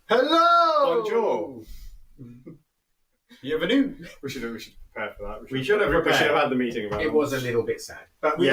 Hello! Bonjour. Bienvenue. We should prepare for that. We should have prepared. We should have had the meeting about It was a little bit sad, but we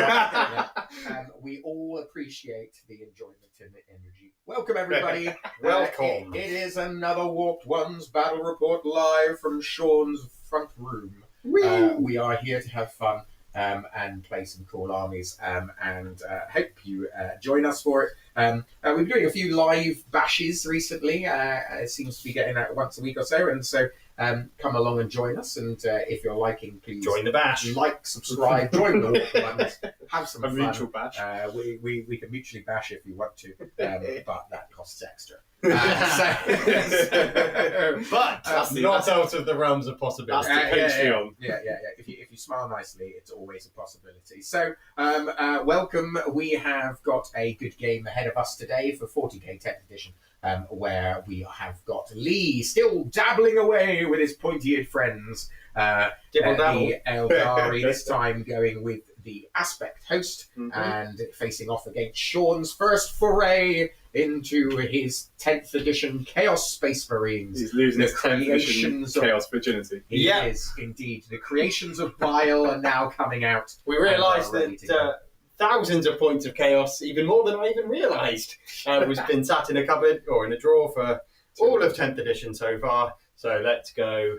all appreciate the enjoyment and the energy. Welcome, everybody. Welcome. It is another Warped Ones Battle Report live from Sean's front room. We are here to have fun and play some cool armies, and hope you join us for it. We've been doing a few live bashes recently. It seems to be getting out once a week or so, and so come along and join us. And if you're liking, please Join the bash. like, subscribe, join the Warped Ones, have some fun. mutual bash. We can mutually bash if you want to, but that costs extra. But that's not out of the realms of possibility. That's the Patreon. Yeah. If you smile nicely, it's always a possibility. So, welcome. We have got a good game ahead of us today for 40k 10th edition, where we have got Leigh still dabbling away with his pointy-eared friends. The Aeldari, this time going with the Aspect host and facing off against Sean's first foray into his 10th edition Chaos Space Marines. He's losing his 10th edition Chaos virginity. He is, indeed. The creations of Bile are now coming out. We realised that thousands of points of chaos, even more than I even realised, has been sat in a cupboard or in a drawer for all of 10th edition so far. So let's go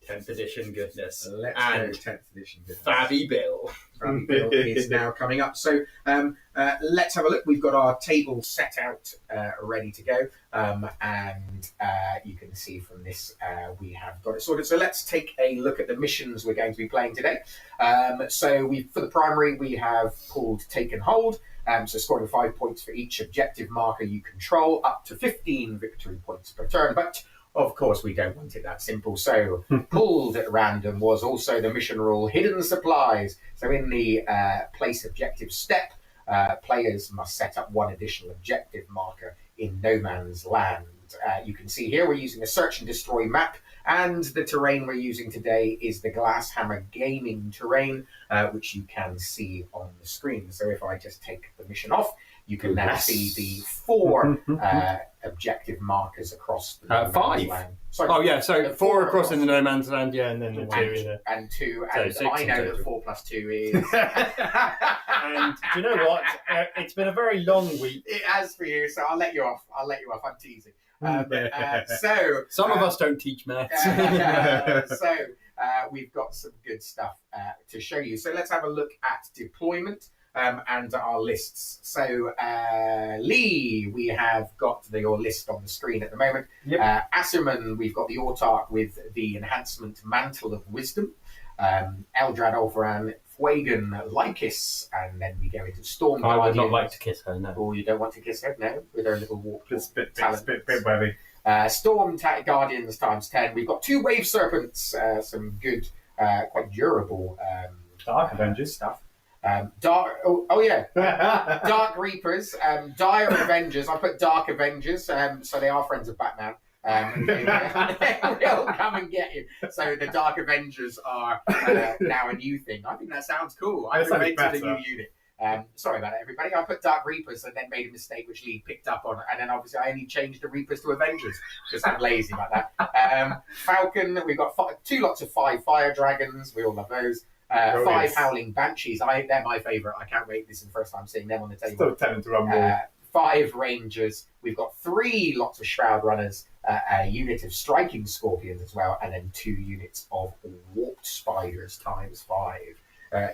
10th edition goodness. Let's and go 10th edition goodness. Fabby Bile. Fabby Bile is now coming up. So let's have a look. We've got our table set out, ready to go. And you can see from this, we have got it sorted. So let's take a look at the missions we're going to be playing today. So for the primary, we have pulled Take and Hold. So scoring 5 points for each objective marker you control, up to 15 victory points per turn. But of course, we don't want it that simple. So pulled at random was also the mission rule, hidden supplies. So in the place objective step, players must set up one additional objective marker in no man's land. You can see here we're using a search and destroy map, and the terrain we're using today is the Glasshammer Gaming terrain, which you can see on the screen. So if I just take the mission off, you can now see the 4 objective markers across the no man's land. Sorry, so 4 across in the no man's land, and then the 2 in the... And 2, So and 6 I know in that total. 4 plus 2 is... And do you know what? It's been a very long week. It has for you, so I'll let you off. I'm teasing. Some of us don't teach maths. So we've got some good stuff to show you. So let's have a look at deployment and our lists. So Leigh, we have got your list on the screen at the moment. Yep. Asserman, we've got the Autarch with the enhancement Mantle of Wisdom. Eldrad Olvaran, Fuegan, Lycus, and then we go into Storm I would Guardians. not like to kiss her, no. Oh, you don't want to kiss her? No? With her little walk. It's a bit webby. Storm Guardians times 10. We've got 2 Wave Serpents, some good, quite durable Dark Avengers stuff. Dark Reapers, Dire Avengers. I put Dark Avengers, so they are friends of Batman. They'll come and get you. So the Dark Avengers are now a new thing. I think that sounds cool. I've invented a new unit. Sorry about it, everybody. I put Dark Reapers and then made a mistake which Leigh picked up on, and then obviously I only changed the Reapers to Avengers because I'm lazy like that. Falcon, we've got 2 lots of 5 Fire Dragons. We all love those. 5 Howling Banshees. They're my favourite. I can't wait. This is the first time seeing them on the table. Still tending to run more. 5 Rangers. We've got 3 lots of Shroud Runners, a unit of Striking Scorpions as well, and then 2 units of Warped Spiders times 5.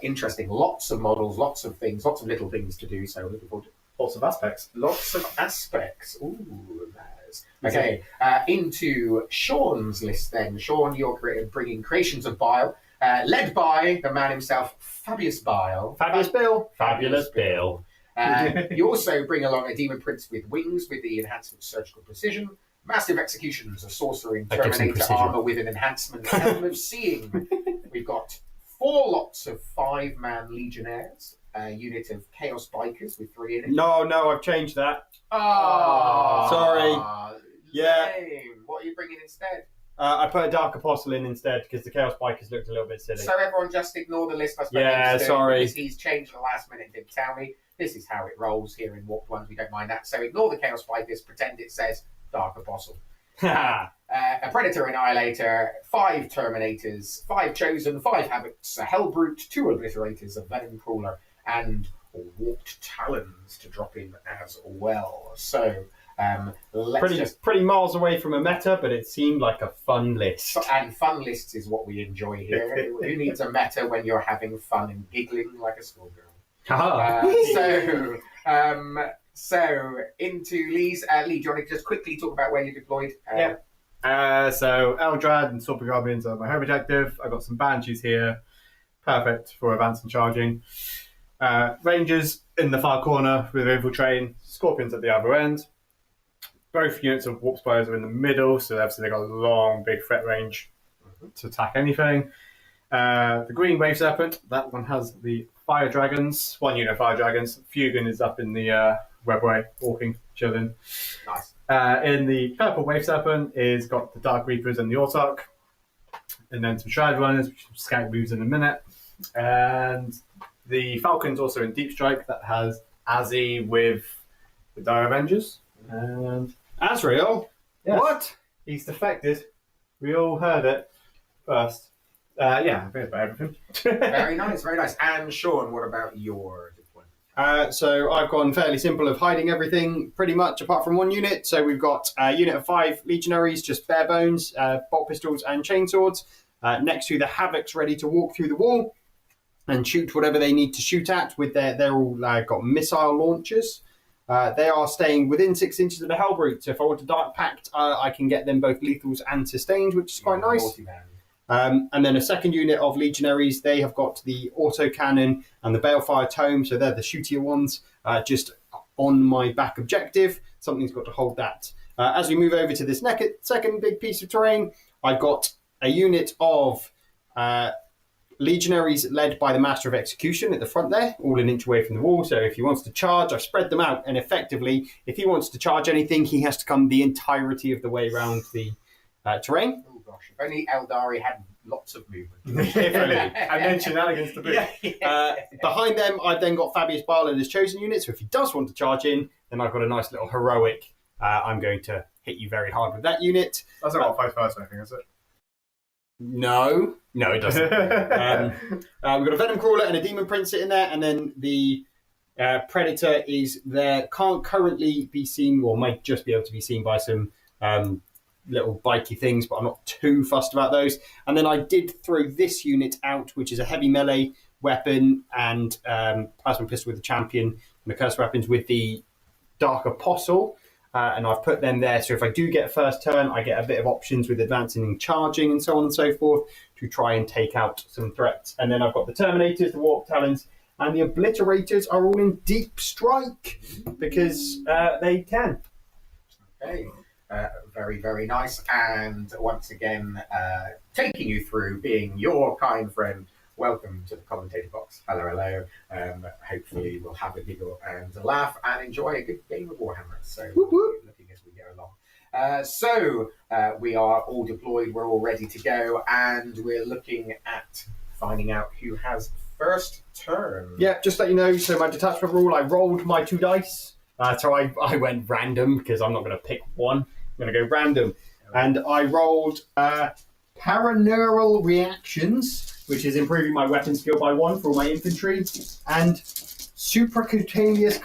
Interesting. Lots of models, lots of things, lots of little things to do. So looking forward to Lots of aspects. lots of aspects. Ooh, nice. Okay, into Sean's list then. Sean, you're bringing Creations of Bile, led by the man himself, Fabius Bile. Fabulous Bill. Fabulous Bill. You also bring along a Demon Prince with wings with the enhancement Surgical Precision, Massive Executions, a sorcerer in Terminator armor with an enhancement Helm of Seeing. We've got 4 lots of 5-man Legionnaires, a unit of Chaos Bikers with 3 in it. No, I've changed that. Oh, Sorry. Yeah. Lame. What are you bringing instead? I put a Dark Apostle in instead because the Chaos Bikers looked a little bit silly. So everyone just ignore the list I spent. Yeah, sorry. Because he's changed at the last minute and didn't tell me. This is how it rolls here in Warped Ones. We don't mind that. So ignore the Chaos Bikers. Pretend it says Dark Apostle. Ha! A Predator Annihilator, 5 Terminators, 5 Chosen, 5 Habits, a Hellbrute, 2 Obliterators, a Venom Crawler, and Warped Talons to drop in as well. So let's pretty miles away from a meta, but it seemed like a fun list. And fun lists is what we enjoy here. Who needs a meta when you're having fun and giggling like a schoolgirl? So into Leigh's. Leigh, do you want to just quickly talk about where you're deployed? So Eldrad and Super Guardians are my home objective. I've got some Banshees here, perfect for advancing and charging. Rangers in the far corner with Infiltrating, Scorpions at the other end. Both units of Warp Spires are in the middle, so obviously they've got a long, big threat range to attack anything. The Green Wave Serpent, that one has the Fire Dragons, 1 unit of Fire Dragons. Fugan is up in the webway, walking, chilling. Nice. In the Purple Wave Serpent is got the Dark Reapers and the Autarch. And then some Shroud Runners, which scout moves in a minute. And the Falcon's also in Deep Strike, that has Azzy with the Dire Avengers. And Azrael? yes, What? he's defected. We all heard it first. Yeah, I think about everything. Very nice, very nice. And Sean, what about your deployment? So I've gone fairly simple of hiding everything pretty much apart from 1 unit. So we've got a unit of 5 legionaries, just bare bones, bolt pistols and chainswords. Next to the Havocs ready to walk through the wall and shoot whatever they need to shoot at. With they're all got missile launchers. They are staying within 6 inches of the Hellbrute. So if I want to Dark Pact, I can get them both lethals and sustained, which is quite nice. And then a second unit of legionaries, they have got the autocannon and the balefire tome, so they're the shootier ones, just on my back objective. Something's got to hold that. As we move over to this second big piece of terrain, I've got a unit of legionaries led by the Master of Execution at the front there, all an inch away from the wall. So if he wants to charge, I've spread them out, and effectively, if he wants to charge anything, he has to come the entirety of the way around the terrain. Oh gosh, if only Aeldari had lots of movement. If only. I mentioned that against the boot. Behind them, I've then got Fabius Bile and his chosen unit, so if he does want to charge in, then I've got a nice little heroic. I'm going to hit you very hard with that unit. That's not what 5/1, I think, is it? No, it doesn't. We've got a Venom Crawler and a Demon Prince sitting there, and then the Predator is there. Can't currently be seen, or might just be able to be seen by some little bikey things, but I'm not too fussed about those. And then I did throw this unit out, which is a heavy melee weapon and plasma pistol with the champion and the cursed weapons with the Dark Apostle. And I've put them there, so if I do get a first turn, I get a bit of options with advancing and charging and so on and so forth to try and take out some threats. And then I've got the Terminators, the Warp Talons, and the Obliterators are all in Deep Strike because they can. Okay. Very, very nice. And once again, taking you through being your kind friend. Welcome to the commentator box. Hello, hello. Hopefully we'll have a giggle and a laugh and enjoy a good game of Warhammer. So we'll keep looking as we go along. We are all deployed. We're all ready to go. And we're looking at finding out who has first turn. Yeah, just let you know. So my detachment rule, I rolled my 2 dice. So I went random because I'm not going to pick one. I'm going to go random. And I rolled Paraneural Reactions, which is improving my weapon skill by 1 for all my infantry, and Supracutaneous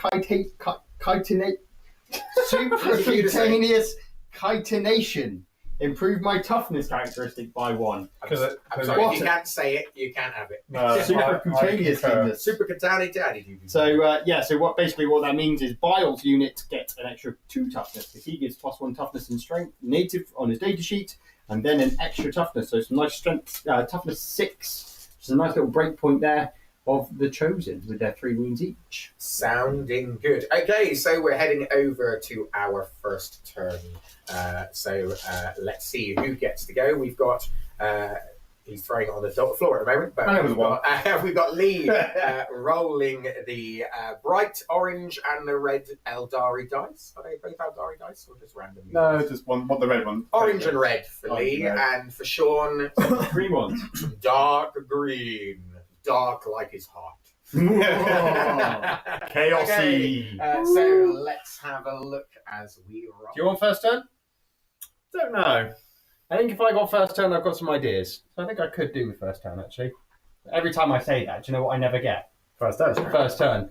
Chitination. Improve my toughness characteristic by 1. I'm sorry, if you can't say it, you can't have it. Supracutaneous. Supercutaneous. So what that means is Bile's unit gets an extra 2 toughness because he gives +1 toughness and strength native on his data sheet, and then an extra toughness. So some nice strength, toughness 6, which is a nice little break point there of the Chosen with their 3 wounds each. Sounding good. Okay, so we're heading over to our first turn. Let's see who gets to go. We've got he's throwing it on the floor at the moment, but we've got Leigh rolling the bright orange and the red Aeldari dice. Are they both Aeldari dice or just random? No, just one. What the red one? Orange and red for Leigh, and for Sean, green ones. Dark green, dark like his heart. Chaosy. So let's have a look as we roll. Do you want first turn? Don't know. I think if I got first turn, I've got some ideas. So I think I could do with first turn, actually. Every time I say that, do you know what I never get? First turn. First turn.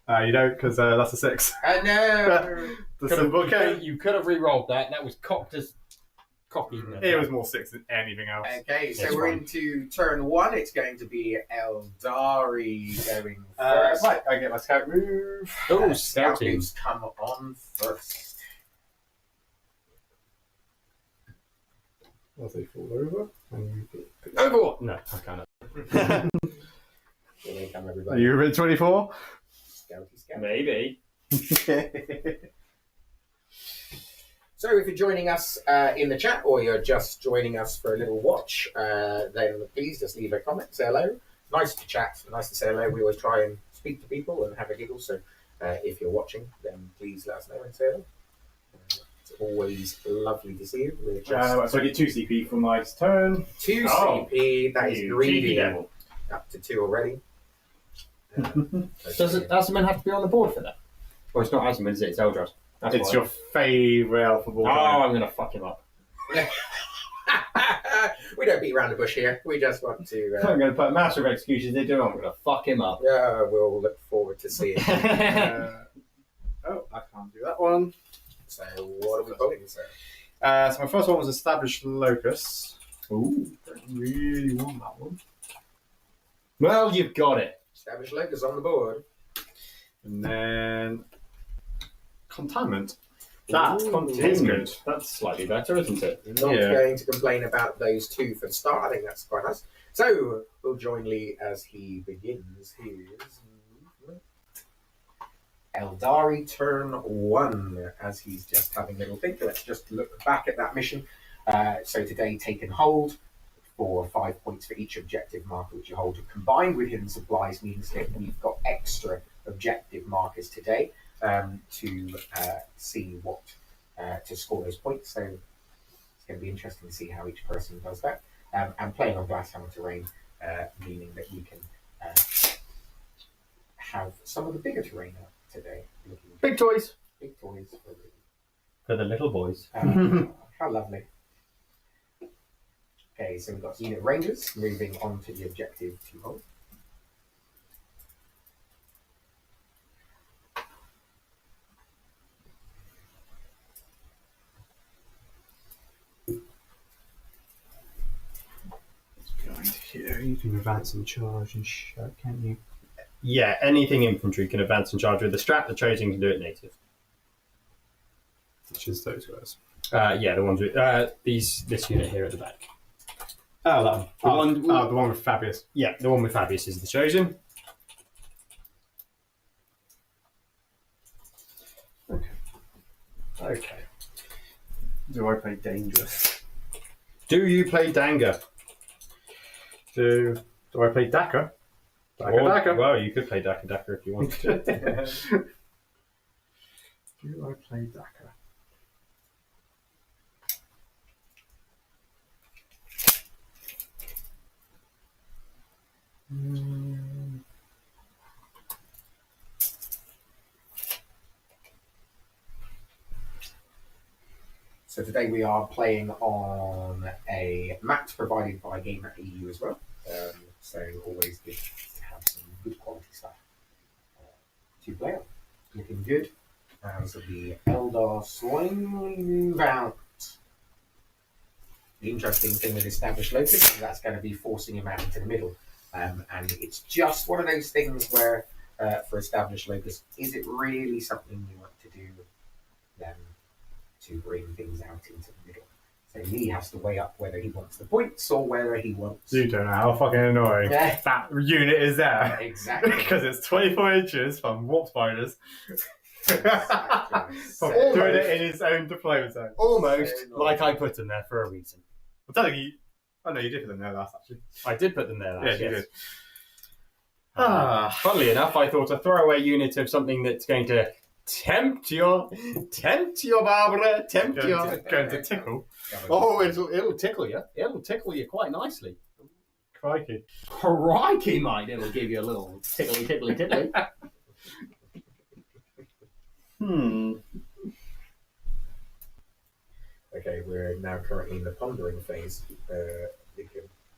You don't, because that's a 6. No. The simple game. You could have re-rolled that. That was cocked as cocky. It was more 6 than anything else. Okay, so It's we're fine. into turn 1. It's going to be Aeldari going first. Right, I get my scout move. Oh, Scout scouting. moves come on first. As they fall over. Overwatch. No, I can't. Here they come, Are everybody. you at 24? Scouty scout. Maybe. So if you're joining us in the chat or you're just joining us for a little watch, then please just leave a comment, say hello. Nice to chat, nice to say hello. We always try and speak to people and have a giggle. So if you're watching, then please let us know and say hello. It's always lovely to see you. We're just So I get 2 CP for my turn. 2 Oh, CP, that is you greedy. cheeky devil. Up to 2 already. Does it Asman have to be on the board for that? Well, it's not Asman, is it? It's Eldrad. That's It's why. your favourite alpha ball. Oh, I'm going to fuck him up. We don't beat around the bush here. We just want to. I'm going to put massive executions into him. I'm going to fuck him up. We'll look forward to seeing. I can't do that one. So what are we voting, sir? So my first one was Established Locus. Ooh, don't really want that one. Well, you've got it. Established Locus on the board. And then Containment. That's Ooh. containment. That's slightly better, isn't it? Not Yeah. going to complain about those 2 for the start. I think that's quite nice. So we'll join Leigh as he begins his movement. Aeldari turn 1 as he's just having a little think. Let's just look back at that mission. So today, take and hold for 5 points for each objective marker which you hold. Combined with hidden supplies means that we've got extra objective markers today to see what to score those points. So it's going to be interesting to see how each person does that. And playing on glass hammer terrain, meaning that we can have some of the bigger terrain up today. Big toys. Big toys For the little boys. how lovely. Okay, so we've got unit rangers moving on to the objective to hold. Going to here, you can advance and charge and shit, can't you? Yeah, anything infantry can advance and charge with the strat. The chosen can do it native. Which is those guys. Yeah, the ones with this unit here at the back. Oh, that one. The one with Fabius. Yeah, the one with Fabius is the chosen. Okay. Do I play dangerous? Do you play Danga? Do I play Daka? Daka. Well, you could play Daka if you wanted to. Do I play Daka? So today we are playing on a map provided by Game.eu as well. So always good to have some good quality stuff to play on. Looking good. As the Eldar swing out. The interesting thing with Established Locus is that's going to be forcing him out into the middle. And it's just one of those things where, for Established Locus, is it really something you want to do then to bring things out into the middle? So Leigh has to weigh up whether he wants the points or whether he wants... You don't know how fucking annoying Yeah. that unit is there. Exactly. Because it's 24 inches from warp spiders. Exactly. From So- doing it in his own deployment zone. Almost So like I put them there for a reason. I'm telling you. Oh no, you did put them there last actually. I did put them there last, Yeah, you yes. did. Funnily enough, I thought a throwaway unit of something that's going to tempt your Barbara, tempt your... Going to tickle. Oh, it'll tickle you. It'll tickle you quite nicely. Crikey. Crikey, mate, it'll give you a little tickly, tickly, tickly. Okay, we're now currently in the pondering phase.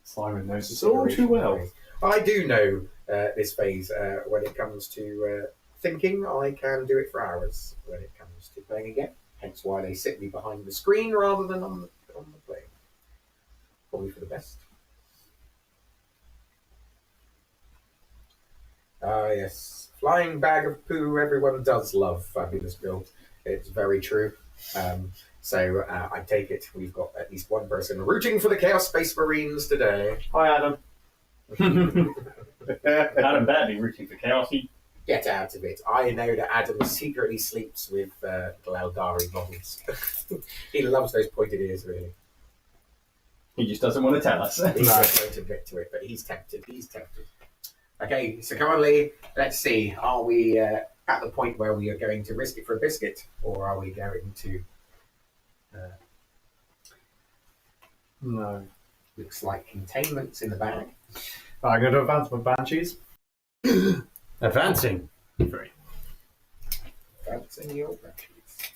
Simon knows this all too well. Phase. I do know this phase when it comes to thinking. I can do it for hours when it comes to playing again. Hence why they sit me behind the screen rather than on the plane. Probably for the best. Ah, yes. Flying bag of poo, everyone does love Fabulous Build. It's very true. So I take it we've got at least one person rooting for the Chaos Space Marines today. Hi, Adam. Adam better be rooting for Chaos. Get out of it. I know that Adam secretly sleeps with Aeldari models. He loves those pointed ears, really. He just doesn't want to tell us. He's not going to admit to it, but he's tempted. He's tempted. Okay, so come on, Leigh. Let's see. Are we at the point where we are going to risk it for a biscuit, or are we going to... No. Looks like containment's in the bag. Right, I'm going to advance my Banshees. Advancing. 3. That's in your batteries.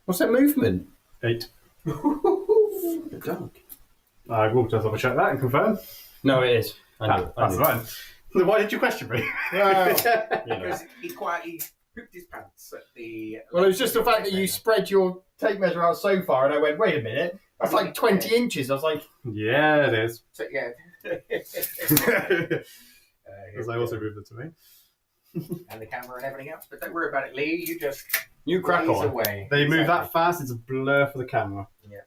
What's that movement? 8. The dog. I will just double check that and confirm. No, it is. I knew. That's fine. Then why did you question me? Well, Because he quietly pooped his pants at the... Well, it was just the fact that you spread your tape measure out so far, and I went, wait a minute, that's like 20 inches. I was like... Yeah, it is. So, yeah. Because I also moved it to me. And the camera and everything else. But don't worry about it, Leigh. You just You crack blaze on. away. They move that fast, it's a blur for the camera. Yeah.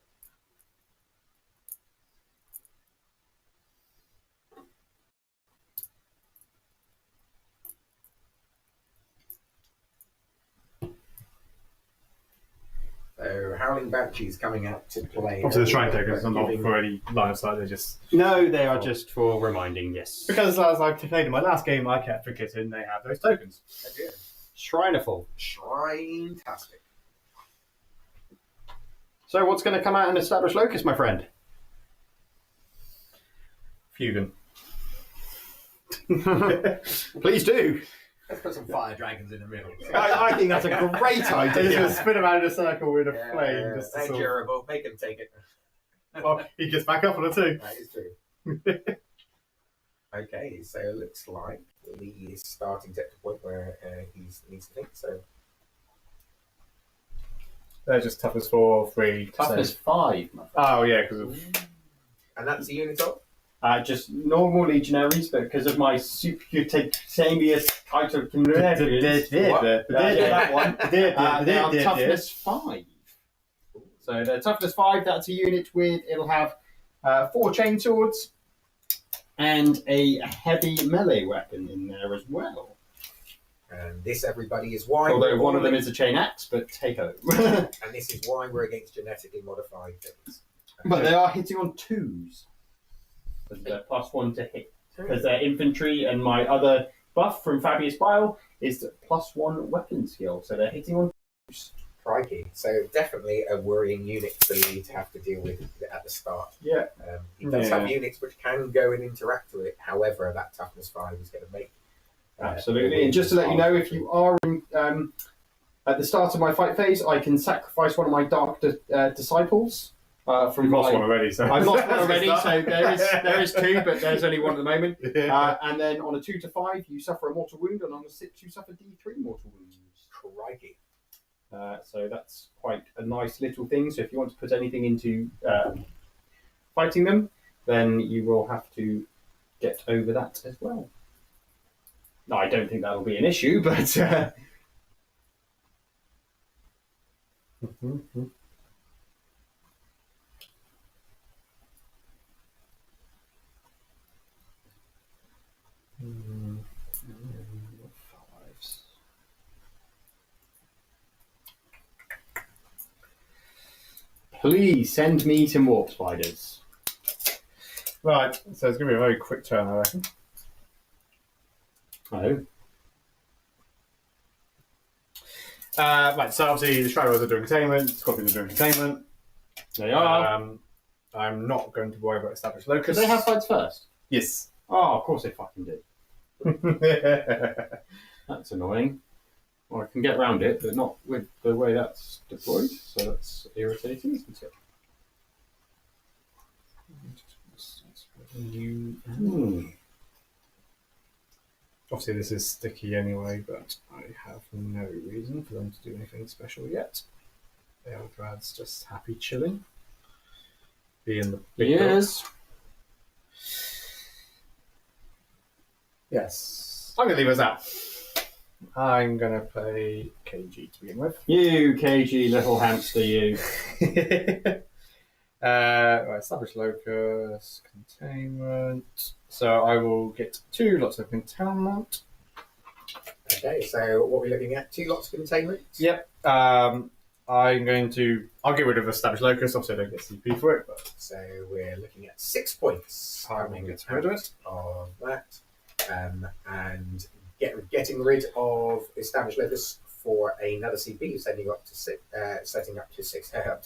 So, Howling Banshees coming out to play. Obviously, the shrine takers are not Giving- for any line of sight, they're just. No, they are just for reminding, yes. Because as I played in my last game, I kept forgetting they have those tokens. Shrinerful. Shrine-tastic. So what's going to come out and establish Locust, my friend? Fugan. Please do. Let's put some fire dragons in the middle. I think that's a great They just idea. spin around in a circle with a flame. Just to They're sort of- durable. Make them take it. Well, he gets back up on it too. That is true. Okay, so it looks like Leigh is starting to get to the point where he needs to think. So They're just toughness 4, 3. Toughness 5, my friend. Oh, yeah, because of. and that's the unit of. Just normal legionaries, but because of my supercutaneous kind of that one, they are toughness 5. So the toughness 5, that's a unit with, it'll have 4 chainswords and a heavy melee weapon in there as well. And this, everybody, is why. Although one of them is a chain axe, but take home. And this is why we're against genetically modified things. But they are hitting on 2s. Because they're +1 to hit. Because they're infantry, and my other buff from Fabius Bile is +1 weapon skill. So they're hitting on 2s. Crikey. So definitely a worrying unit for Leigh to have to deal with at the start. Yeah. He does have units which can go and interact with it. However, that toughness 5 is going to make... Absolutely. And just to let you know, if you are in, at the start of my fight phase, I can sacrifice one of my Dark Disciples. From You've lost my, one already, so. I've lost one already, so there is 2, but there's only one at the moment. Yeah. And then on a 2 to 5, you suffer a mortal wound, and on a 6, you suffer D3 mortal wounds. Crikey. So that's quite a nice little thing. So if you want to put anything into fighting them, then you will have to get over that as well. No, I don't think that'll be an issue, but... Please send me some warp spiders. Right, so it's going to be a very quick turn, I reckon. Oh. Right, so obviously the Shrivelers are doing containment, Scorpions are doing containment. They are. I'm not going to worry about established Because locus. they have fights first. Yes. Oh, of course they fucking do. That's annoying. Well, I can get around it, but not with the way that's deployed, so that's irritating, isn't it? Obviously, this is sticky anyway, but I have no reason for them to do anything special yet. Aeldrad's just happy chilling. Being the big dog. Yes. Yes. I'm going to leave us out. I'm going to play KG to begin with. You, KG, little hamster, you. Right, establish locus, containment. So I will get 2 lots of containment. Okay, so what are we looking at? 2 lots of containment? Yep. I'll get rid of established locus, obviously I don't get CP for it, but So we're looking at 6 points. I will get rid of it. Of that. And getting rid of established locus for another CP, setting up to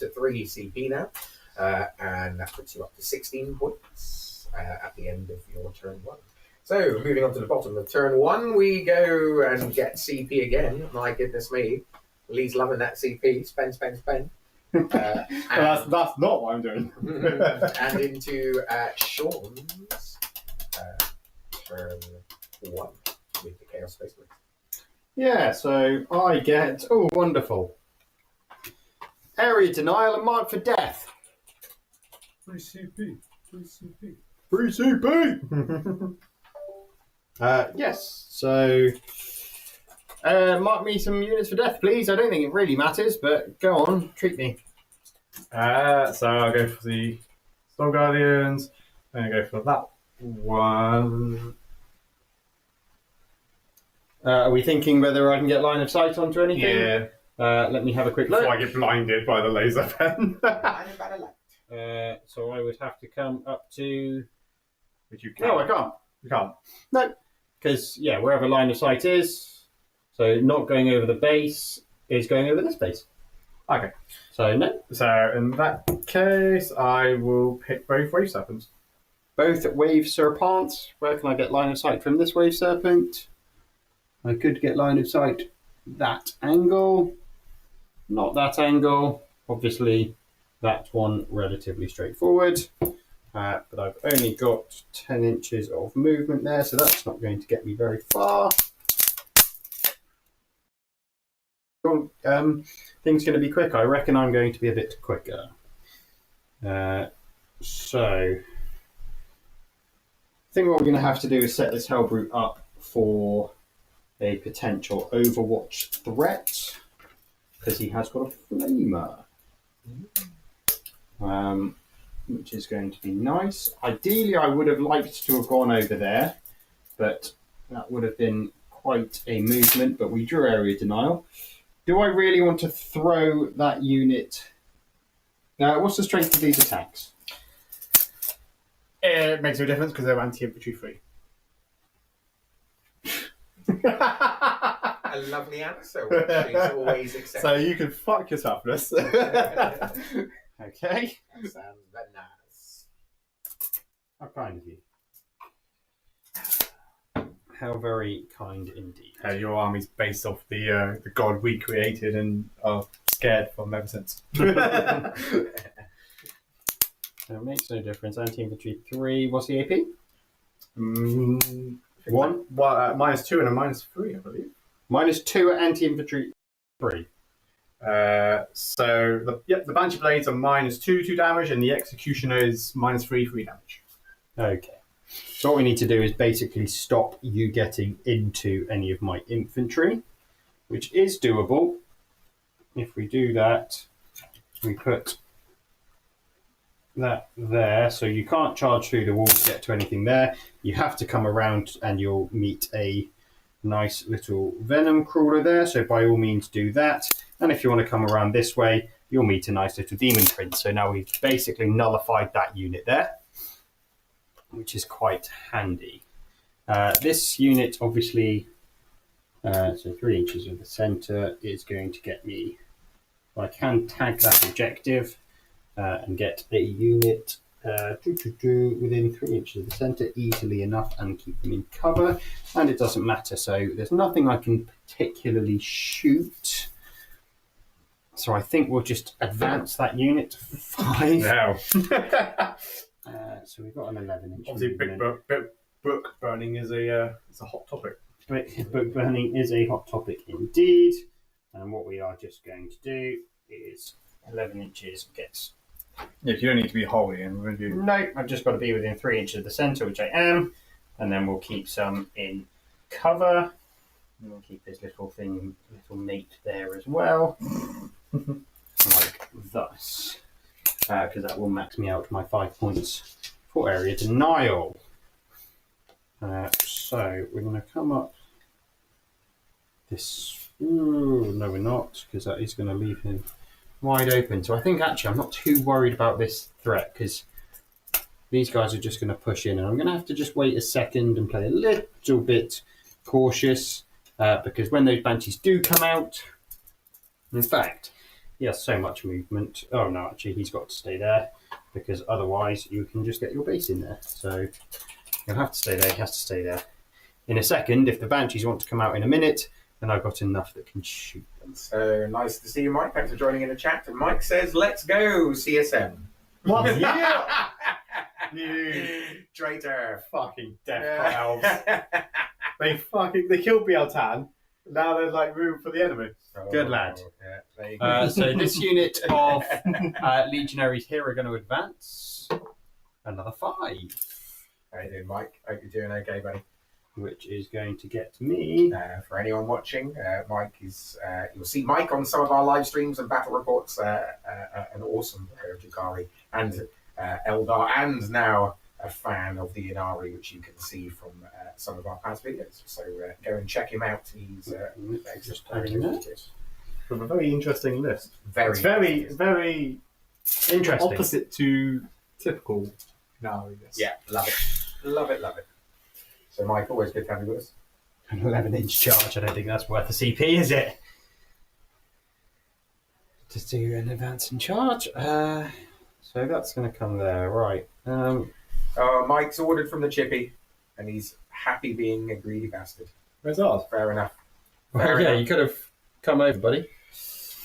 3 CP now. And that puts you up to 16 points at the end of your turn 1. So, moving on to the bottom of turn 1, we go and get CP again. My goodness me. Lee's loving that CP. Spend. That's not what I'm doing. And into Sean's turn 1 with the Chaos Space Marine. Yeah, so I get... Oh, wonderful. Area denial and mark for death. Free CP. Free CP! Yes, so... mark me some units for death, please. I don't think it really matters, but go on, treat me. So I'll go for the Storm Guardians. I'm going to go for that one. Are we thinking whether I can get line of sight onto anything? Yeah. Let me have a quick look. Before I get blinded by the laser pen. So I would have to come up to... Which you can't. No, I can't. You can't. No, because, yeah, wherever line of sight is, so not going over the base is going over this base. Okay. So, no. So, in that case, I will pick both Wave Serpents. Both wave serpents. Where can I get line of sight from this wave serpent? I could get line of sight that angle. Not that angle. Obviously, that one relatively straightforward. But I've only got 10 inches of movement there, so that's not going to get me very far. Things going to be quick. I reckon I'm going to be a bit quicker. So, I think what we're going to have to do is set this Hellbrute up for a potential Overwatch threat, because he has got a Flamer. Which is going to be nice. Ideally, I would have liked to have gone over there, but that would have been quite a movement, but we drew area denial. Do I really want to throw that unit? What's the strength of these attacks? It makes no difference because they're anti-infantry free. A lovely answer, which is always accepted. So you can fuck yourself, Liz. Okay. That sounds very nice. How kind of you. How very kind indeed. Your army's based off the god we created and are scared from ever since. It makes no difference. Anti-infantry 3. What's the AP? -1, -2 and a -3, I believe. -2 at anti-infantry 3. So the Banshee Blades are -2 damage, and the Executioner is -3 damage. Okay. So what we need to do is basically stop you getting into any of my infantry, which is doable. If we do that, we put that there, so you can't charge through the wall to get to anything there. You have to come around and you'll meet a nice little venom crawler there, so by all means do that. And if you want to come around this way, you'll meet a nice little demon prince. So now we've basically nullified that unit there, which is quite handy. This unit, obviously, so 3 inches of the centre is going to get me... I can tag that objective. and get a unit within 3 inches of the centre easily enough and keep them in cover. And it doesn't matter, so there's nothing I can particularly shoot. So I think we'll just advance that unit to 5. Now, So we've got an 11-inch. obviously, book burning is a hot topic. Book burning is a hot topic indeed. And what we are just going to do is 11 inches gets. Yeah, you don't need to be wholly in. No, I've just got to be within 3 inches of the centre, which I am. And then we'll keep some in cover. And we'll keep this little mate there as well. Like thus. Because that will max me out my 5 points for area denial. So we're going to come up this. Ooh, no, we're not, because that is going to leave him wide open. So I think actually I'm not too worried about this threat because these guys are just going to push in, and I'm going to have to just wait a second and play a little bit cautious because when those banshees do come out, in fact, he has so much movement. Oh no, actually he's got to stay there because otherwise you can just get your base in there. So he'll have to stay there. He has to stay there. In a second, if the banshees want to come out in a minute, then I've got enough that can shoot them. So nice to see you, Mike. Thanks for joining in the chat. And Mike says, "Let's go, CSM." What? Yeah. You Traitor. fucking death elves. They killed Bialtan. Now there's like room for the enemy. Good lad. Yeah, there you go. So this unit of legionaries here are going to advance another 5, How you doing, Mike? Hope you're doing okay, buddy. which is going to get me. For anyone watching, Mike is. You'll see Mike on some of our live streams and battle reports. An awesome player of Jukari and Eldar, and now a fan of the Inari, which you can see from some of our past videos. So go and check him out. He's Just having that. From a very interesting list. very, It's very Interesting. opposite to typical Nari list. Yeah, love it, love it, love it. So, Mike, always good to have you with us. An 11-inch charge. I don't think that's worth a CP, is it? Just do an advance and charge. So that's going to come there, right? Mike's ordered from the chippy, and he's happy being a greedy bastard. Where's ours? Fair enough. Well, yeah, you could have come over, buddy,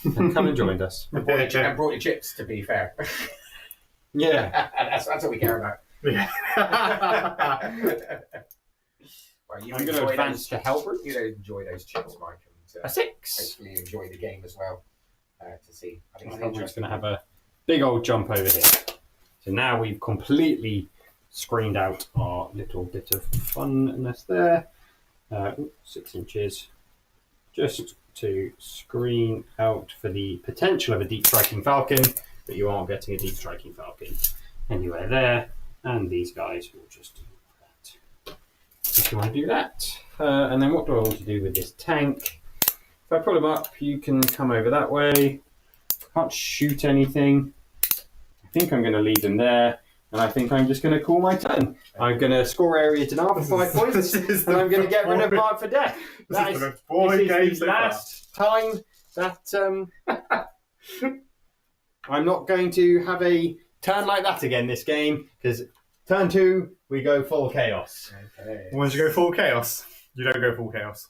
and come and joined us. And brought your chips, to be fair. Yeah. that's what we care about. Yeah. Well, you I'm going to enjoy advance to Helbert. You don't enjoy those chips, Mike, and A 6. hopefully you enjoy the game as well. To see, I think I it's think we're just interesting. going to have a big old jump over here. So now we've completely screened out our little bit of funness there. 6 inches. Just to screen out for the potential of a deep striking falcon, but you aren't getting a deep striking falcon anywhere there. And these guys will just do that. If you want to do that. And then what do I want to do with this tank? If I pull him up, you can come over that way. Can't shoot anything. I think I'm going to leave him there. And I think I'm just going to call my turn. I'm going to score area denial for 5 points. And I'm going to get rid of Mark for death. That is the last time that I'm not going to have a turn like that again this game. Because turn 2, we go full chaos. Okay. Once you go full chaos, you don't go full chaos.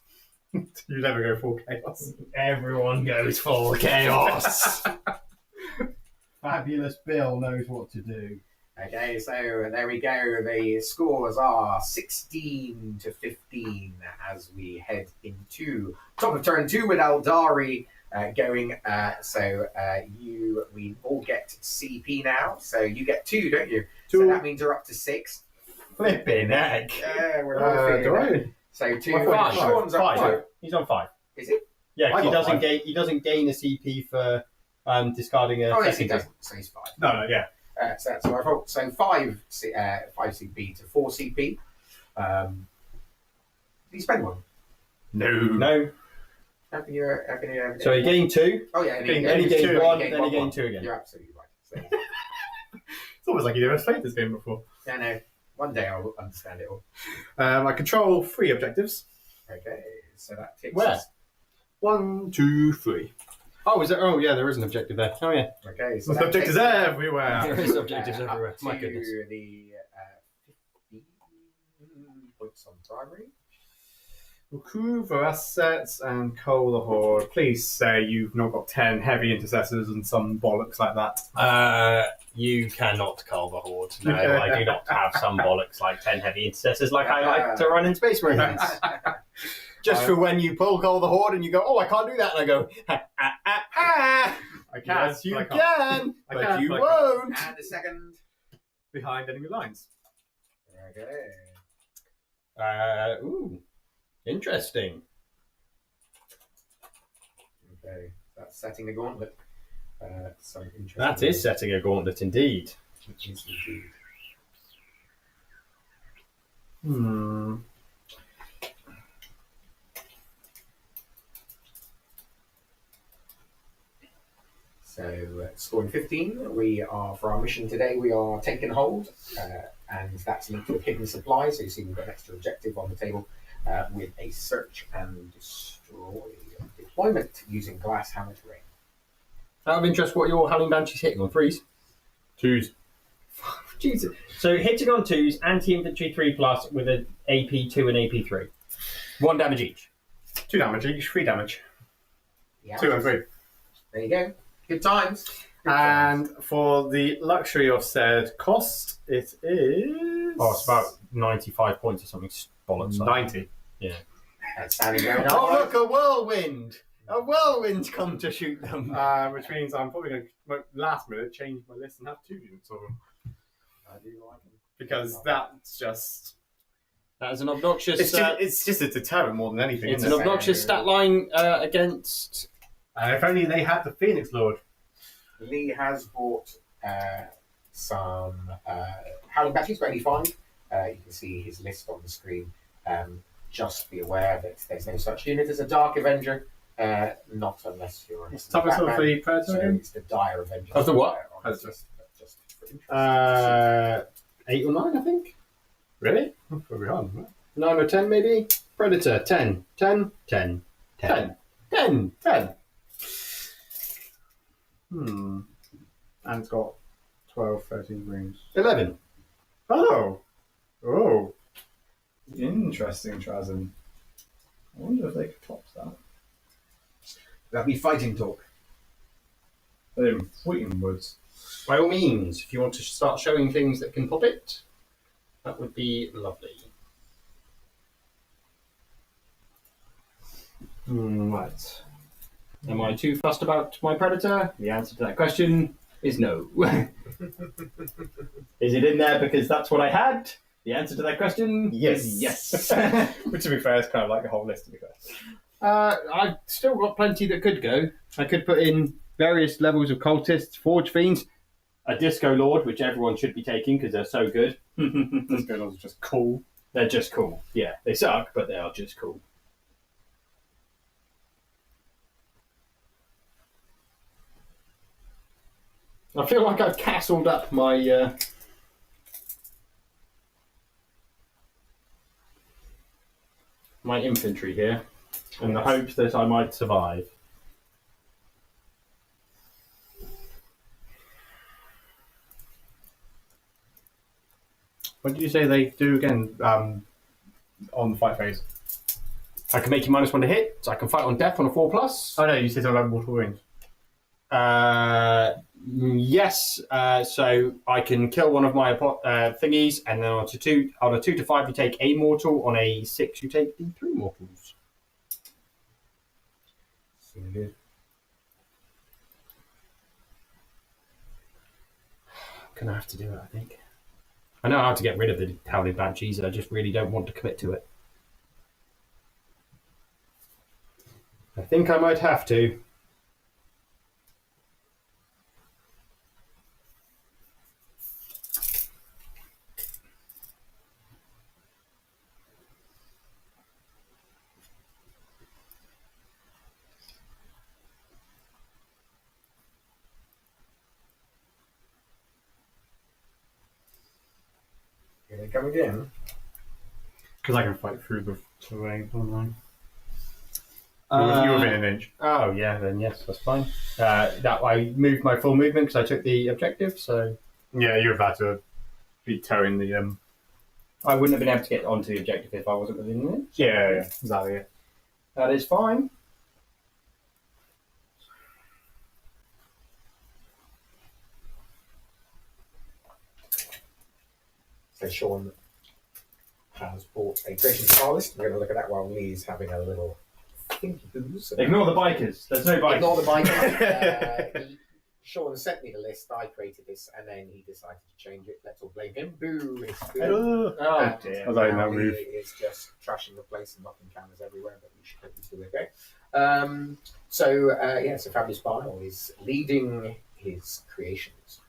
You never go full chaos. Everyone goes full chaos. Fabulous Bill knows what to do. Okay, so there we go. The scores are 16 to 15 as we head into top of turn 2 with Aeldari going. We all get CP now. So you get 2, don't you? 2. So that means you're up to 6. Flipping heck. Yeah, we're all feeling it. So 2. Well, Sean's up 5. He's on 5. Is it? Yeah, I he got doesn't 5. gain. He doesn't gain a CP for discarding a. Oh, yes, he second. doesn't. So he's 5. No, yeah. So that's my fault. So 5 CP to 4 CP. Did you spend one? No. How can you? So he gained 2. Oh yeah, and Then he gained 1. Then he one. gained 2 again. You're absolutely right. So, It's almost like you never played this game before. yeah, no. One day I'll understand it all. I control 3 objectives. Okay, so that takes Where? us. 1, 2, 3. Oh, is there? Oh, yeah, there is an objective there. Oh, yeah. Okay, so There's that objectives takes it, everywhere. There is objectives up everywhere. My to goodness. the 15 points on primary. Recruit assets and Coal the Horde. Please say you've not got 10 heavy intercessors and some bollocks like that. You cannot cull the Horde. No, I do not have some bollocks like 10 heavy intercessors like I like to run in Space Marines. Just for when you pull Cull the Horde and you go, oh, I can't do that. And I go, ha, ha, ha, ha. I can. Yes, you but I can't. can, I but can, you but I can't. won't. And a second. Behind enemy lines. Okay. Ooh, interesting. Okay. That's setting a gauntlet. Some interesting. That is setting a gauntlet indeed. It is indeed. Hmm. So, scoring 15, we are, for our mission today, we are taking hold, and that's linked with hidden supply. So, you see, we've got an extra objective on the table with a search and destroy deployment using glass hammer terrain. Out of interest, what are your Howling Banshees hitting on? 3s? 2s. Jesus. So hitting on 2s, anti-infantry 3+, with an AP 2 and AP 3. 1 damage each. 2 damage each, 3 damage. Yeah. 2 and 3. There you go. Good times. And for the luxury of said cost, it is. Oh, it's about 95 points or something. Bollocks. 90. That's sounding very Oh, nice. look, a whirlwind! A whirlwind's come to shoot them. Which means I'm probably going to, last minute, change my list and have 2 units of them. I do like them. Because that's just. That is an obnoxious. It's just a deterrent more than anything. It's isn't an it? obnoxious stat line against. If only they had the Phoenix Lord. Leigh has bought some Howling Banshees for 85. You can see his list on the screen. Just be aware that there's no such unit as a Dark Avenger, not unless you're a Toughest of Batman. the Predator So again? it's the Dire Avenger. Of the what? Just for interest. 8 or 9, I think. Really? Probably hard, isn't it? 9 or 10, maybe. Predator 10, 10, 10, 10, 10, 10. And it's got 12, 13 rooms. 11. Oh! Interesting, Trazen. I wonder if they could top that. That'd be fighting talk. They're in Fleeting Woods. By all means, if you want to start showing things that can pop it, that would be lovely. Right. Am I too fussed about my Predator? The answer to that question is no. Is it in there because that's what I had? The answer to that question is yes. Which, to be fair, is kind of like the whole list, to be fair. I've still got plenty that could go. I could put in various levels of cultists, forge fiends, a disco lord, which everyone should be taking because they're so good. This girl is just cool. They're just cool. Yeah, they suck, but they are just cool. I feel like I've castled up my my infantry here in the hopes that I might survive. What did you say they do again on the fight phase? I can make you -1 to hit, so I can fight on death on a 4+. Oh no, you said something about mortal wounds. Yes, so I can kill one of my thingies, and then on a 2 to 5 you take a mortal, on a 6 you take the 3 mortals. Seems good. I'm gonna have to do it, I think. I know how to get rid of the Howling Banshees, I just really don't want to commit to it. I think I might have to. Here they come again. Because I can fight through the terrain online. You're within an inch. Oh yeah, then yes, that's fine. That I moved my full movement because I took the objective, so Yeah, you're about to be towing the. I wouldn't have been able to get onto the objective if I wasn't within it. Yeah, exactly. Yeah. That is fine. So Sean has bought a creation to our list. We're going to look at that while Lee's having a little thinky booze. Ignore the bikers. There's no bikers. Ignore the bike. Sean sent me the list. I created this, and then he decided to change it. Let's all blame him. Boo! It's boo. Oh dear. I was like, Now no he move. is just trashing the place and knocking cameras everywhere, but we should hopefully still okay. So Fabulous Bile is leading his creations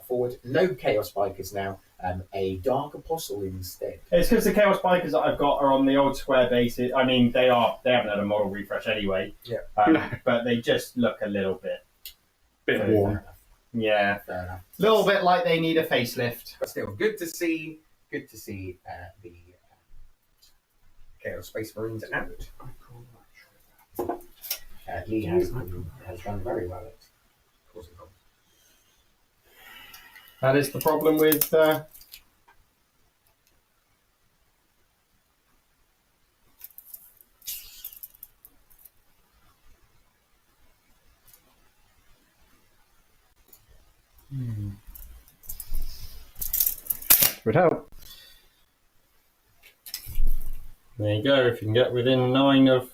forward. No Chaos Bikers now. A Dark Apostle instead. It's because the Chaos Bikers that I've got are on the old square bases. I mean, they haven't had a model refresh anyway. Yeah. But they just look a little bit. Bit warm. Yeah. Fair enough. A little bit like they need a facelift. But still, good to see the Chaos Space Marines out. Leigh has done very well at causing problems. That is the problem with. Would help. There you go. If you can get within 9 of.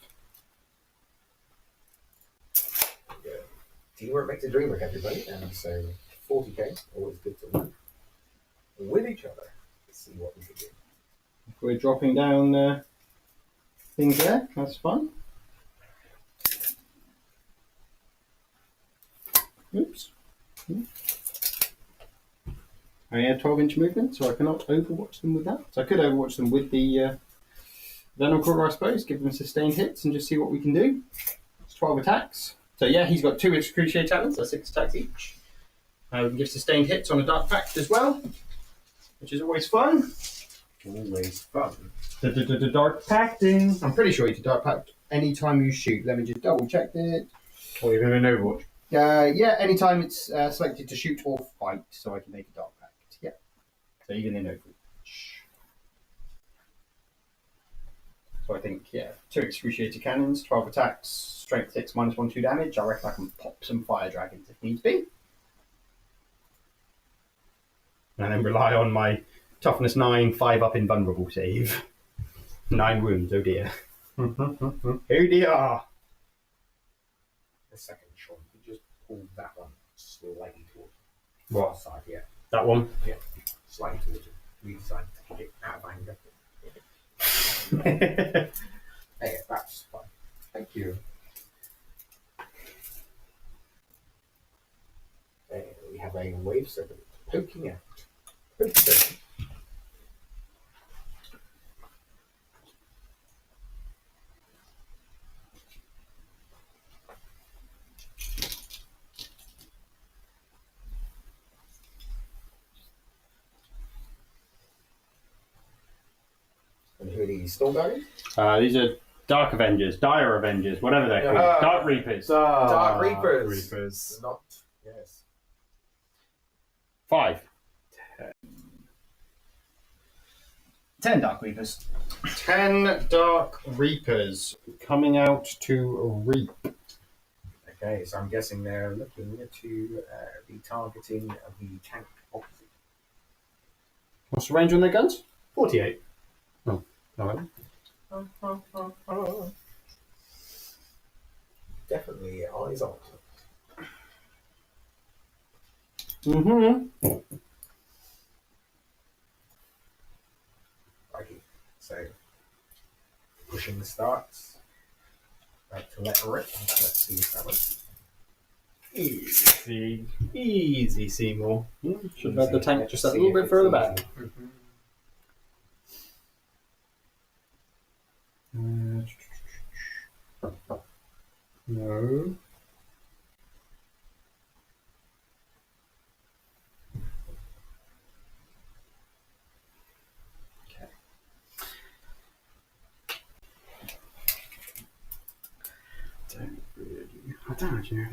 Teamwork makes a dream work, everybody, and so 40k, always good to work with each other to see what we can do. We're dropping down things there. That's fine. Oops. I have 12-inch movement, so I cannot overwatch them with that. So I could overwatch them with the Venom Crawler, I suppose, give them sustained hits and just see what we can do. It's 12 attacks. So yeah, he's got 2 Excruciate Talents, that's 6 attacks each. We can give sustained hits on a Dark Pact as well, which is always fun. Always fun. Dark Pacting. I'm pretty sure you can Dark Pact anytime you shoot. Let me just double check it. Or even in Overwatch. Yeah, anytime it's selected to shoot or fight, so I can make a Dark Pact. Yeah. So even in Overwatch. So I think, 2 Excruciated Cannons, 12 attacks, Strength 6, -1/2 damage. I reckon I can pop some Fire Dragons if needs be. And then rely on my Toughness 9, 5 up invulnerable save. 9 wounds, oh dear. Oh dear. A second, Sean. You just pull that one slightly towards What? side, yeah. That one? Yeah. Slightly towards it. We decided to kick it out of anger. Hey, that's fine. Thank you. There, we have a wave serpent poking out. Poking. And who are these? Storm Guardians? These are Dark Avengers, Dire Avengers, whatever they're called. Ah. Dark Reapers. Dark Reapers. Not, yes. 5. 10 Dark Reapers. 10 Dark Reapers coming out to reap. Okay, so I'm guessing they're looking to be targeting the tank opposite. What's the range on their guns? 48. No. Definitely eyes on. Mm-hmm. Righty. So, pushing the starts. Right to let rip. Let's see if that works. Easy, Seymour. Should have had the tank just a little bit further back. No.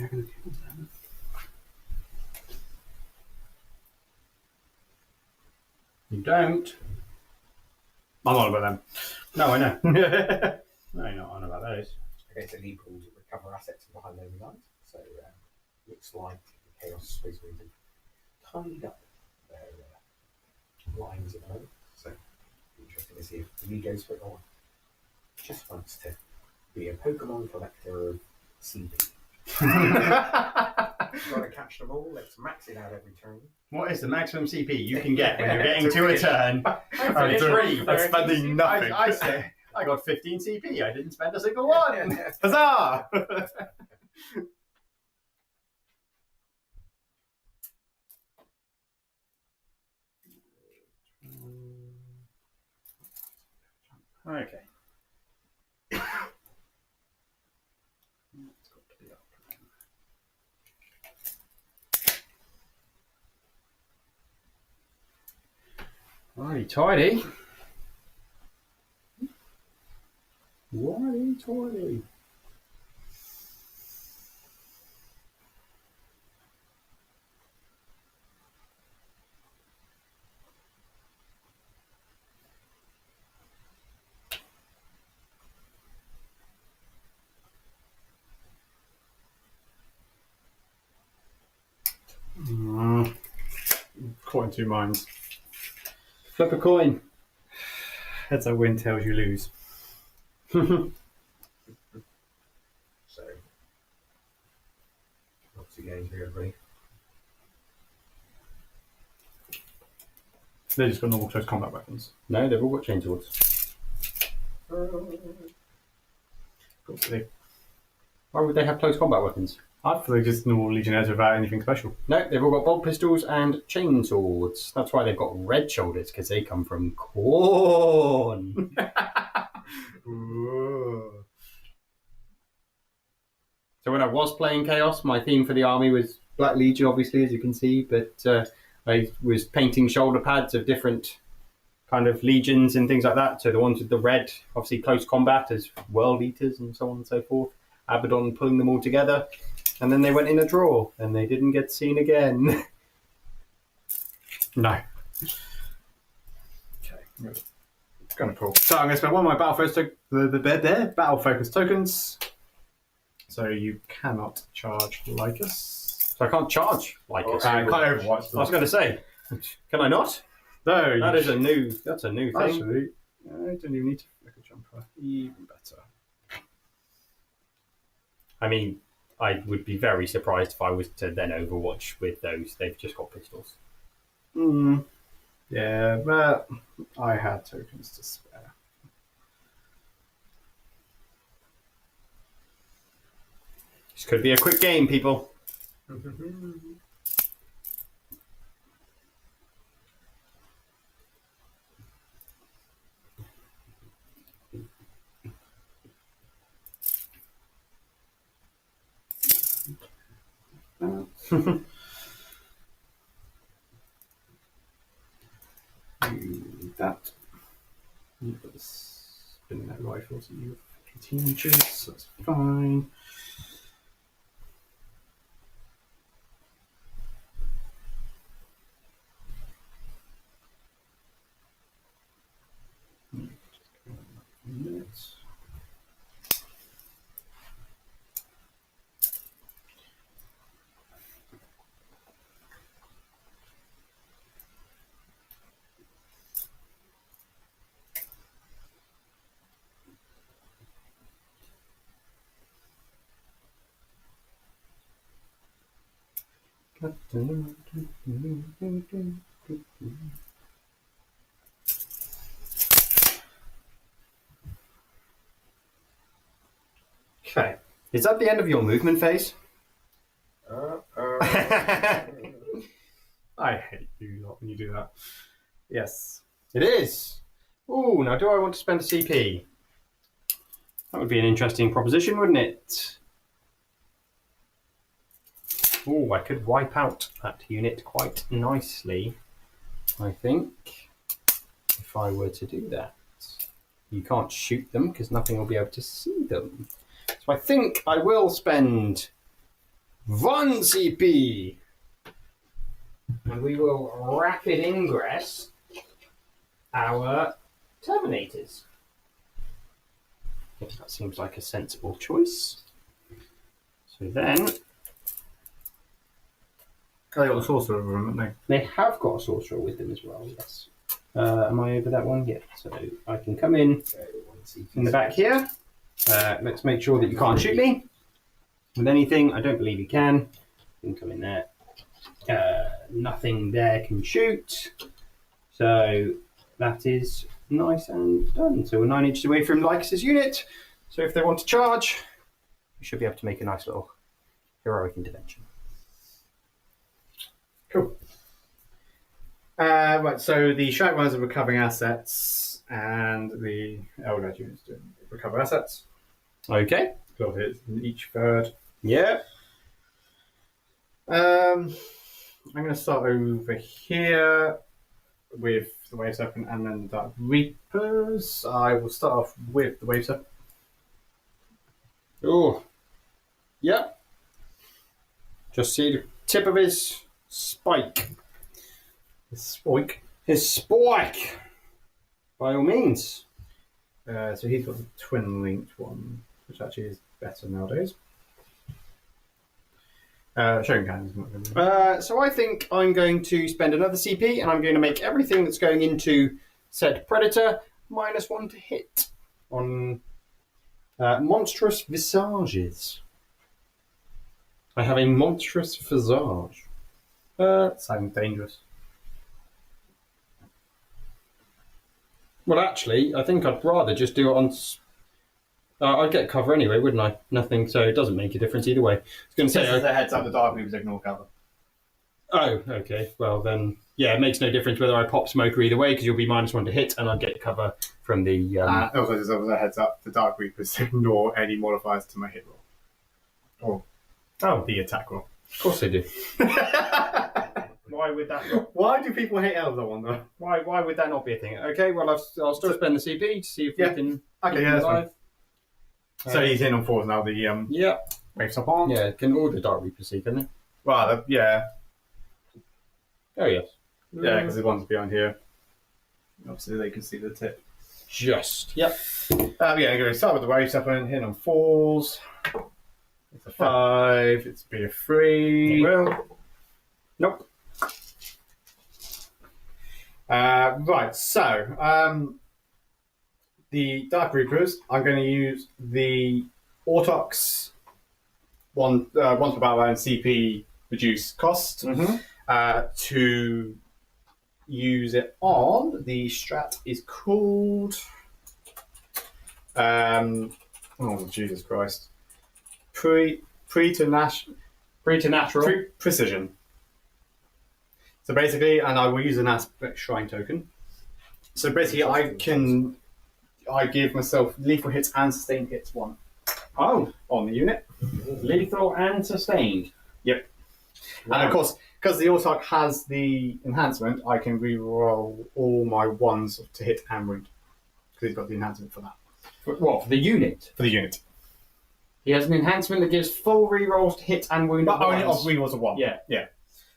they're going to kill them. You don't. I'm on about them. No, I know. No, you're not on about those. Okay, so Leigh called recover assets from behind enemy lines. So looks like the Chaos Space Marines have tidied up their lines at the moment. So interesting to see if Leigh goes for it or just wants to be a Pokemon collector of CP. Got to catch them all. Let's max it out every turn. What is the maximum CP you can get when you're getting to a turn? I'm spending nothing. I say I got 15 CP. I didn't spend a single one. Huzzah! Okay. Righty tidy. Righty tidy. Caught in two minds. Flip a coin. Heads I win, tails you lose. So, what's the game here, everybody? They just got normal close combat weapons. No, they've all got chain swords. Why would they have close combat weapons? I thought they just normal legionnaires without anything special. No, they've all got bolt pistols and chain swords. That's why they've got red shoulders, because they come from corn. So when I was playing Chaos, my theme for the army was Black Legion, obviously, as you can see, but I was painting shoulder pads of different kind of legions and things like that. So the ones with the red, obviously close combat as World Eaters and so on and so forth. Abaddon pulling them all together. And then they went in a draw, and they didn't get seen again. No. Okay. Kind of cool. So I'm going to spend one of my battle focus tokens. So you cannot charge like us. So I can't charge like us. Can't Overwatch. I was going to say, can I not? No. That's a new thing. Actually, I don't even need to make a jumper. Even better. I mean, I would be very surprised if I was to then Overwatch with those. They've just got pistols. Yeah, but I had tokens to spare. This could be a quick game, people. That. You've got this spinning that rifle, so you have 18 inches, so that's fine. Minutes. Okay. Is that the end of your movement phase? I hate you lot when you do that. Yes. It is. Ooh, now do I want to spend a CP? That would be an interesting proposition, wouldn't it? Ooh, I could wipe out that unit quite nicely, I think, if I were to do that. You can't shoot them because nothing will be able to see them. So I think I will spend 1 CP. And we will rapid ingress our Terminators. I think that seems like a sensible choice. So then, They got the sorcerer room, haven't they have got a sorcerer with them as well, yes. Am I over that one? Yeah. So I can come in the back here. Let's make sure that you can't shoot me with anything. I don't believe you can. You can come in there. Nothing there can shoot. So that is nice and done. So we're 9 inches away from Lycus's unit. So if they want to charge, we should be able to make a nice little heroic intervention. Cool. Right, so the Shrike ones are recovering assets, and the Eldari units doing recover assets. Okay. 12 hits in each third. Yeah. I'm going to start over here with the Wave Serpent and then the Dark Reapers. I will start off with the Wave Serpent. Oh. Yep. Just see the tip of his spike. Spoik. His spike. By all means. So he's got the twin linked one, which actually is better nowadays. Shogun is not going to. So I think I'm going to spend another CP and I'm going to make everything that's going into said Predator -1 to hit on monstrous visages. I have a monstrous visage. Sounds dangerous. Well, actually, I think I'd rather just do it on. I'd get cover anyway, wouldn't I? Nothing, so it doesn't make a difference either way. I was going to say. As a heads up, the Dark Reapers ignore cover. Oh, okay. Well, then, yeah, it makes no difference whether I pop Smoker either way because you'll be -1 to hit and I'll get cover from the. Also, just as a heads up, the Dark Reapers ignore any modifiers to my hit roll. Or the attack roll. Of course they do. Why would that not? Why do people hate elves, I wonder? Why would that not be a thing? Okay, well, I'll still spend the CP to see if we can. Okay, keep yeah, him that's alive. So he's in on 4s now, the Yeah, Waves up on. yeah. Can all the Dark Reapers see, can they? Well, yeah. Oh yes. Yeah, because the ones behind here. Obviously, they can see the tip. Just. Yep. Yeah, I'm going to start with the Wave Serpent, hit on 4s. It's a 5, it's be a 3. Well. Nope. Right, so the Dark Reapers, I'm going to use the Autox once per battle round CP reduce cost to use it on. The strat is called oh Jesus Christ, preternatural precision. So basically, and I will use an aspect shrine token. So basically, I give myself lethal hits and sustained hits 1. Oh, On the unit. lethal and sustained. Yep. And of course, because the Autarch has the enhancement, I can reroll all my 1s to hit and wound. Because he's got the enhancement for that. What, for the unit? For the unit. He has an enhancement that gives full rerolls to hit and wound. But at only once. of rerolls of 1. Yeah. Yeah.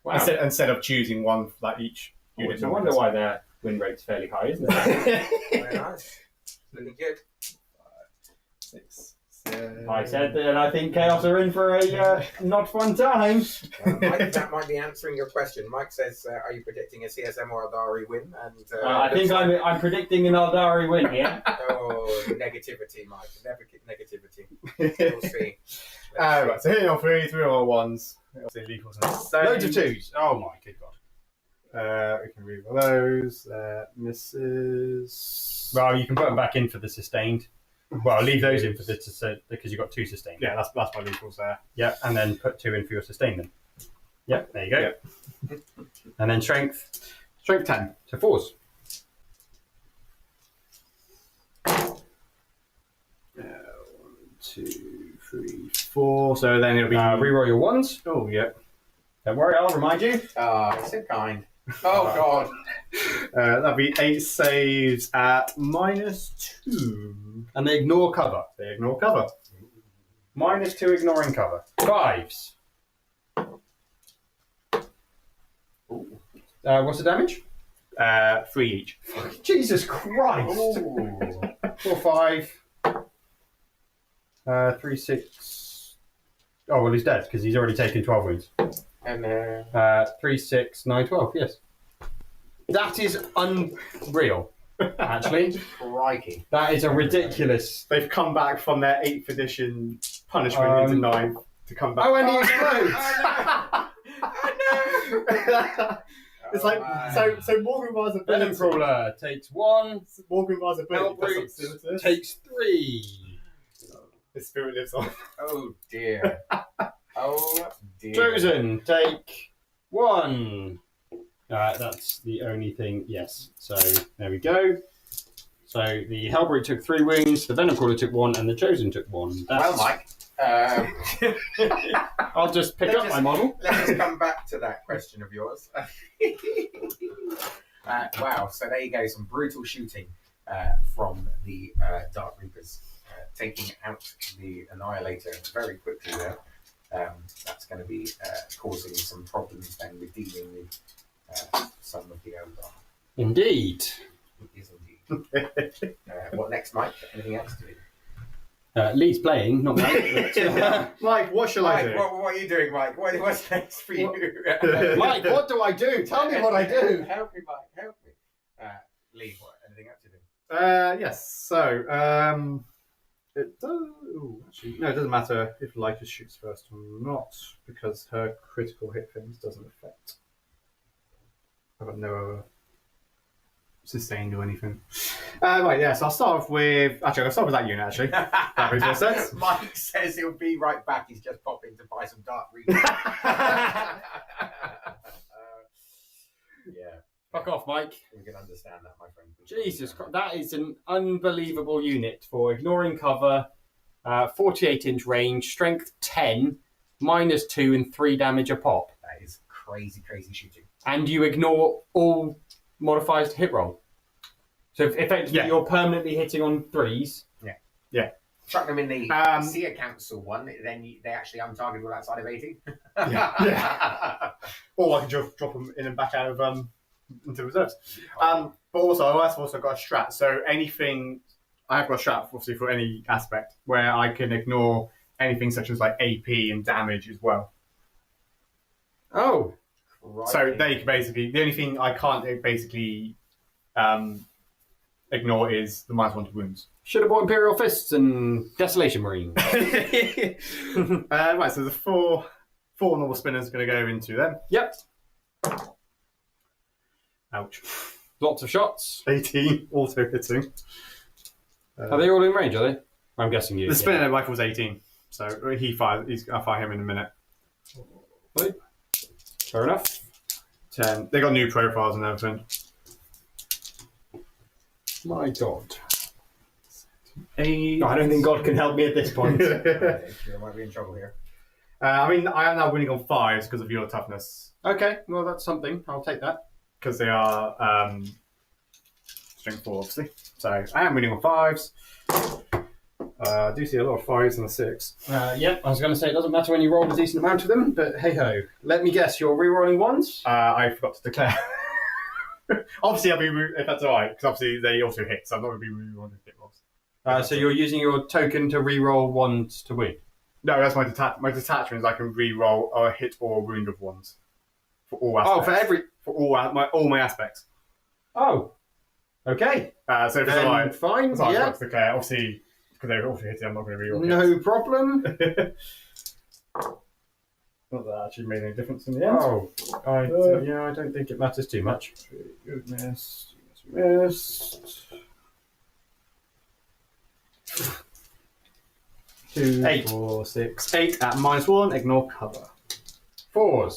Wow. Instead of choosing 1 for that each unit. No wonder why their win rate's fairly high, isn't it? Very nice. Looking good. 6, 7. I said that, and I think Chaos are in for a not fun time. Mike, that might be answering your question. Mike says, "Are you predicting a CSM or Aeldari win?" And I think I'm predicting an Aeldari win here. Oh, negativity, Mike. Negativity. We'll see. Right, so hitting on 3 or 1s. Obviously, lethal and sustained. Loads of 2s. Oh my good god. We can reroll those. Misses. Well, you can put them back in for the sustained. Well, leave those in for the because you've got 2 sustained. Yeah, that's my lethals there. Yeah, and then put 2 in for your sustain then. Yep, there you go. Yep. And then strength. Strength 10. So 4s. 1, 2, 3, 4. So then it'll be. Reroll your 1s. Oh, yeah. Don't worry, I'll remind you. So kind. Oh, God. That'll be 8 saves at -2. And they ignore cover. They ignore cover. -2 ignoring cover. 5s. What's the damage? 3 each. Jesus Christ! Ooh. 4, 5. 3, 6. Oh, well, he's dead because he's already taken 12 wounds. And 3, 6, 9, 12, yes. That is unreal, actually. crikey. That is a ridiculous. They've come back from their 8th edition punishment into 9th to come back. Oh, and he Oh, explodes! It's like so Morgan Bar's Venom ability. Crawler takes 1. Morgan Bar's ability does Outbreaks something to this. takes 3. His spirit lives on. Oh dear. Oh dear. Chosen, take 1. That's the only thing, yes. So, there we go. So, the Hellbrute took 3 wounds, the Venom Crawler took 1, and the Chosen took 1. Well, Mike. I'll just pick up my model. Let us come back to that question of yours. Wow, so there you go, some brutal shooting from the Dark Reapers, taking out the Annihilator very quickly there. That's going to be causing some problems then with dealing with some of the Eldar. Indeed. It is indeed. What next, Mike? Anything else to do? Lee's playing, not Mike. But, Mike, what shall I Mike, do? what are you doing, Mike? What's next for you? Mike, what do I do? Tell me what I do. Help me, Mike. Help me. Lee, anything else to do? Yes. So, it does. Ooh, actually, no, it doesn't matter if Lycus shoots first or not because her critical hit things doesn't affect. I've got no other sustained or anything. Right, yeah. So I'll start off with. Actually, I'll start with that unit. Actually, that makes more sense. Mike says he'll be right back. He's just popping to buy some Dark Reapers. Yeah. Fuck off, Mike. We can understand that, my friend. Jesus Christ, that is an unbelievable unit for ignoring cover, 48-inch range, strength 10, -2 and 3 damage a pop. That is crazy, crazy shooting. And you ignore all modifiers to hit roll. So effectively you're permanently hitting on 3s. Chuck them in the Seer Council one, then they actually untargetable outside of 18. Yeah. Or I can just drop them in and back out of into reserves. But also, I've also got a strat. So anything, I have got a strat obviously for any aspect where I can ignore anything such as like AP and damage as well. Oh. So they can basically, the only thing I can't basically ignore is the -1 to wounds. Should have bought Imperial Fists and Desolation Marine. Right, so the four normal spinners are going to go into them. Yep. Ouch. Lots of shots. 18, auto hitting. Are they all in range, are they? I'm guessing you. The spinner rifle was 18, so I'll fire him in a minute. Fair enough. 10. They got new profiles and everything. My God. 8. I don't think God can help me at this point. You might be in trouble here. I mean, I am now winning on 5s because of your toughness. Okay, well that's something. I'll take that. Because they are strength 4, obviously. So I am winning on 5s. I do see a lot of 5s and a 6. Yep, I was going to say it doesn't matter when you roll a decent amount of them, but hey ho. Let me guess, you're re-rolling ones? I forgot to declare. Obviously, I'll be if that's alright, because obviously they also hit, so I'm not going to be re-rolling hit rolls. So you're using your token to re-roll ones to win? No, that's my detachment is I can re-roll a hit or a wound of 1s. For all aspects. For all my aspects. Oh. Okay. So if it's alright, fine, so I yeah. forgot to declare. Obviously, because they were also hitting, I'm not going to re-roll No problem. Not that actually made any difference in the end. Oh. I don't think it matters too much. Goodness. Missed. 2, 8. 4, 6, 8 at -1. Ignore cover. 4s.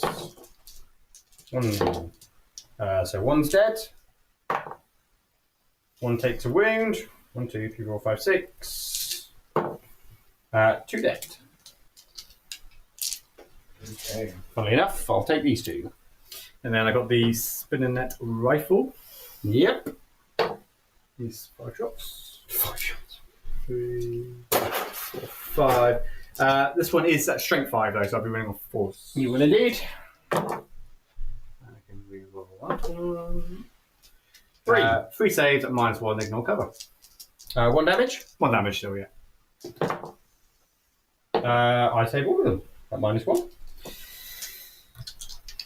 So 1's dead. 1 takes a wound. 1, 2, 3, 4, 5, 6. 2 dead. Okay. Funnily enough, I'll take these 2. And then I got the spinner net rifle. Yep. These 5 shots. 5 shots. 3, 4, 5. This one is at strength 5 though, so I'll be winning on 4s. You will indeed. I can re-roll that. 3 saves at -1, ignore cover. 1 damage. 1 damage still, yeah. I save all of them at -1.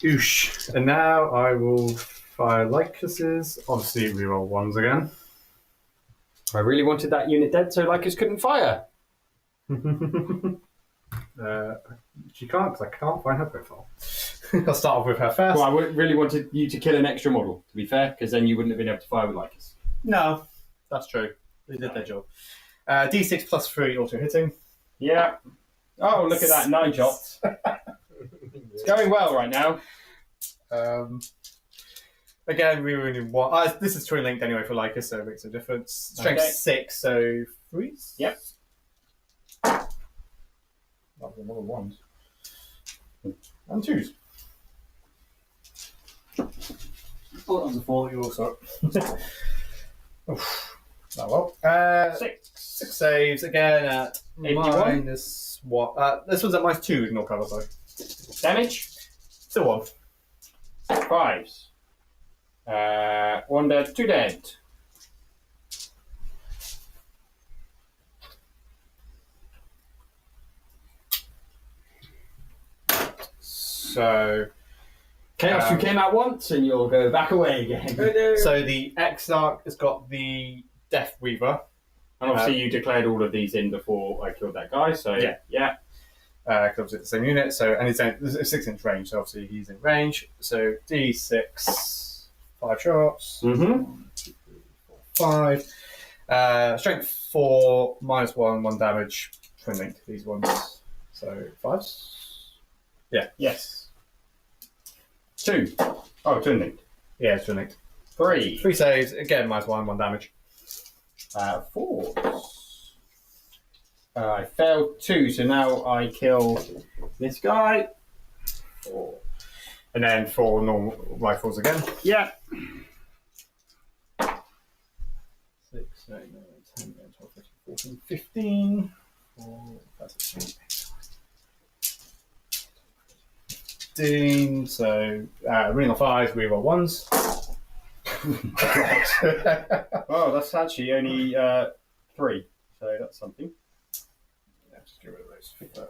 Oosh. And now I will fire Lycus's. Obviously, reroll 1s again. I really wanted that unit dead so Lycus couldn't fire. She can't because I can't find her profile. I'll start off with her first. Well, I really wanted you to kill an extra model, to be fair, because then you wouldn't have been able to fire with Lycus. No, that's true. They did their job. D6 plus 3 auto hitting. Yeah. Oh, look at that, 9 shots. It's going well right now. Again, we were in 1. This is twin linked anyway for Lycus, so it makes a difference. Strength Okay. 6, so 3s? Yep. That was another 1s. And 2s. Oh, that was a 4 that you also. Oof. Oh well. 6. 6 saves again at 81. -1. This one's at -2, ignore cover, sorry. Damage? Still 1. 5s. 1 dead, 2 dead. So, Chaos, you came out once and you'll go back away again. so the Exarch has got the Death Weaver. And obviously you declared all of these in before I killed that guy, so yeah. Because obviously it's the same unit, so and it's 6-inch range, so obviously he's in range. So D6, 5 shots. 1, 2, 3, 4, 5. Strength 4, -1, 1 damage. Twin linked these ones. So 5s. Yes. 2. Oh, 2 linked. Yeah, it's twin linked. 3. 3 saves, again -1, 1 damage. 4s. I failed 2, so now I kill this guy. 4. And then 4 normal rifles again. Yeah. 6, 8, 9, 10, 11, 12, 13, 14, 15. 4, 5, 6, 7, 15. So, running on 5s, reroll 1s. Oh, that's actually only 3, so that's something. Yeah, just get rid of those first.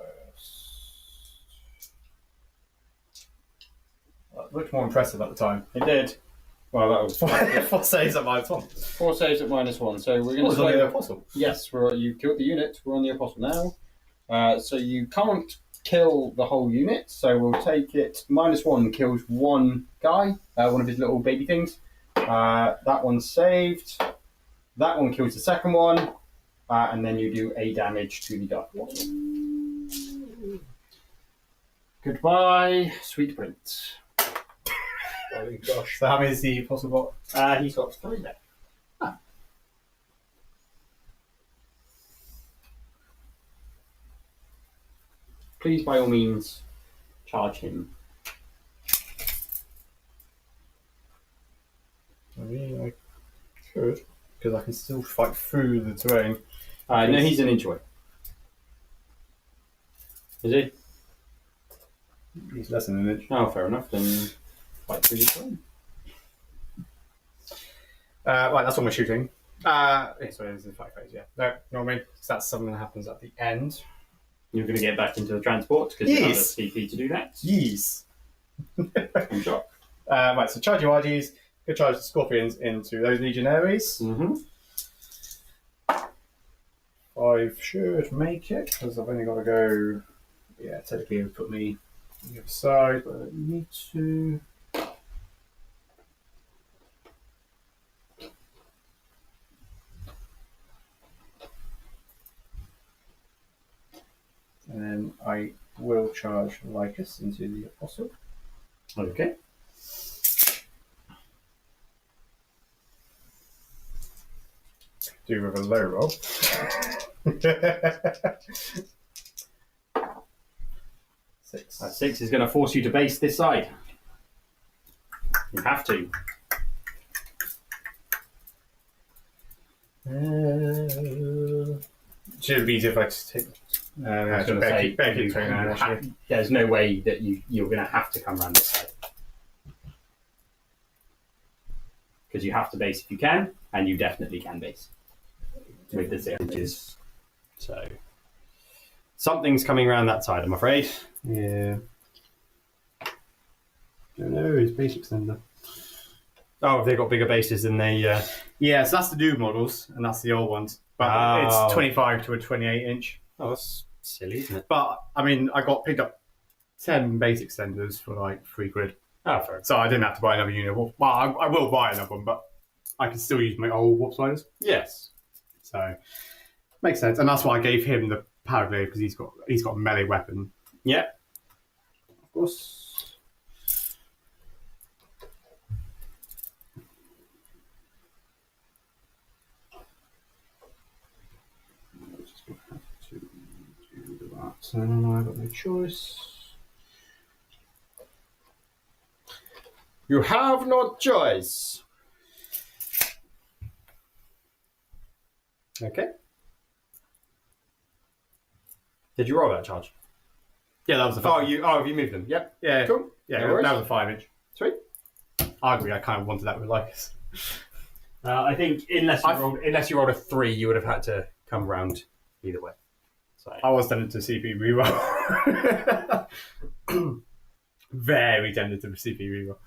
Well, it looked more impressive at the time. It did. Well, that was 4 saves at -1. 4 saves at -1, so we're going Oh, to it's only slow. the apostle. Yes, you killed the unit. We're on the apostle now. So you can't kill the whole unit. So we'll take it. -1 kills 1 guy, one of his little baby things. That one's saved. That one kills the second one, and then you do a damage to the dark one. Goodbye, sweet prince. Oh gosh. So how many is the apostle got? He's got 3 left. Please, by all means, charge him. I mean, I could, because I can still fight through the terrain. No, he's an inch away. Is he? He's less than an inch. Oh, fair enough. Then fight through the terrain. Right, that's when we're shooting. Yeah, sorry, this is the fight phase, yeah. No, know what I mean? So that's something that happens at the end. You're going to get back into the transport because you have a Yes. CP to do that. Yes. I'm shocked. Right, so charge your RGs. Go charge the scorpions into those legionaries. Mm-hmm. 5 should make it, because I've only got to go... Yeah, technically it would put me on the other side, but I need to... And then I will charge Lycus into the apostle. Okay. Do with a low roll. 6. That 6 is going to force you to base this side. You have to. Should it be easier if I just take... I was going to say, there's no way that you're going to have to come around this side. because you have to base if you can, and you definitely can base with the 6 inches. So something's coming around that side, I'm afraid. Yeah. Don't know, his base extender. Oh, they've got bigger bases than they... Yeah, so that's the new models, and that's the old ones. But it's 25 to a 28 inch. Oh, that's silly, isn't it? But, I mean, I got picked up 10 base extenders for like £3. Oh, fair. So I didn't have to buy another unit. Well, I will buy another one, but I can still use my old warp sliders. Yes. So, makes sense. And that's why I gave him the power glaive, because he's got a melee weapon. Yeah. Of course. So I've got no choice. You have no choice. Okay. Did you roll that charge? Yeah, that was the Have you moved them? Yep. Yeah, Cool. Yeah, No worries. that was a 5 inch. Sweet. Arguably, I kind of wanted that with Lycus. I think unless you rolled a 3, you would have had to come round either way. So I was tempted to CP reroll. Very tempted to CP reroll.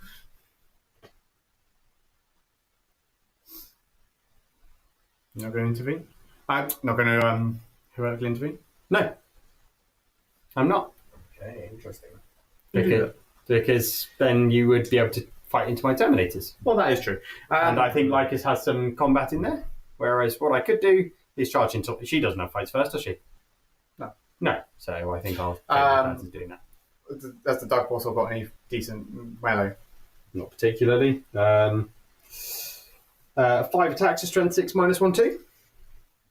You're not going to intervene? I'm not going to heroically intervene? no, I'm not. Okay, interesting. Because then you would be able to fight into my Terminators. Well, that is true. And I think Lycus has some combat in there. Whereas what I could do is charge into... She doesn't have fights first, does she? No. No. So I think I'll take my chances doing that. Has the Dark Boss got any decent melee? Not particularly. 5 attacks to strength 6 minus 1, 2.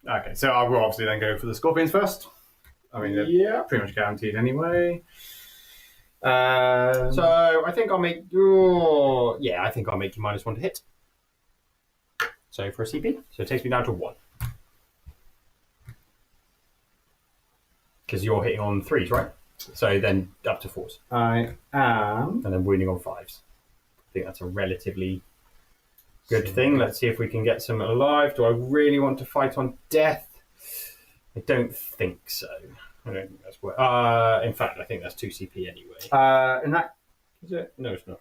Okay, so I will obviously then go for the Scorpions first. I mean, they're pretty much guaranteed anyway. So I think I'll make... I think I'll make you minus 1 to hit. So for a CP. So it takes me down to 1. Because you're hitting on 3s, right? So then up to 4s. I am... And then wounding on 5s. I think that's a relatively good thing. Let's see if we can get some alive. Do I really want to fight on death? I don't think so. I don't think that's what... in fact, I think that's 2 CP anyway. In that... Is it? No, it's not.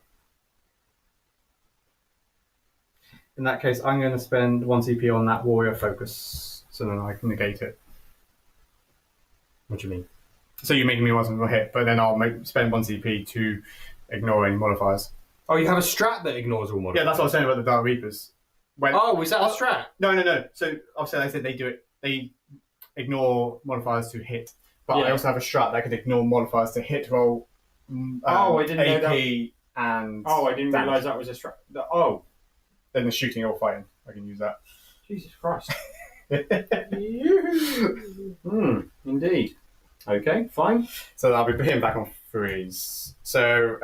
In that case, I'm going to spend 1 CP on that warrior focus, so then I can negate it. What do you mean? So you're making me want to hit, but then I'll spend 1 CP to ignore any modifiers. Oh, you have a strat that ignores all modifiers? Yeah, that's what I was saying about the Dark Reapers. Is that a strat? No. So obviously I said they do it. They ignore modifiers to hit, but I also have a strat that can ignore modifiers to hit roll. I didn't know AP that. and. I didn't damage. realise that was a strat. Then the shooting or fighting, I can use that. Jesus Christ. Indeed. Okay, fine. So I'll be hitting back on 3s. So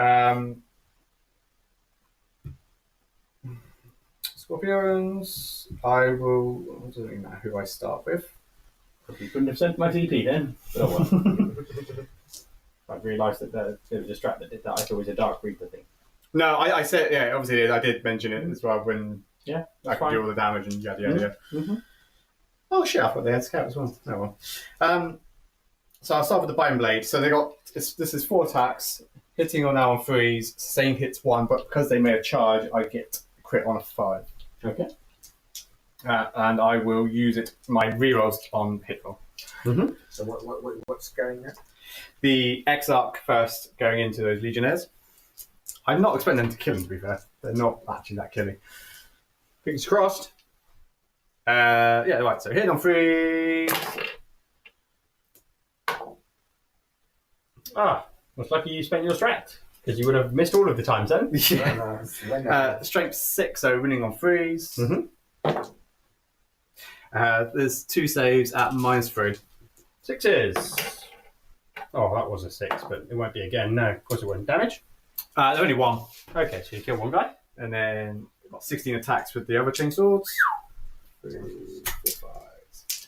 Scorpions, I will. I'm doing now who I start with. You couldn't have sent my TP then. But oh well. I realised that there was a strat that did that. I thought it was a Dark Reaper thing. No, I said, yeah, obviously I did mention it as well when I could do all the damage and yada yada. Mm-hmm. Oh shit, I thought they had scout as well. Oh well. So I'll start with the Bone Blade. So they got this is 4 attacks, hitting on now on 3s, same hits 1, but because they made a charge, I get crit on a 5. Okay. And I will use it my rerolls on hit roll. Mm-hmm. So what's going there? The Exarch first going into those Legionnaires. I'm not expecting them to kill them, to be fair. They're not actually that killing. Fingers crossed. Yeah, right. So hit on 3. Looks like you spent your strat. Because you would have missed all of the times then. Yeah. Strength 6, so winning on 3s. Mm-hmm. There's 2 saves at -3. 6s. Oh, that was a 6, but it won't be again. No, of course it won't. Damage? Only 1. Okay, so you kill one guy. And then got 16 attacks with the other chain swords. 3, 4,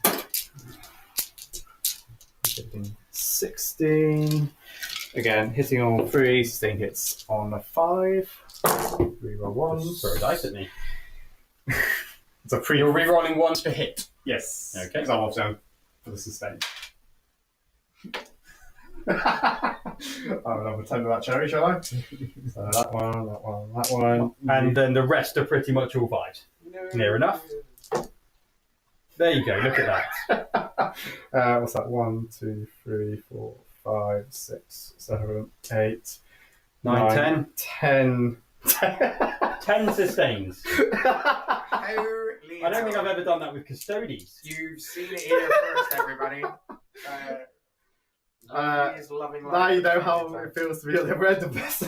5. 15, 16. Again, hitting on all 3, 16 hits on a 5. Reroll 1. Throw a dice at me. It's a pre. You're re-rolling ones for hit. Yes. Okay. Because I'm off down for the sustain. I'll have a 10 of that cherry, shall I? So that one. And then the rest are pretty much all 5. Near enough. There you go, look at that. What's that? 1, 2, 3, 4, 5, 6, 7, 8, 9, 10. 10 sustains. Holy I don't think hell. I've ever done that with Custodes. You've seen it here first, everybody. Leigh is loving life. Now you know how it feels to be at the other end of this.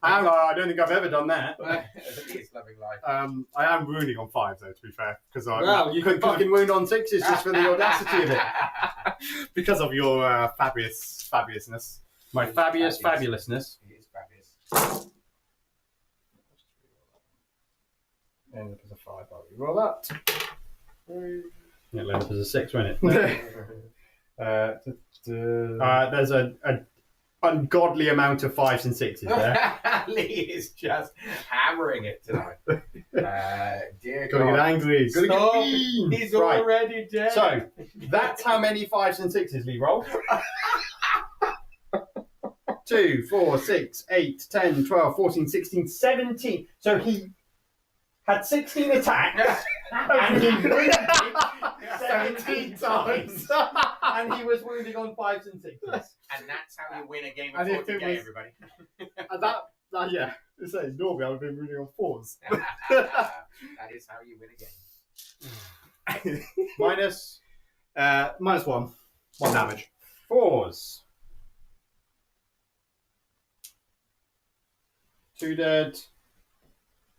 I don't think I've ever done that. He is loving life. I am wounding on 5 though, to be fair, because Well, you can fucking wound on 6s just for the audacity of it. because of your fabulousness. My fabulousness. He is fabulous. And there's a 5. I'll roll that. It led up as a 6, wasn't it? There's an ungodly amount of 5s and 6s there. Leigh is just hammering it tonight. Dear Gotta get God. angry. Gotta get Stop. mean. He's Right. already dead. So, that's how many 5s and 6s Lee rolled. 2, 4, 6, 8, 10, 12, 14, 16, 17. So he had 16 attacks and he wounded 17 times. And he was wounding on 5s and 6s. And that's how you win a game of And if 40 it gay, was- everybody. And yeah. It's like, normally I would have been reading on 4s. That is how you win a game. Minus Minus 1. 1 damage. 4s. 2 dead.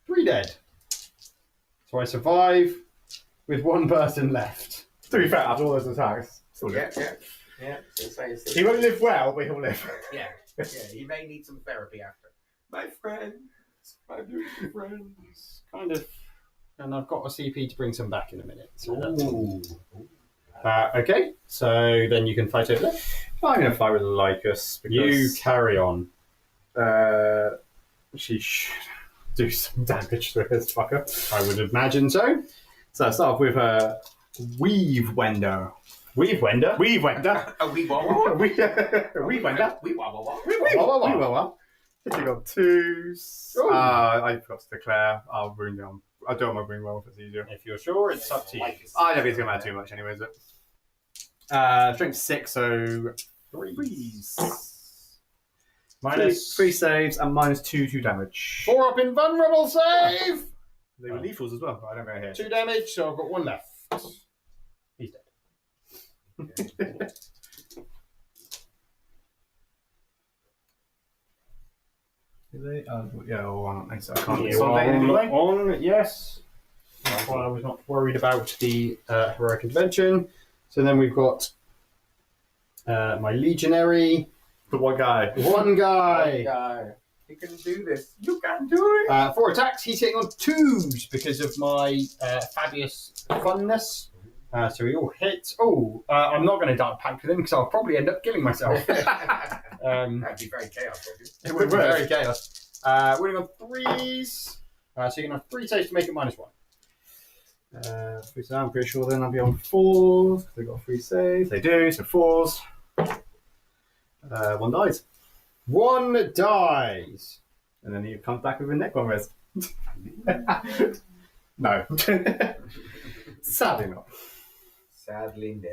3 dead. So I survive with 1 person left. To be fair, after all those attacks, still live. Yeah. So say it's He won't live well, but he'll live. yeah. He may need some therapy after. My friends, my beautiful friends. Kind of. And I've got a CP to bring some back in a minute. So that's okay, so then you can fight over there. I'm going to fight with Lycus because You carry on. she should do some damage to this fucker. I would imagine so. So I start off with a Weave Wender. Weave Wender. Weave Wender. A wee wah. Weave Wender. Wee wah. Wah, wah, wah. Hitting on 2s. Ooh. I forgot to declare. I'll wound him. I'll do it on my wound roll if it's easier. If you're sure, it's up to you. I don't think it's going to matter too much anyway, is it? Strength 6, so 3s. Minus 3 saves and minus 2 damage. 4 up invulnerable save. They were lethals as well, but I don't go here. 2 damage, so I've got 1 left. He's dead. Yeah, all on. So I can't You consolidate are anyway. on, yes. That's why I was not worried about the heroic intervention. So then we've got my legionary. The one guy. One guy. You can do this. You can do it. 4 attacks. He's hitting on 2s because of my fabulous funness. So he all hits. Oh, I'm not going to dart pact with him because I'll probably end up killing myself. That'd be very chaos, wouldn't it? It would be very chaos. Winning on 3s. So you can have 3 saves to make it -1. So I'm pretty sure then I'll be on 4s. They've got 3 saves. They do, so 4s. 1 dies. 1 dies. And then he comes back with a neck one res. No. Sadly not. Sadly, no.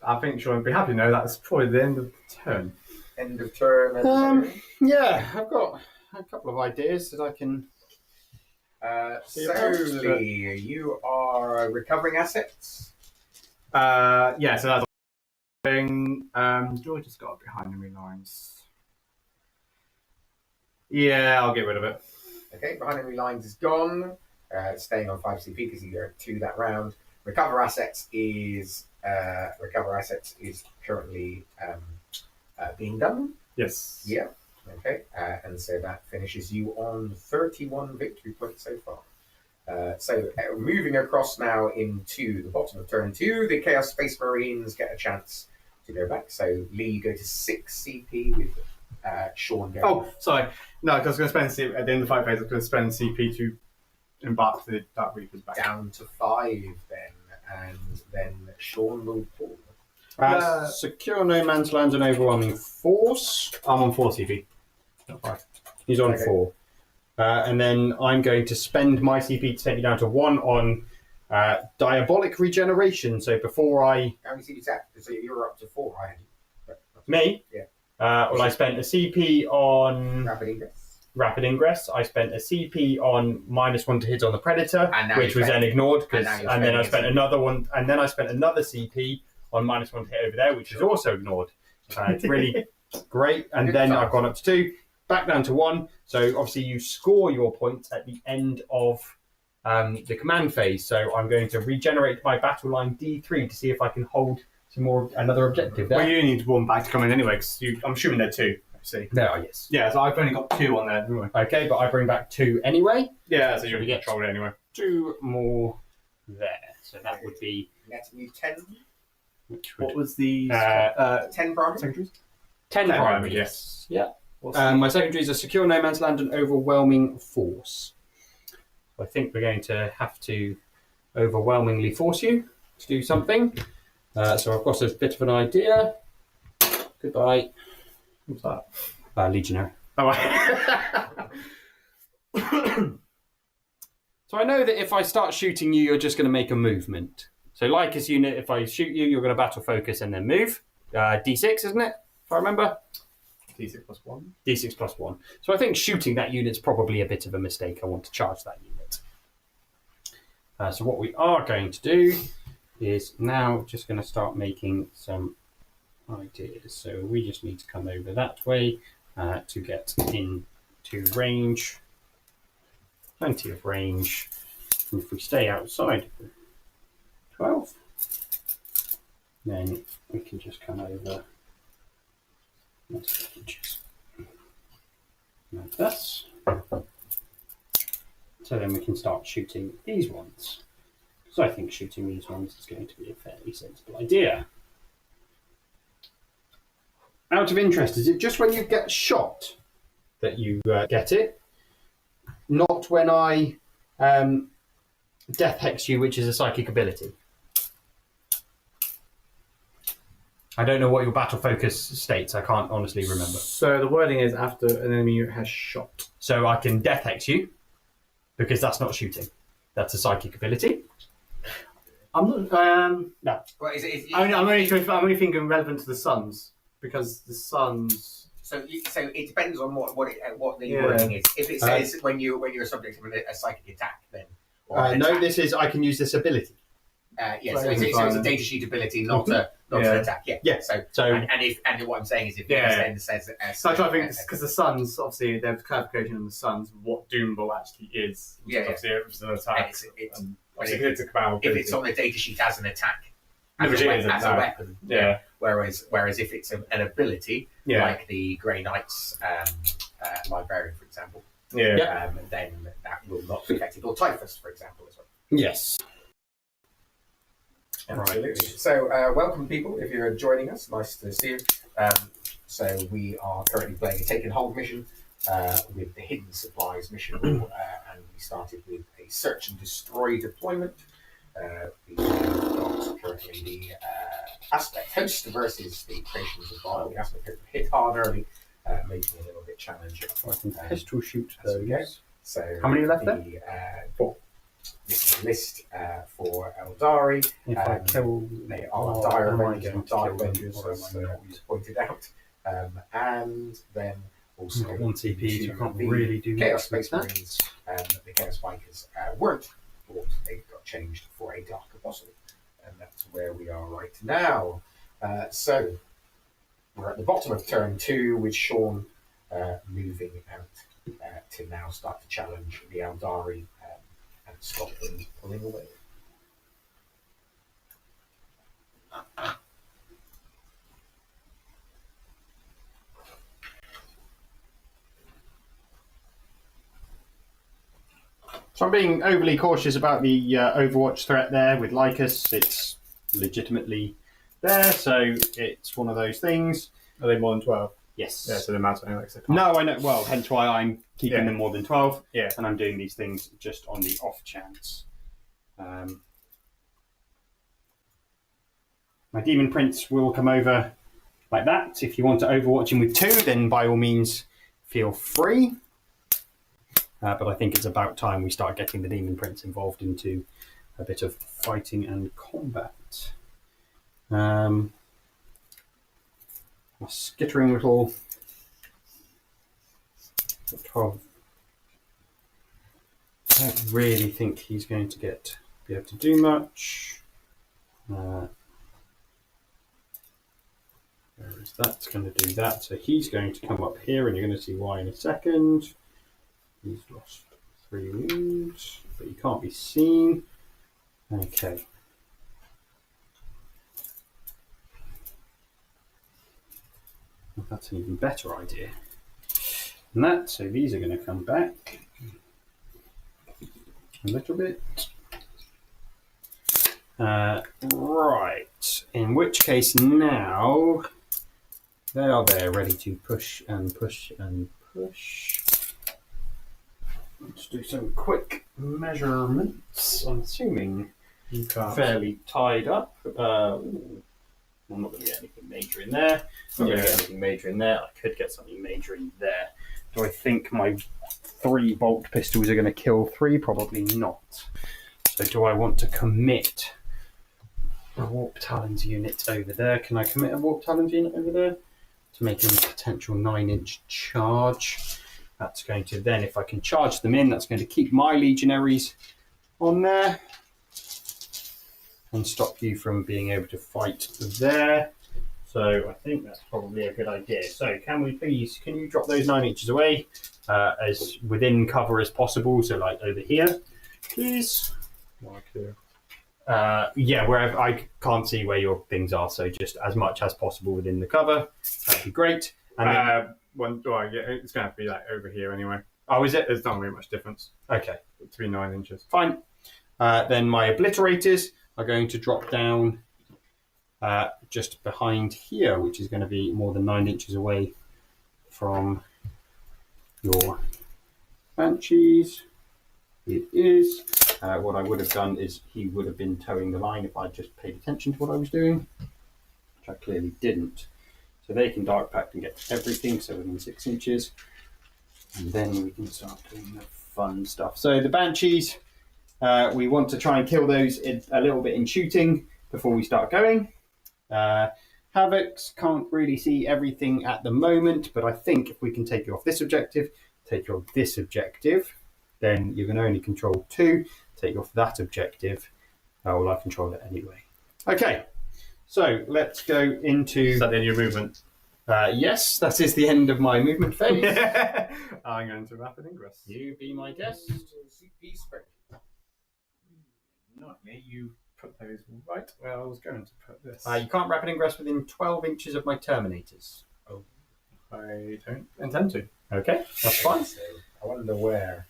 I think she'll be happy now. That's probably the end of the turn. End of turn. Yeah, I've got a couple of ideas that I can. So, Leigh, you are recovering assets. Yeah, so that's thing. George just got behind enemy lines. Yeah, I'll get rid of it. Okay, behind enemy lines is gone. Staying on 5 CP because you go 2 that round. Recover assets is currently being done. Yes. Yeah. Okay. And so that finishes you on 31 victory points so far. Moving across now into the bottom of turn 2, the Chaos Space Marines get a chance to go back. So Leigh, you go to 6 CP with Sean go. Oh, sorry. No, because I was going to spend at the end of the fight phase. I was going to spend CP to embark the Dark Reapers back. Down to 5 then, and then Sean will pull. Secure no man's land and overwhelming force. I'm on 4 CP. Not 5. He's on Okay. 4. And then I'm going to spend my CP to take me down to 1 on diabolic regeneration. So before I... How many CPs that? So you're up to 4, I had. Me? Yeah. Well, I spent a CP on Rapid Ingress. Rapid Ingress. I spent a CP on -1 to hit on the Predator, And now which you was spend- then ignored. and now you're And then I spent spending a another one, and then I spent another CP on -1 to hit over there, which is also ignored. It's really great. And Good then stuff. I've gone up to 2, back down to 1. So obviously you score your points at the end of the command phase. So I'm going to regenerate my battle line D3 to see if I can hold some more another objective there. Well, you need 1 back to come in anyway, because I'm assuming they're 2. See. There, yes. Yeah, so I've only got 2 on there. Anyway. Okay, but I bring back 2 anyway. Yeah, so you we get- control it anyway. 2 more there. So that would be Net new 10. which would What was the 10 primary. secondaries? 10 10 primary, primary, yes. Yeah. What's My secondaries are secure no man's land and overwhelming force. I think we're going to have to overwhelmingly force you to do something. So I've got a bit of an idea. Goodbye. What's that? Legionnaire. Oh, right. So I know that if I start shooting you, you're just going to make a movement. So Lycus unit, if I shoot you, you're going to battle focus and then move. D6, isn't it? If I remember. D6 plus 1. D6 plus 1. So I think shooting that unit's probably a bit of a mistake. I want to charge that unit. So what we are going to do is now just going to start making some ideas. So we just need to come over that way to get into range. Plenty of range. And if we stay outside of the 12, then we can just come over inches like this. So then we can start shooting these ones. So I think shooting these ones is going to be a fairly sensible idea. Out of interest, is it just when you get shot that you get it? Not when I death hex you, which is a psychic ability. I don't know what your battle focus states. I can't honestly remember. So the wording is after an enemy has shot. So I can death hex you because that's not shooting. That's a psychic ability. I'm not. No. Well, I'm only thinking relevant to the Suns because the Suns. So it depends on what the Yeah. wording is. If it says when you're subject to a psychic attack, then or an No, attack, this is I can use this ability. so it's a data sheet ability, not an attack. Yeah. Yeah. So and what I'm saying is if it then says So I try to think because the Suns obviously there's clarification on the Suns what Doom Ball actually is. Yeah, Obviously it's an attack. and Obviously it's a command if ability. it's on the data sheet as an attack, Which it is an as a attack. weapon. Yeah. Whereas if it's an ability, Yeah. like the Grey Knights librarian, for example, Yeah. then that will not be affected. Or Typhus, for example, as well. Yes. Absolutely. So, welcome, people, if you're joining us. Nice to see you. So, we are currently playing a take and hold mission with the Hidden Supplies mission, and we started with a search and destroy deployment. We've got currently the aspect host versus the creations of Bile. The aspect host hit hard early, making it a little bit challenging. I can pistol shoot as we go. those. So, How many left there? Four. This is the list for Aeldari. If I kill, They are Oh, dire am I Avengers going and to Dark kill them, Avengers, or am as I not? was pointed out. And then also I've got 1 CP, so I can't the really do Chaos much Space with that. Marines, the Chaos Bikers weren't bought. They got changed for a Dark Apostle. And that's where we are right now. So we're at the bottom of turn 2 with Sean moving out to now start to challenge the Aeldari and stop them pulling away. So I'm being overly cautious about the Overwatch threat there with Lycus. It's legitimately there, so it's one of those things. Are they more than 12? Yes. Yeah, so the amount only like 6. No, I know. Well, hence why I'm keeping them more than 12. Yeah. And I'm doing these things just on the off chance. My Demon Prince will come over like that. If you want to overwatch him with 2, then by all means feel free. But I think it's about time we start getting the Demon Prince involved into a bit of fighting and combat. A skittering little 12. I don't really think he's going to be able to do much. Where is that? Going to do that. So he's going to come up here, and you're going to see why in a second. He's lost 3 wounds, but he can't be seen. Okay. Well, that's an even better idea than that. So these are going to come back a little bit. Right. In which case now they are there, ready to push and push and push. Let's do some quick measurements. I'm assuming You can't. fairly tied up. I'm not going to get anything major in there. I'm not going to get anything major in there. I could get something major in there. Do I think my 3 bolt pistols are going to kill 3? Probably not. So do I want to commit a Warp Talons unit over there? Can I commit a Warp Talons unit over there to make a potential 9-inch charge? That's going to then, if I can charge them in, that's going to keep my legionaries on there and stop you from being able to fight there. So I think that's probably a good idea. So can you drop those 9 inches away as within cover as possible? So like over here, please. Like here. Yeah, wherever I can't see where your things are. So just as much as possible within the cover. That'd be great. And then, it's going to have to be like over here anyway. oh, is it? There's not really much difference Okay, between 9 inches. fine. Then my obliterators are going to drop down just behind here, which is going to be more than 9 inches away from your banshees. It is. What I would have done is he would have been towing the line if I just paid attention to what I was doing, which I clearly didn't. So they can dark pact and get everything, so within 6 inches. And then we can start doing the fun stuff. So the banshees, we want to try and kill those a little bit in shooting before we start going. Havocs can't really see everything at the moment, but I think if we can take you off this objective, take you off this objective, then you can only control 2. Take you off that objective. Well, I control it anyway. Okay, so let's go into... Is that the end of your movement? Yes, that is the end of my movement phase. I'm going to rapid ingress. You be my guest. Not me, you put those right where I was going to put this. You can't rapid ingress within 12 inches of my Terminators. Oh, I don't intend to. Okay, that's fine. So, I wonder where.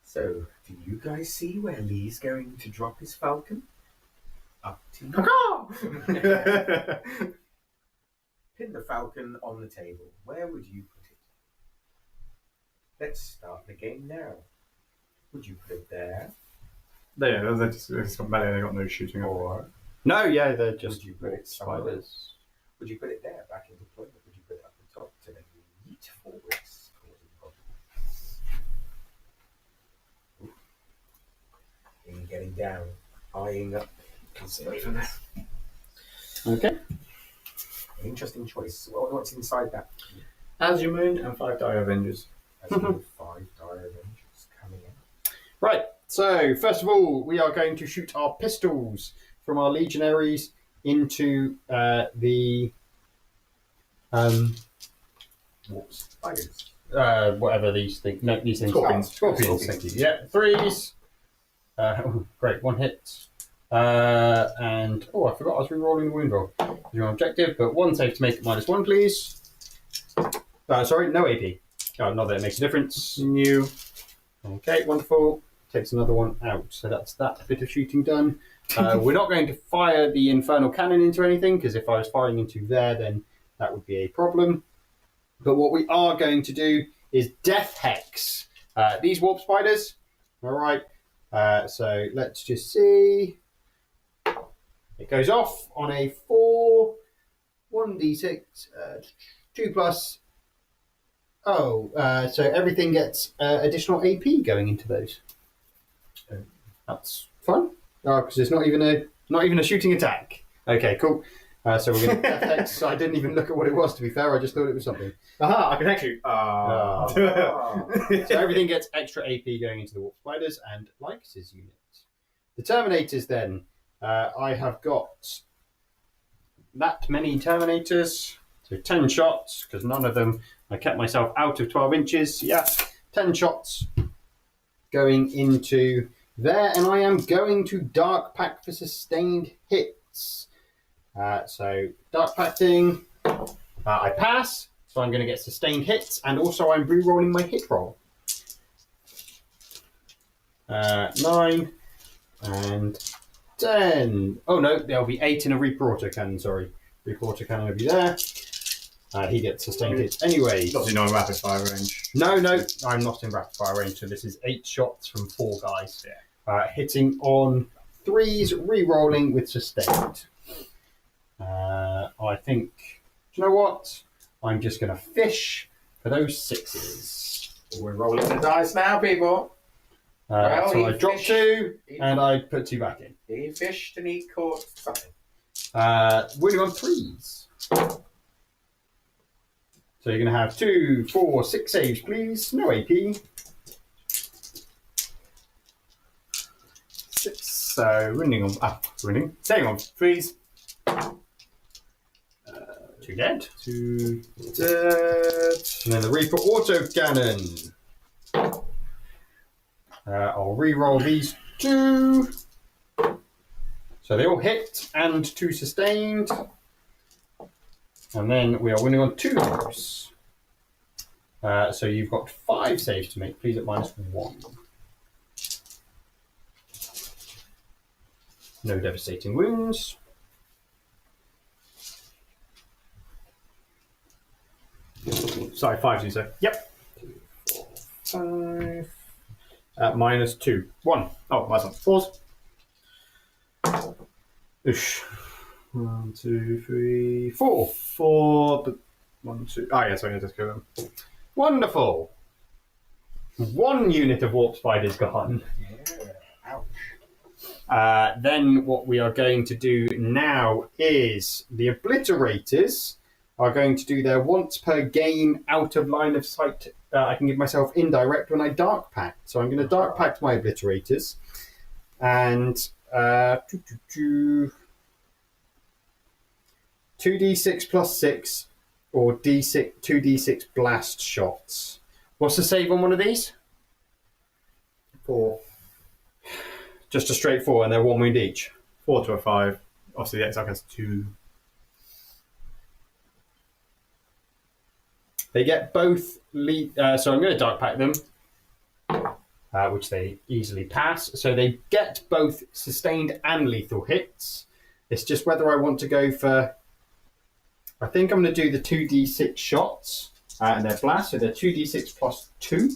So, do you guys see where Leigh's going to drop his falcon? Up to you. Pin the falcon on the table. Where would you put it? Let's start the game now. Would you put it there? They're just got melee, they got no shooting. Or No, yeah, they're just would you put it somewhere spiders. else? Would you put it there, back in deployment? Would you put it up the top to then yeet forwards, causing problems? In getting down, eyeing up, considering that. Okay. An interesting choice. What's inside that? Azumund and 5 Dire Avengers. As in 5 Dire Avengers coming in. Right, so first of all, we are going to shoot our pistols from our legionaries into the Spiders. whatever these things. No, these things. Scorpions. Scorpions. Thank you. Yeah, 3s. Great, 1 hit. And I forgot I was re-rolling the wound roll. Your objective, but 1 save to make it -1, please. Sorry, no AP. Not that it makes a difference. New. Okay, wonderful. Takes another 1 out. So that's that bit of shooting done. We're not going to fire the infernal cannon into anything, because if I was firing into there, then that would be a problem. But what we are going to do is Death Hex these warp spiders. All right. So let's just see. It goes off on a 4, 1d6, 2 plus. Oh, so everything gets additional AP going into those. That's fun. Oh, because it's not even a shooting attack. Okay, cool. So we're going to Death Hex. I didn't even look at what it was, to be fair. I just thought it was something. Aha, I can hex you. So everything gets extra AP going into the warp spiders and Lycus's units. The Terminators then. I have got that many Terminators. So 10 shots, because none of them, I kept myself out of 12 inches. Yeah, 10 shots going into there. And I am going to Dark Pact for sustained hits. So Dark Pacting, I pass. So I'm going to get sustained hits, and also I'm re-rolling my hit roll. 9 and 10. Oh no, there'll be 8 in a Reaper Autocannon, sorry. Reaper Autocannon will be there. He gets sustained hits anyway. Obviously not in rapid fire range. No, I'm not in rapid fire range, so this is 8 shots from 4 guys. Yeah. Hitting on 3s, re-rolling with sustained. I think, do you know what? I'm just going to fish for those 6s. We're rolling the dice now, people. Well, so I drop 2 and I put 2 back in. He fished and he caught something. Wounding on 3s. So you're going to have 2, 4, 6 saves, please. No AP. 6. So saving on 3s. 2 dead. 2 dead. And then the Reaper Autocannon. I'll re-roll these 2. So they all hit and 2 sustained. And then we are winning on 2s. So you've got 5 saves to make, please, at -1. No devastating wounds. Sorry, 5, you say? Yep. 5. -2. 1. Oh, that's not 4s. Oosh. 1, 2, 3, 4. 4, but 1, 2. Oh, yeah, sorry, I just kill them. Wonderful. 1 unit of warp spiders gone. Yeah. Ouch. Then what we are going to do now is the Obliterators are going to do their once per game out of line of sight. I can give myself indirect when I Dark Pact. So I'm going to Dark Pact my Obliterators. And 2d6 plus 6 or 2d6 blast shots. What's the save on one of these? 4. Just a straight 4 and they're 1 wound each. 4 to a 5. Obviously, the exile has 2. They get both so I'm going to Dark Pact them, which they easily pass. So they get both sustained and lethal hits. It's just whether I want to go for... I think I'm going to do the 2d6 shots and their blast. So they're 2d6 plus 2.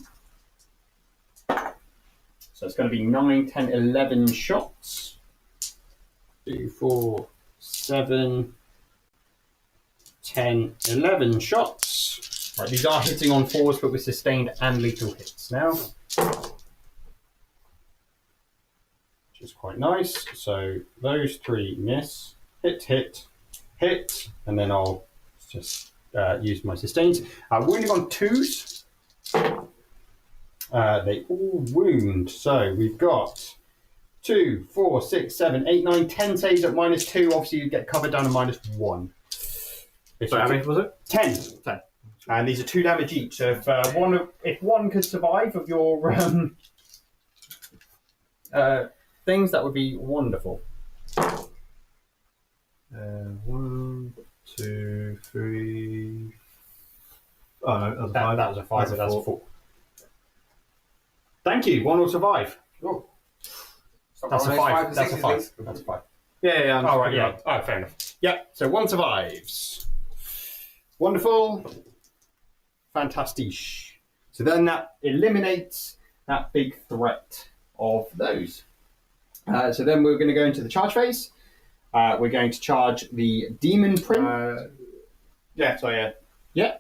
So it's going to be 9, 10, 11 shots. 2, 4, 7, 10, 11 shots. Right, these are hitting on 4s, but with sustained and lethal hits now. Which is quite nice. So those 3 miss. Hit, hit, hit. And then I'll just use my sustains. Wounding on 2s. They all wound. So we've got 2, 4, 6, 7, 8, 9, 10 saves at -2. Obviously, you get covered down to -1. So how many was it? 10. 10. And these are 2 damage each. So if one could survive of your things, that would be wonderful. 1, 2, 3. Oh no, That was a 5. So that's a 4. Thank you. 1 will survive. Oh. That's a 5. That's a 5. That's a 5. Yeah. Oh, right, yeah. Oh, fair enough. Yeah, so 1 survives. Wonderful. Fantastic. So then that eliminates that big threat of those. So then we're going to go into the charge phase. We're going to charge the Demon Prince. Yeah. Yeah.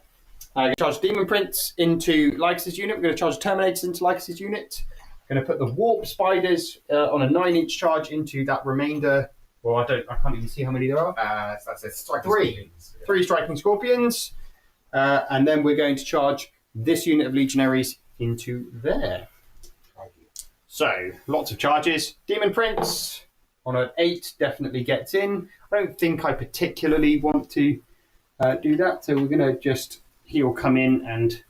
Going to charge Demon Prince into Lycus' unit. We're going to charge Terminators into Lycus' unit. Going to put the Warp Spiders on a 9-inch charge into that remainder. Well, I can't even see how many there are. So that's a striking Three. Scorpions. Three Striking Scorpions. And then we're going to charge this unit of Legionaries into there. So, lots of charges. Demon Prince on an 8 definitely gets in. I don't think I particularly want to do that, so we're going to just... He'll come in and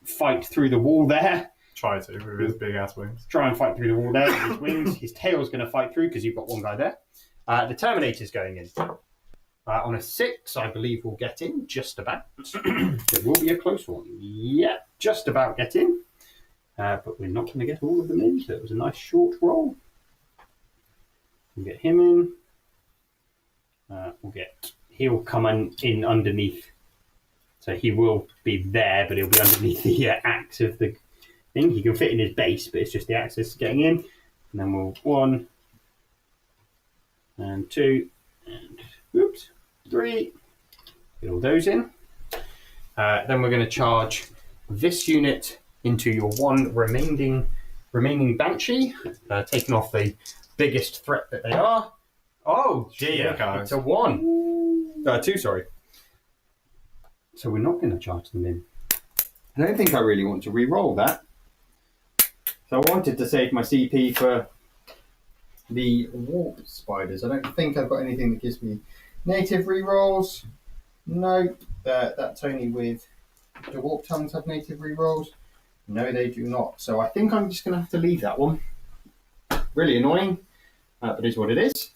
fight through the wall there. Try to with his big ass wings. Try and fight through the wall there with his wings. His tail's going to fight through because you've got one guy there. The Terminator's going in. On a 6, I believe we'll get in, just about. It will be a close one. Yeah, just about get in. But we're not going to get all of them in, so it was a nice short roll. We'll get him in. He'll come in underneath. So he will be there, but he'll be underneath the axe of the thing. He can fit in his base, but it's just the axe that's getting in. And then we'll 1 and 2 and 3. Get all those in. Then we're going to charge this unit into your one remaining Banshee, taking off the biggest threat that they are. Oh dear, it's a 1. 2, sorry. So we're not going to charge them in. I don't think I really want to re-roll that. So I wanted to save my CP for the Warp Spiders. I don't think I've got anything that gives me native re-rolls. No, that's only with the Warp Tongues have native re-rolls. No, they do not. So I think I'm just going to have to leave that one. Really annoying, but it is what it is.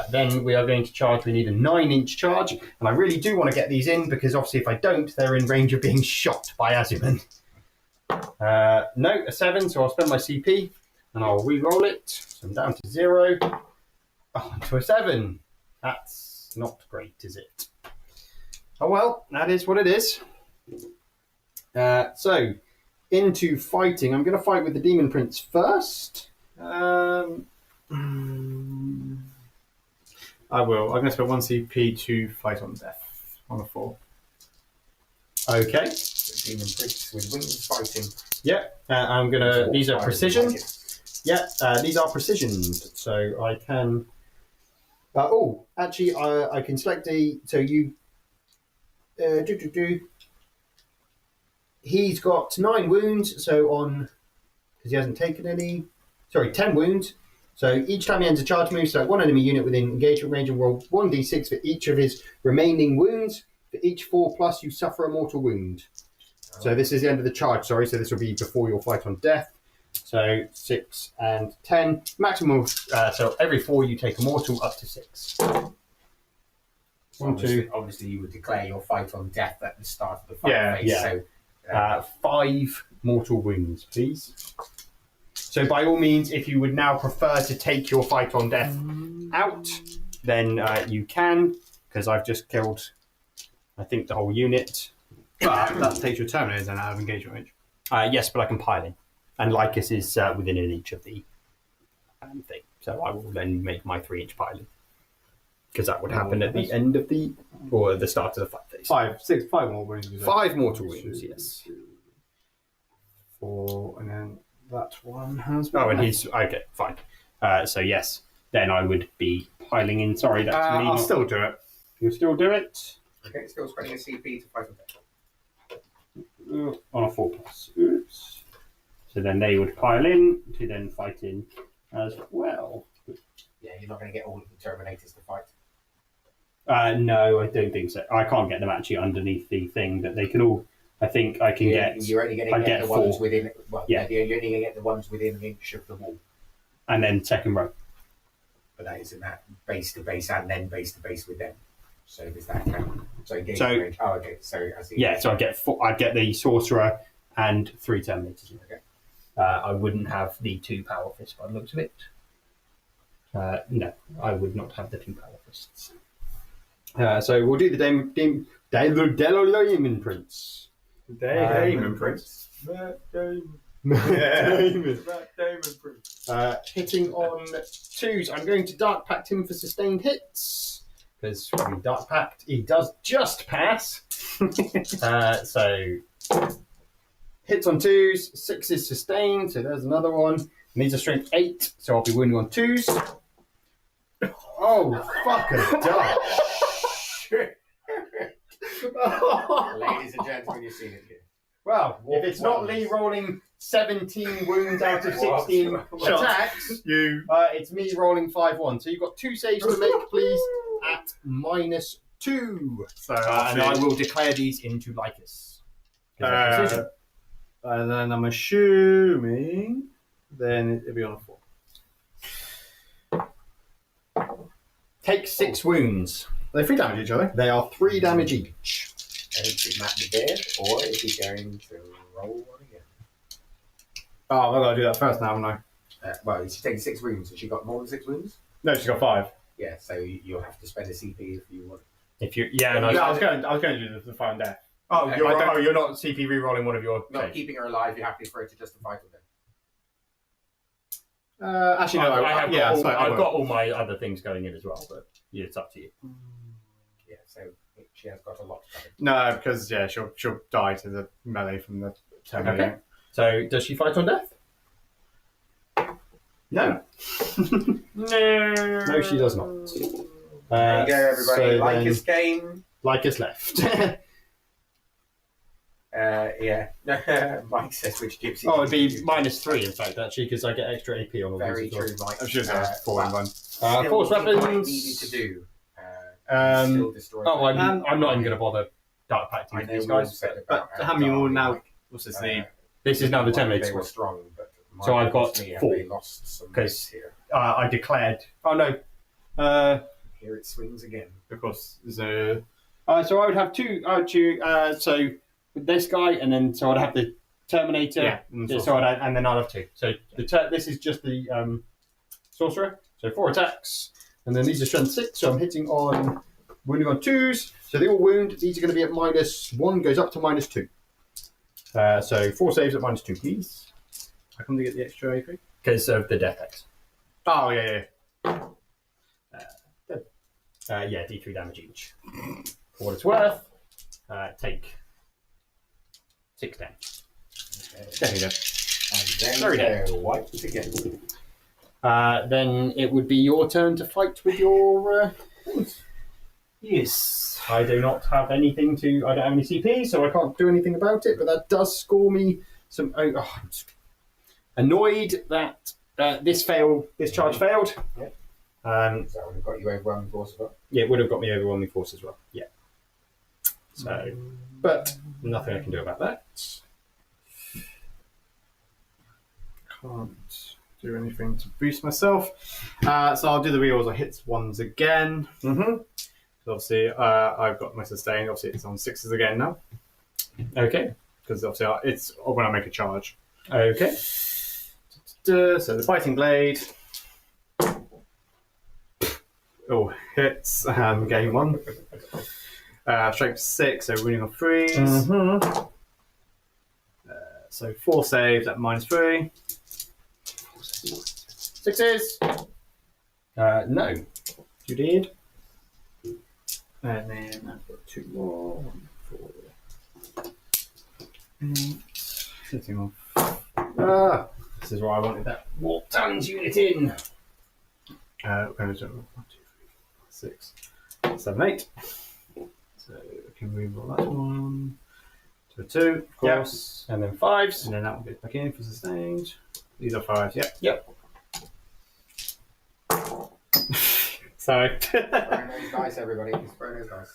Then we are going to charge. We need a 9-inch charge, and I really do want to get these in because obviously if I don't, they're in range of being shot by Azuman. No, a 7, so I'll spend my CP and I'll re-roll it. So I'm down to 0. Oh, to a 7. That's not great, is it? Oh well, that is what it is. So, into fighting. I'm going to fight with the Demon Prince first. I will. I'm going to spend 1 CP to fight on death on a 4. Okay. Demon Prince with wings fighting. Yeah, I'm going to... These are precision. Yeah, these are precisioned. So I can... actually, I can select a... So you... He's got 9 wounds, so on... Because he hasn't taken any... Sorry, 10 wounds. So each time he ends a charge move, select one enemy unit within engagement range and roll 1d6 for each of his remaining wounds. For each 4+, you suffer a mortal wound. So this is the end of the charge, sorry, so this will be before your fight on death. So 6 and 10. Maximum, so every 4 you take a mortal up to 6. 1, 2. Obviously, you would declare your fight on death at the start of the fight phase. Yeah. So, 5 mortal wounds, please. So by all means, if you would now prefer to take your fight on death out, then you can, because I've just killed, I think, the whole unit. But that takes your Terminators then out of engagement range. Yes, but I can pile in. And Lycus is within an inch of the thing. So I will then make my 3-inch pile in. Because that would happen at the end of the, or the start of the fight phase. 5 more wounds. 5 mortal wounds, yes. 4, and then that one has... Oh, and he's... Okay, fine. So yes, then I would be piling in. Sorry, that's me. I'll still do it. You'll still do it? okay, still spending a CP to fight on death. On a 4+. Oops. So then they would pile in to then fight in as well. Yeah, you're not going to get all of the Terminators to fight. No, I don't think so. I can't get them actually underneath the thing, but they can all... I think I can get... You're only going to get the 4. ones within... Well, Yeah. you're only going to get the ones within an inch of the wall. And then second row. But that isn't that base to base and then base to base with them. So does that count? So engagement range. Oh, okay. So I see. Yeah, so I'd get the Sorcerer and 3 Terminators. Okay. I wouldn't have the 2 Power Fists by the looks of it. No, I would not have the 2 Power Fists. So we'll do the Diamond Prince. Damon Prince. Matt Damon. Matt Damon Prince. Hitting on 2s. I'm going to Dark Pact him for sustained hits. Because we Dark Pact, he does just pass. So hits on 2s, 6 is sustained, so there's another one. Needs a strength 8, so I'll be wounding on 2s. Oh, fuck a duck. Ladies and gentlemen, you've seen it here. Well, if it's not Leigh rolling 17 wounds out of 16 attacks, it's me rolling 5-1. So you've got 2 saves to make, please, at -2. So And I will declare these into Lycus. And then I'm assuming then it'll be on a 4. Take 6 wounds. Are they 3 damage each other? They are 3 damage each. Is Matt dead, or is he going to roll one again? Oh, I've got to do that first now, haven't I? Well, she's taking 6 wounds. Has she got more than 6 wounds? No, she's got 5. Yeah, so you'll have to spend a CP if you want. If you, I was going to do the fire and death. Oh, I you're not CP re-rolling one of your. Not saves. keeping her alive, you're happy for her to justify to them. Actually, no. I've I will. got all my other things going in as well, but yeah, it's up to you. Yeah, so she has got a lot covered. No, because she'll die to the melee from the Terminator. Okay. So, does she fight on death? No. No, she does not. There you go, everybody. So Like then, his game. Lycus left. Yeah. Mike says which gives you. Oh, it'd be -3 in fact, actually, because I get extra AP on all Very these as true, Mike. I'm sure there's 4 in one. Force weapons. Needed to do. Um, Still destroy Oh, them. I'm not even going to bother Dark Pacting I with know these we all guys. said But about how many more Aeldari, now? Mike. What's this? The This is now the Terminator They were squad. strong, but So I've got me, have 4. they lost some 'Cause- bits here. I declared. Oh no. Here it swings again. Of course, there's a. So I would have 2. So with this guy, and then so I'd have the Terminator. Yeah, and Yeah, and then I'll have 2. So this is just the sorcerer. So 4 attacks, and then these are strength 6. So I'm hitting on wounding on 2s. So they all wound. These are going to be at -1, goes up to -2. So 4 saves at -2, please, How come they get the extra AP? because of the death X. Oh, yeah. Yeah, D3 damage each. For what it's worth, take 6 damage. There you go. And then Very they're wiped again. Then it would be your turn to fight with your things. Yes. I do not have anything to. I don't have any CP, so I can't do anything about it. But that does score me some. I'm just annoyed that this charge failed. Yep. So That would have got you overwhelming force as well. yeah, it would have got me overwhelming force as well. Yeah. So, but nothing I can do about that. Can't do anything to boost myself. So I'll do the rerolls. I hit 1s again. Mm-hmm. So obviously, I've got my sustain. Obviously, it's on 6s again now. Okay. Because obviously, it's when I make a charge. Okay. So the Biting Blade. Oh, hits. Gain 1. Strength 6, so winning on 3s. Mm-hmm. So 4 saves at -3. 6s. No. You did. And then I've got 2 more. 1, 4, 8. Sitting on. This is where I wanted that Warp Talons unit in. Going to 1, 2, 3, 6, 7, 8. So can we roll that one to a 2, of course. And then 5s. And then that will get back in for sustained. These are 5s, yep. Yep. Sorry. Throw those dice, everybody. Just throw those dice.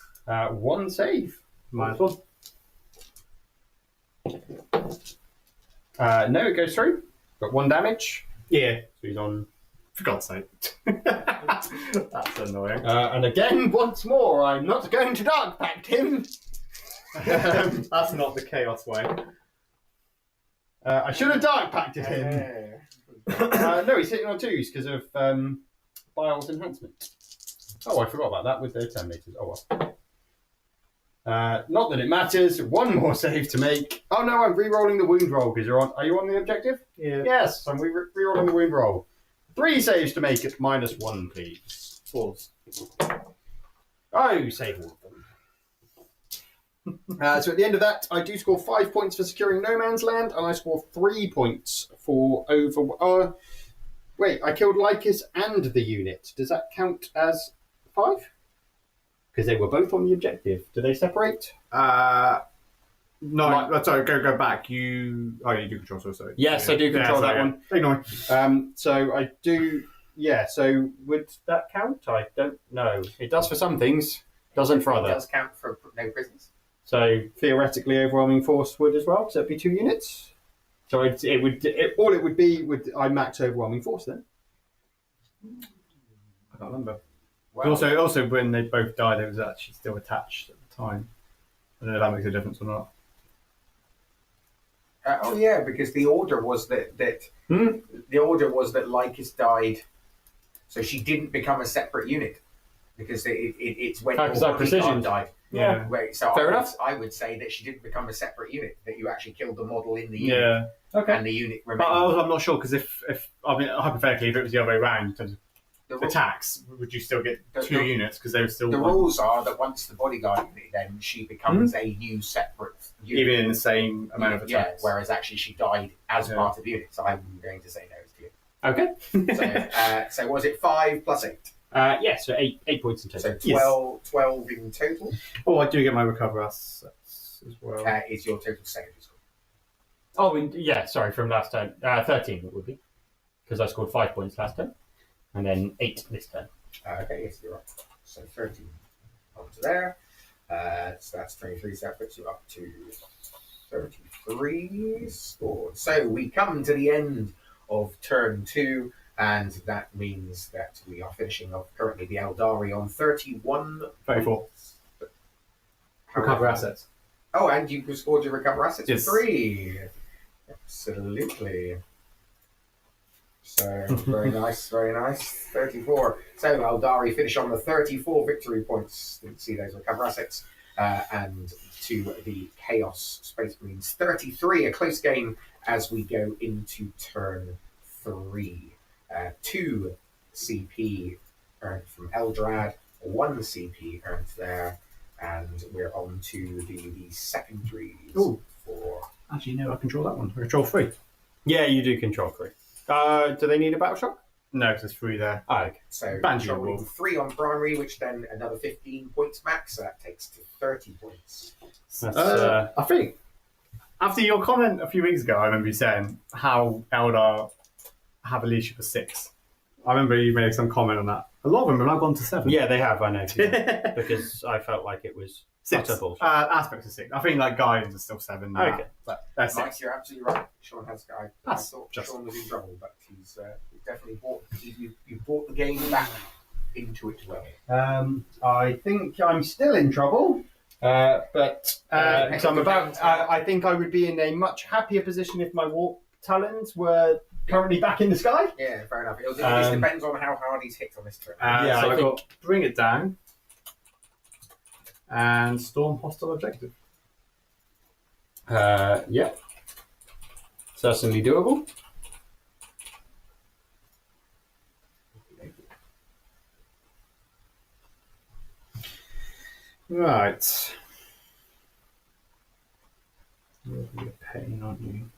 1 save. -1. No, it goes through. Got 1 damage. Yeah. So he's on. For God's sake. That's annoying. And again, once more, I'm not going to Dark Pact him. That's not the chaos way. I should have Dark Pacted him. No, he's hitting on 2s because of Bile's enhancement. Oh, I forgot about that with the Terminators. Oh well. Not that it matters. One more save to make. Oh no, I'm re-rolling the wound roll because you're on. Are you on the objective? Yeah. Yes, I'm re-rolling the wound roll. 3 saves to make it -1, please. 4. Oh, save all of them. So at the end of that, I do score 5 points for securing no man's land, and I score 3 points for over. Wait, I killed Lycus and the unit. Does that count as 5? Because they were both on the objective. Do they separate? No, sorry, go back. You do control, so. Yes, I do control that one. Ignore. So I do. Yeah. So would that count? I don't know. It does for some things. Doesn't for It others. does count for no prisoners. So theoretically, overwhelming force would as well. So it'd be 2 units. So it would be I max overwhelming force then. I can't remember. Well, Also, when they both died, it was actually still attached at the time. I don't know if that makes a difference or not. oh yeah, because the order was that the order was that Lycus died, so she didn't become a separate unit because it's when your because I bodyguard precisioned. died. Yeah. Wait, so Fair enough. I would say that she didn't become a separate unit; that you actually killed the model in the unit, Yeah. Okay. and the unit But remained. I'm not sure because if I mean hypothetically, if it was the other way around in terms of The, ru- attacks, would you still get The- 2 the- units because they were still the one, rules are that once the bodyguard unit, then she becomes a new separate unit. even in the same amount of Yeah, attacks? whereas actually she died as Yeah. part of the unit. So I'm going to say no to you. Okay. So was it 5 plus 8? Yeah. So 8 points in total. So 12 in total Oh, I do get my recover assets as well. is your total secondary score. Oh, yeah. Sorry, from last turn. 13 it would be because I scored 5 points last turn, and then 8 this turn. Okay, yes, you're right. So 13 onto there. So that's 23, so that puts you up to 33 scored. So we come to the end of turn 2, and that means that we are finishing off currently the Aeldari on 31. 34. How Recover many? assets. Oh, and you scored your recover assets Yes. for 3. Absolutely. So, very nice, very nice. 34. So, Aeldari finish on the 34 victory points. Didn't see those recover assets. And to the Chaos Space Marines 33, a close game as we go into turn 3. 2 CP earned from Eldrad, 1 CP earned there, and we're on to the secondaries. Ooh. For Actually, no, I control that one. I control 3. Yeah, you do control 3. Do they need a battle shock? No, because there's 3 there. Oh, okay. So Banshee controlling Wolf. 3 on primary, which then another 15 points max, so that takes to 30 points. That's, I think after your comment a few weeks ago, I remember you saying how Eldar have a leadership of 6. I remember you made some comment on that. A lot of them have now gone to 7. yeah, they have. I know. Yeah. Because I felt like it was 6. utter bullshit. Aspects of 6. I think like guides are still 7. now, Okay. but they're 6. Mike, you're absolutely right. Sean has. I That's thought just- Sean was in trouble, but he's definitely brought. You brought the game back into it well. I think I'm still in trouble, but so I'm about. I think I would be in a much happier position if my warp talons were currently back in the sky. Yeah, fair enough. It just depends on how hard he's hit on this turn. Yeah, so I I've think- got bring it down and storm hostile objective. Yeah, certainly doable. Right. You'll be a pain, aren't you?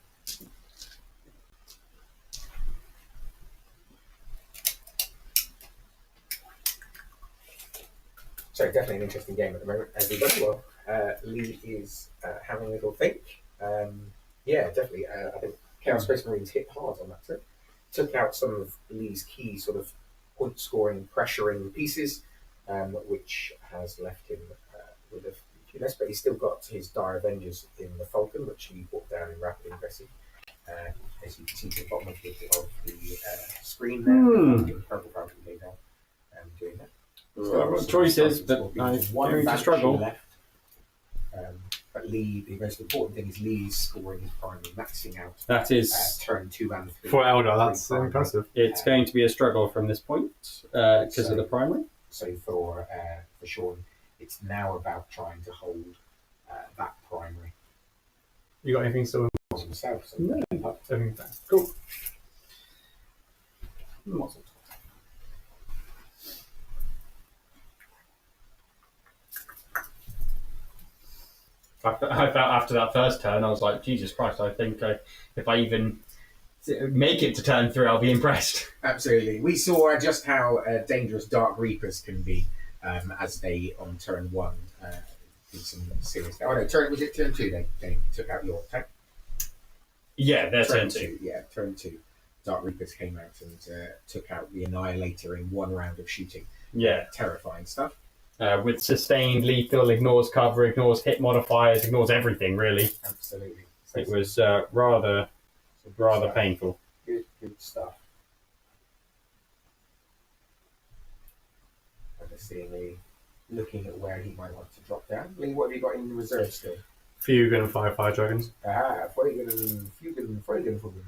So definitely an interesting game at the moment. Everybody, well, Leigh is having a little think. Yeah, definitely. I think Chaos Space Marines hit hard on that trip. Took out some of Leigh's key sort of point scoring, pressuring pieces, which has left him with a few less. But he's still got his Dire Avengers in the Falcon, which he brought down in Rapid Aggressive. As you can see to the bottom of the screen there, purple Falcon came down doing that. So I've got choices, but I'm going to Banshee struggle. left. But Leigh, the most important thing is Leigh's scoring his primary, maxing out That is. turn 2 and 3. For Eldar, that's Primary. impressive. It's going to be a struggle from this point because of the primary. So for Sean, it's now about trying to hold that primary You got anything still? himself. So No. Everything's there. Cool. What's it? I felt after that first turn, I was like, Jesus Christ, I think if I even make it to turn 3, I'll be impressed. Absolutely. We saw just how dangerous Dark Reapers can be as they, on turn 1, did some serious... Oh, no, was it turn 2 they took out your attack? Yeah, they're Turn turn 2. Yeah, turn 2. Dark Reapers came out and took out the Annihilator in 1 round of shooting. Yeah. Terrifying stuff. With sustained, lethal, ignores cover, ignores hit modifiers, ignores everything, really. Absolutely. So It was rather painful. Good stuff. I'm just seeing Leigh looking at where he might want to drop down. Leigh, what have you got in reserve still? Fugan and 5 fire dragons. Fugan and Fugan.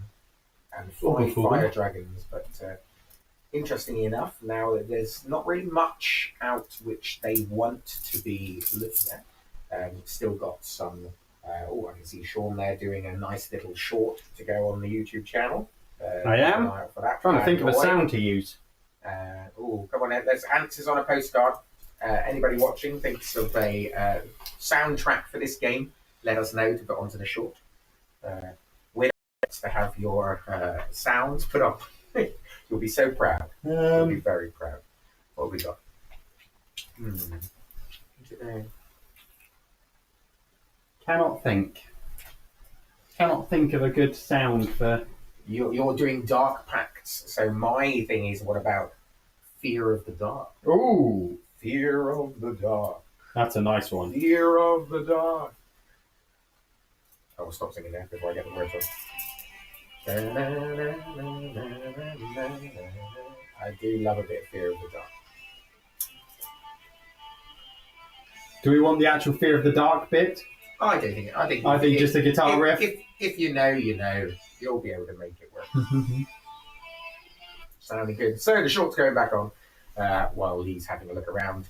And 5 Fugan. fire dragons. But interestingly enough, now that there's not really much out which they want to be looking at. Still got some... I can see Sean there doing a nice little short to go on the YouTube channel. I am. Keep an eye out for that. Trying to think of a Roy. sound to use. Come on, there's answers on a postcard. Anybody watching thinks of a soundtrack for this game, let us know to put onto the short. We're to have your sounds put up. You'll be so proud. You'll be very proud. What have we got? Cannot think of a good sound for... You're doing dark pacts. So my thing is, what about Fear of the Dark? Ooh, Fear of the Dark. that's a nice one. Fear of the Dark. I'll stop singing there before I get the words wrong. I do love a bit of Fear of the Dark. Do we want the actual Fear of the Dark bit? I think just a guitar riff. If you know, you know. You'll be able to make it work. Sounding good. So the short's going back on while Leigh's having a look around.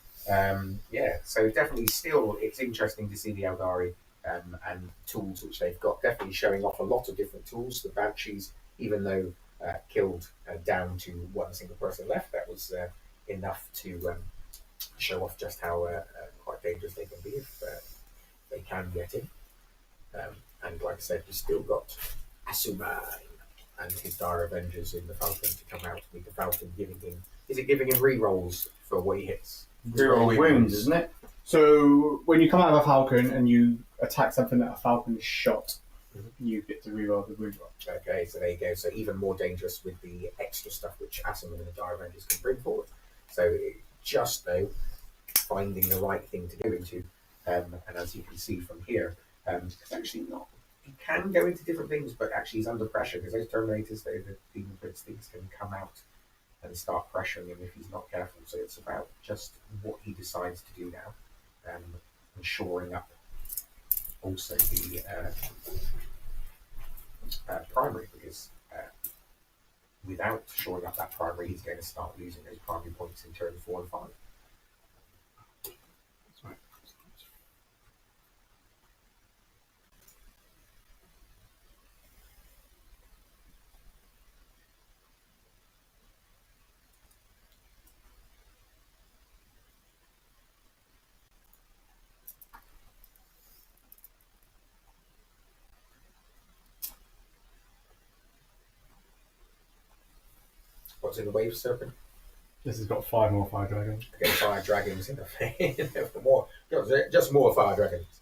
So definitely still it's interesting to see the Aeldari and tools which they've got. Definitely showing off a lot of different tools. The Banshees, even though killed down to one single person left, that was enough to show off just how quite dangerous they can be if they can get in. And like I said, we've still got Asuman and his Dire Avengers in the Falcon to come out with the Falcon giving him re-rolls for what he hits? Reroll wounds, isn't it? So when you come out of a falcon and you attack something that a falcon is shot, you get to reroll the wound roll. Okay, so there you go. So even more dangerous with the extra stuff which Asuman and the Dire Avengers can bring forward. So just though finding the right thing to go into, and as you can see from here, it's actually not. He can go into different things, but actually he's under pressure because those Terminators, the Demon Prince things can come out and start pressuring him if he's not careful. So it's about just what he decides to do now, and shoring up also the primary, because without shoring up that primary, he's going to start losing those primary points in turn 4 and 5. What's in the Wave Serpent? This has got 5 more fire dragons. Get fire dragons in the more, just more fire dragons.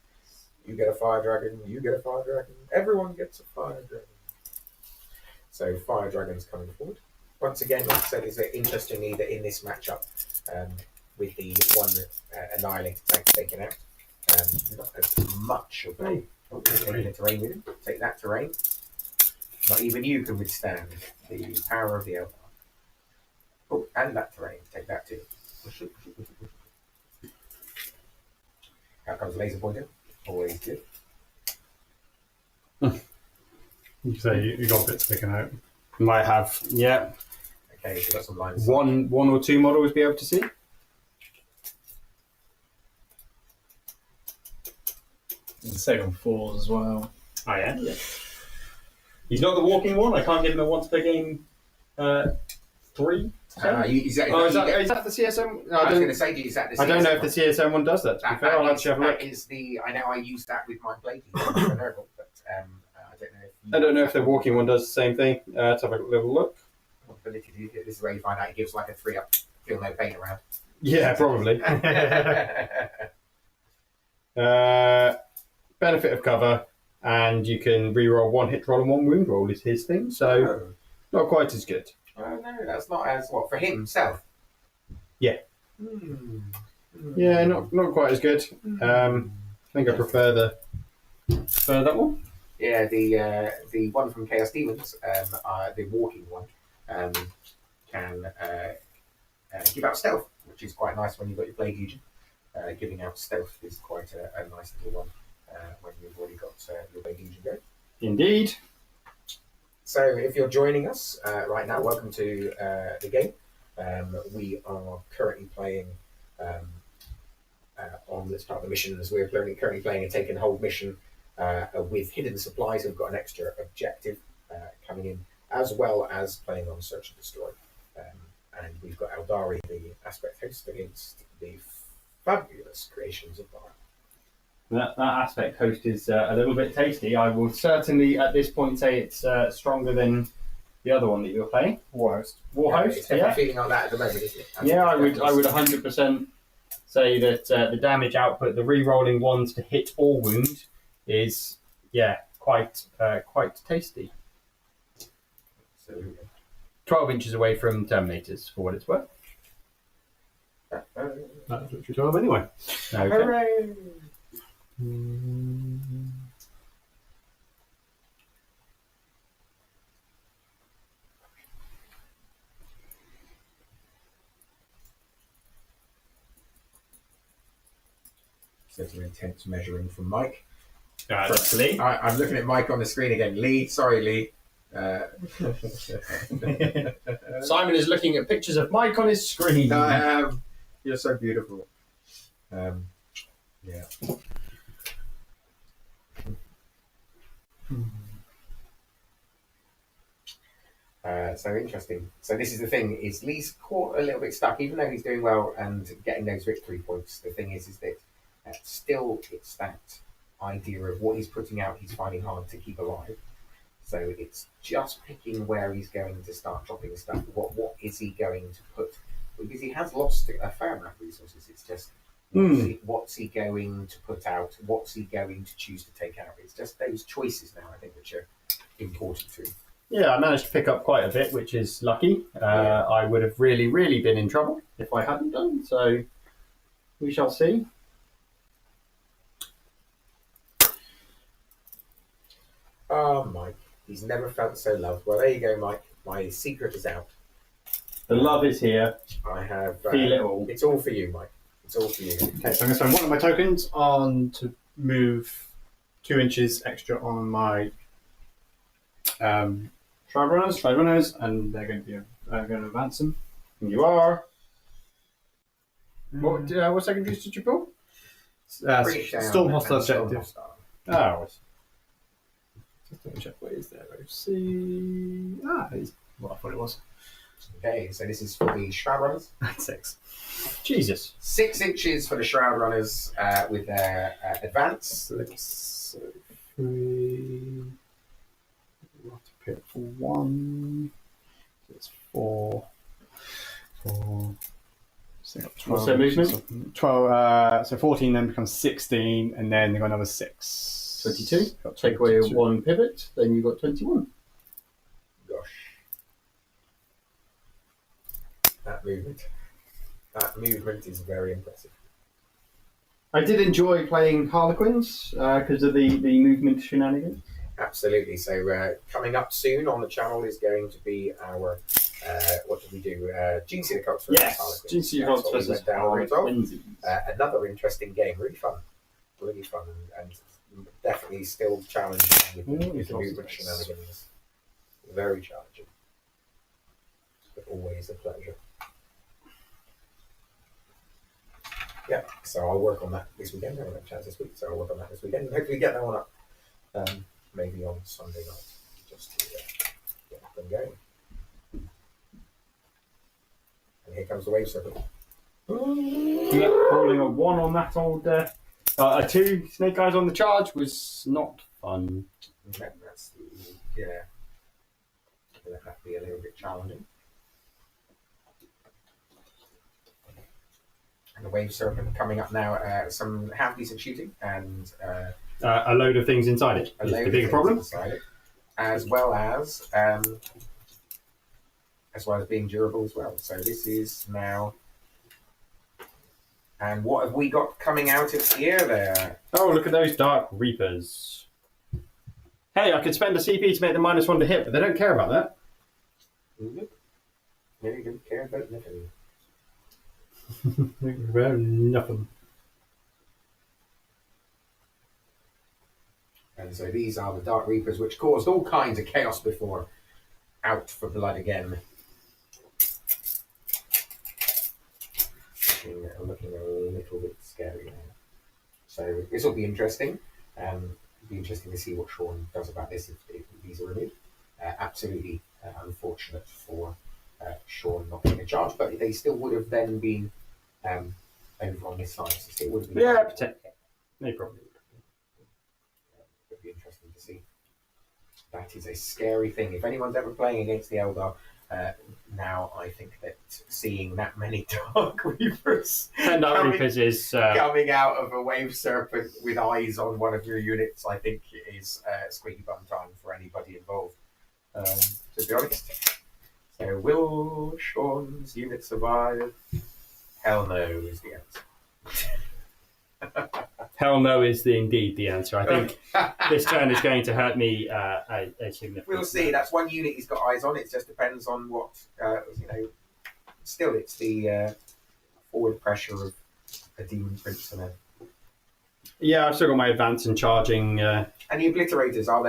You get a fire dragon, you get a fire dragon, everyone gets a fire dragon. So fire dragons coming forward. Once again, like I said, is it interestingly that in this matchup, with the one Annihilator tank taken out, not as much of a terrain with him. Take that terrain. Not even you can withstand the power of the Eldar. Oh, and that terrain. Take that too. Out comes the laser pointer. Always good. You say you got bits sticking out. Might have, yeah. Okay, so got some lines. One or two models be able to see. to save on 4s as well. Oh yeah. He's not the walking one. I can't give him a once per game 3. Is that Is that the CSM? I was going to say, is that the CSM? I don't know if the CSM one does that. To be fair, I'll have to have a look. That is the. I know I use that with my blade, but I don't know if. I don't know if the walking one does the same thing. Let's have a little look. Ability to, this is where you find out it gives like a 3-up, feel no pain around. Yeah, probably. Benefit of cover, and you can reroll 1 hit roll and 1 wound roll is his thing, so not quite as good. Oh no, that's not as what for himself. Yeah. Yeah, not quite as good. I think I prefer that one. Yeah, the one from Chaos Demons, the walking one, can give out stealth, which is quite nice when you've got your Plague Legion. Giving out stealth is quite a nice little one when you've already got your Plague Legion going. Indeed. So if you're joining us right now, welcome to the game. We are currently playing on this part of the missions. We're currently playing a take and hold mission with hidden supplies. We've got an extra objective coming in, as well as playing on Search and Destroy. And we've got Aeldari, the aspect host, against the fabulous creations of Bile. That aspect host is a little bit tasty. I will certainly at this point say it's stronger than the other one that you were playing. Warhost. It's definitely feeling like that at the moment, isn't it? I would 100% say that the damage output, the re-rolling ones to hit or wound, is quite tasty. Absolutely. 12 inches away from Terminators, for what it's worth. That's what you're 12 anyway. Okay. Hooray! So some intense measuring from Mike. That's Leigh. I'm looking at Mike on the screen again. Leigh, sorry, Leigh. Simon is looking at pictures of Mike on his screen. I am. You're so beautiful. Yeah. So interesting. So this is the thing: is Leigh's caught a little bit stuck, even though he's doing well and getting those victory points. The thing is that still it's that idea of what he's putting out. He's finding hard to keep alive. So it's just picking where he's going to start dropping stuff. What is he going to put? Because he has lost a fair amount of resources. It's just what's he going to put out? What's he going to choose to take out? It's just those choices now, I think, which are important to him. Yeah, I managed to pick up quite a bit, which is lucky. I would have really, really been in trouble if I hadn't done. So we shall see. Oh, Mike. He's never felt so loved. Well, there you go, Mike. My secret is out. The love is here. I have... Feel it all. It's all for you, Mike. It's all for you. Okay, so I'm going to spend one of my tokens on to move 2 inches extra on my Shroud Runners, and they're going to be going to advance them. And you are. What secondaries did you pull? Storm Hostile Objective. Oh, just double check what is there. OC. It is what I thought it was. Okay, so this is for the Shroud Runners. 6. Jesus. 6 inches for the Shroud Runners with their advance. 6, so 3. We'll have to pick for 1. So it's 4. 12, What's their movement? 12. So 14 then becomes 16, and then they got another 6. 22. Take away 1 pivot, then you've got 21. Gosh. That movement is very impressive. I did enjoy playing Harlequins because of the movement shenanigans. Absolutely. So coming up soon on the channel is going to be our what did we do? GC the Cox versus Harlequins. GC the Cox versus Harlequins. Another interesting game. Really fun, and definitely still challenging with the movement shenanigans. Very challenging, but always a pleasure. Yeah, so I'll work on that this weekend. I haven't had a chance this week, so I'll work on that this weekend. And hopefully get that one up maybe on Sunday night, just to get them going. And here comes the wave serpent. Yeah, rolling a 1 on that old. A 2 snake eyes on the charge was not fun. Okay, that's yeah. Let that be a little bit challenging. And the wave serpent coming up now. Some half decent shooting and A load of things inside it is the bigger problem. Inside it, as well as being durable as well. So this is now. And what have we got coming out of here there? Oh, look at those Dark Reapers. Hey, I could spend a CP to make the -1 to hit, but they don't care about that. They don't care about nothing. Well, nothing. And so these are the Dark Reapers, which caused all kinds of chaos before. Out for blood again. Looking a little bit scary now. So this will be interesting. It'll be interesting to see what Sean does about this if these are removed. Absolutely unfortunate for Sean not getting a charge, but they still would have then been over on this side. So it would have been No problem. It would be interesting to see. That is a scary thing. If anyone's ever playing against the Eldar, now I think that seeing that many Dark Reapers And Dark Reapers is coming out of a wave serpent with eyes on one of your units, I think is squeaky bum time for anybody involved. To be honest. So will Sean's unit survive? Hell no is the answer. hell no is indeed the answer. I think this turn is going to hurt me a significant. We'll see. That's one unit he's got eyes on. It just depends on what Still, it's the forward pressure of a demon prince and a. Yeah, I've still got my advance and charging. And the obliterators are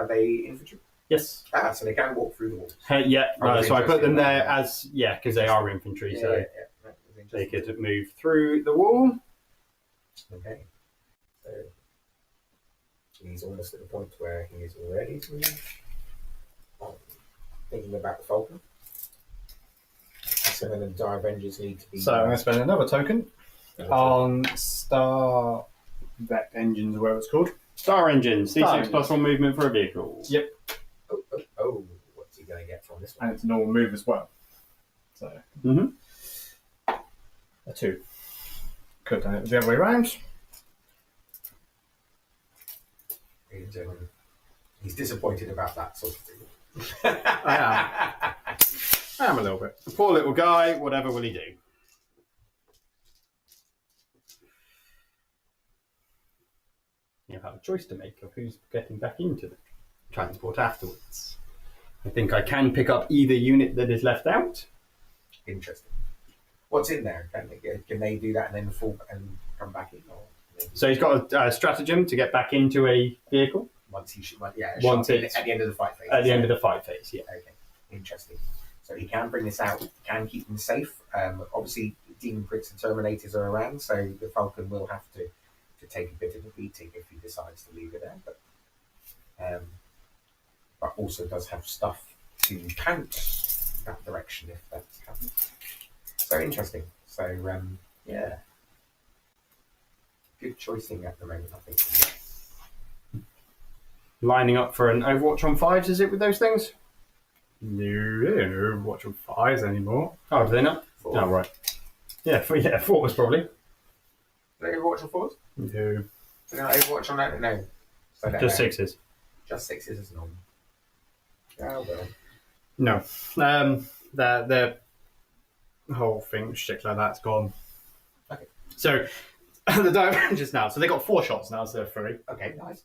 they infantry? Yes. So they can walk through the walls. So I put them there as because they are infantry, so they could move through the wall. Okay. So he's almost at the point where he is ready to move. Thinking about the Falcon. So then the Dire Avengers need to be. So I'm going to spend another token on Star Vet Engines, whatever it's called. Star engines, Star D6 plus 1 movement for a vehicle. Yep. Oh, what's he going to get from this one? And it's a normal move as well. So. A 2. Could have done it the other way around. He's disappointed about that sort of thing. I am a little bit. The poor little guy, whatever will he do? You have a choice to make of who's getting back into the transport afterwards. I think I can pick up either unit that is left out. Interesting. What's in there? Can they do that and then fall and come back in? Or So he's got a stratagem to get back into a vehicle. Once he should, Once at the end of the fight phase. At the end of the fight phase, yeah. Okay, interesting. So he can bring this out, can keep them safe. Obviously, Demon Prince and Terminators are around, so the Falcon will have to take a bit of a beating if he decides to leave it there. But also does have stuff to counter that direction if that's happening. So interesting. So yeah, good choicing at the moment, I think. Lining up for an Overwatch on 5s, is it, with those things? No, they don't watch on 5s anymore. Oh, do they not? Four. Oh, right. Yeah, 4s probably. Do they Overwatch on 4s? No. Do they not Overwatch on that? No. So Just 6s. Just 6s is normal. Oh, well. No. The whole thing, shit like that's gone. Okay. So, the Divergence now. So they got 4 shots now instead of 3. Okay, nice.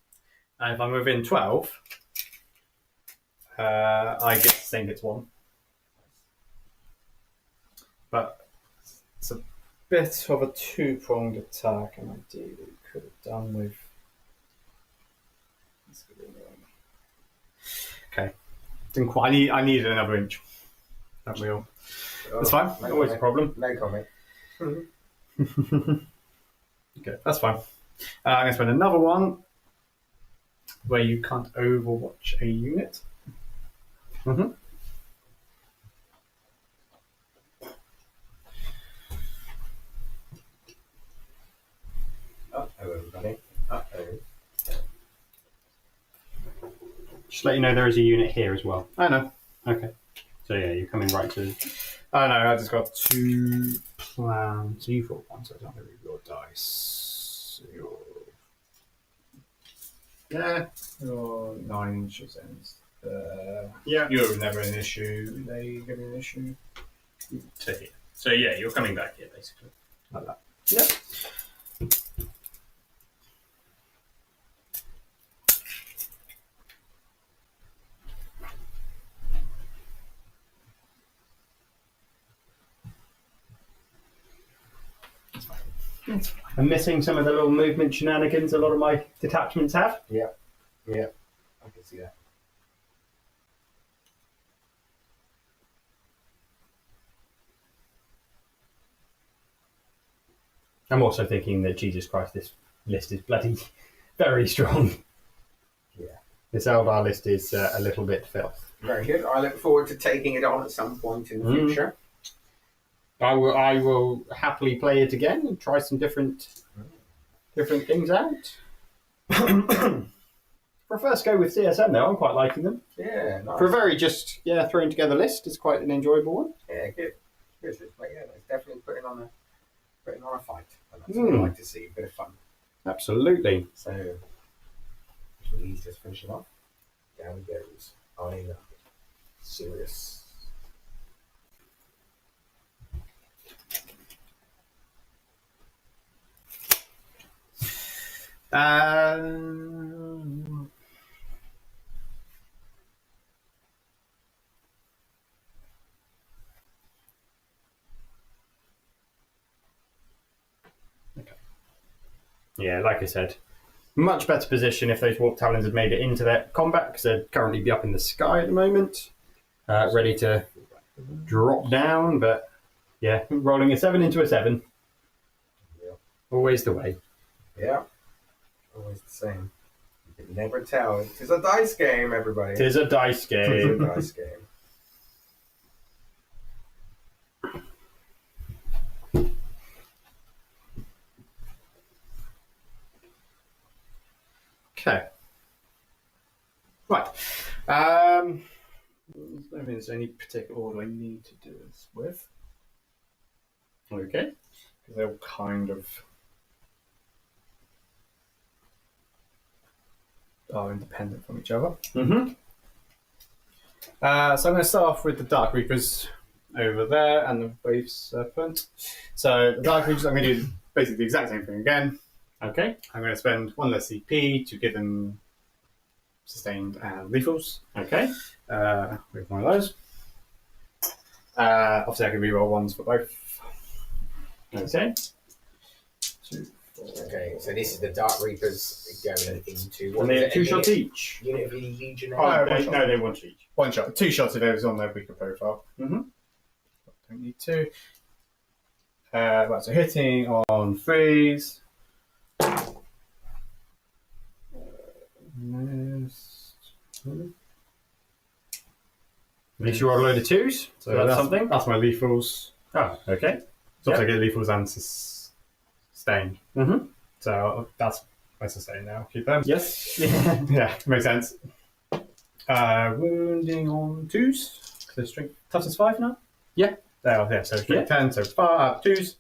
And if I'm within 12, I get the same gets 1. But it's a bit of a 2-pronged attack, and ideally could have done with. Okay, didn't quite. I needed another inch. That wheel. That's fine. No Always a comment. problem. No comment. Okay, that's fine. I'm going to spend another one where you can't overwatch a unit. Mhm. Uh-oh, everybody. Uh-oh. Just let you know there is a unit here as well. I know. Okay. So yeah, you're coming right to. I know, I just got 2 plans. So you've got 1, so I don't read your dice. Your 9 should end. Yeah. You're never an issue. They give me an issue. To here. So yeah, you're coming back here basically. Like that. Yep. I'm missing some of the little movement shenanigans a lot of my detachments have. Yeah, I can see that. I'm also thinking that Jesus Christ, this list is bloody very strong. Yeah. This Eldar list is a little bit filth. Very good. I look forward to taking it on at some point in the future. I will happily play it again and try some different things out. For a first go with CSM though, I'm quite liking them. Yeah, nice. For a very just thrown together list, it's quite an enjoyable one. Yeah, good. Good. It's definitely putting on a fight. And that's what I like to see. A bit of fun. Absolutely. So he's just finishing off. Down he goes. I know. Serious. Yeah, like I said, much better position if those Warp Talons had made it into their combat because they'd currently be up in the sky at the moment, ready to drop down. But yeah, rolling a 7 into a 7. Yeah. Always the way. Yeah. Always the same. You can never tell. It is a dice game, everybody. It is a dice game. It's a dice game. Okay. Right. I don't think there's any particular order I need to do this with. Okay. Because they're all kind of are independent from each other. Mm-hmm. So I'm going to start off with the Dark Reapers over there and the Wave Serpent. So the Dark Reapers, I'm going to do basically the exact same thing again. Okay. I'm going to spend 1 less CP to give them sustained and lethals. Okay. With one of those. Obviously, I can reroll 1s for both. Okay. 2, 4. Okay, so this is the Dark Reapers going into what And they is have it, 2 a shots unit- each. Unit of Legionnaires. Oh, No, they want each. 1 shot. 2 shots if it was on their weaker profile. Mm-hmm. Don't need 2. Right, so hitting on 3s. At least you roll a load of 2s. So that's something. That's my lethals. Oh, okay. So I get lethals and sustained. Mm-hmm. So that's my sustain now. Keep them. Yes. Yeah, makes sense. Wounding on 2s. So strength toughness 5 now? Yeah. Yeah, so strength 10, so 2s.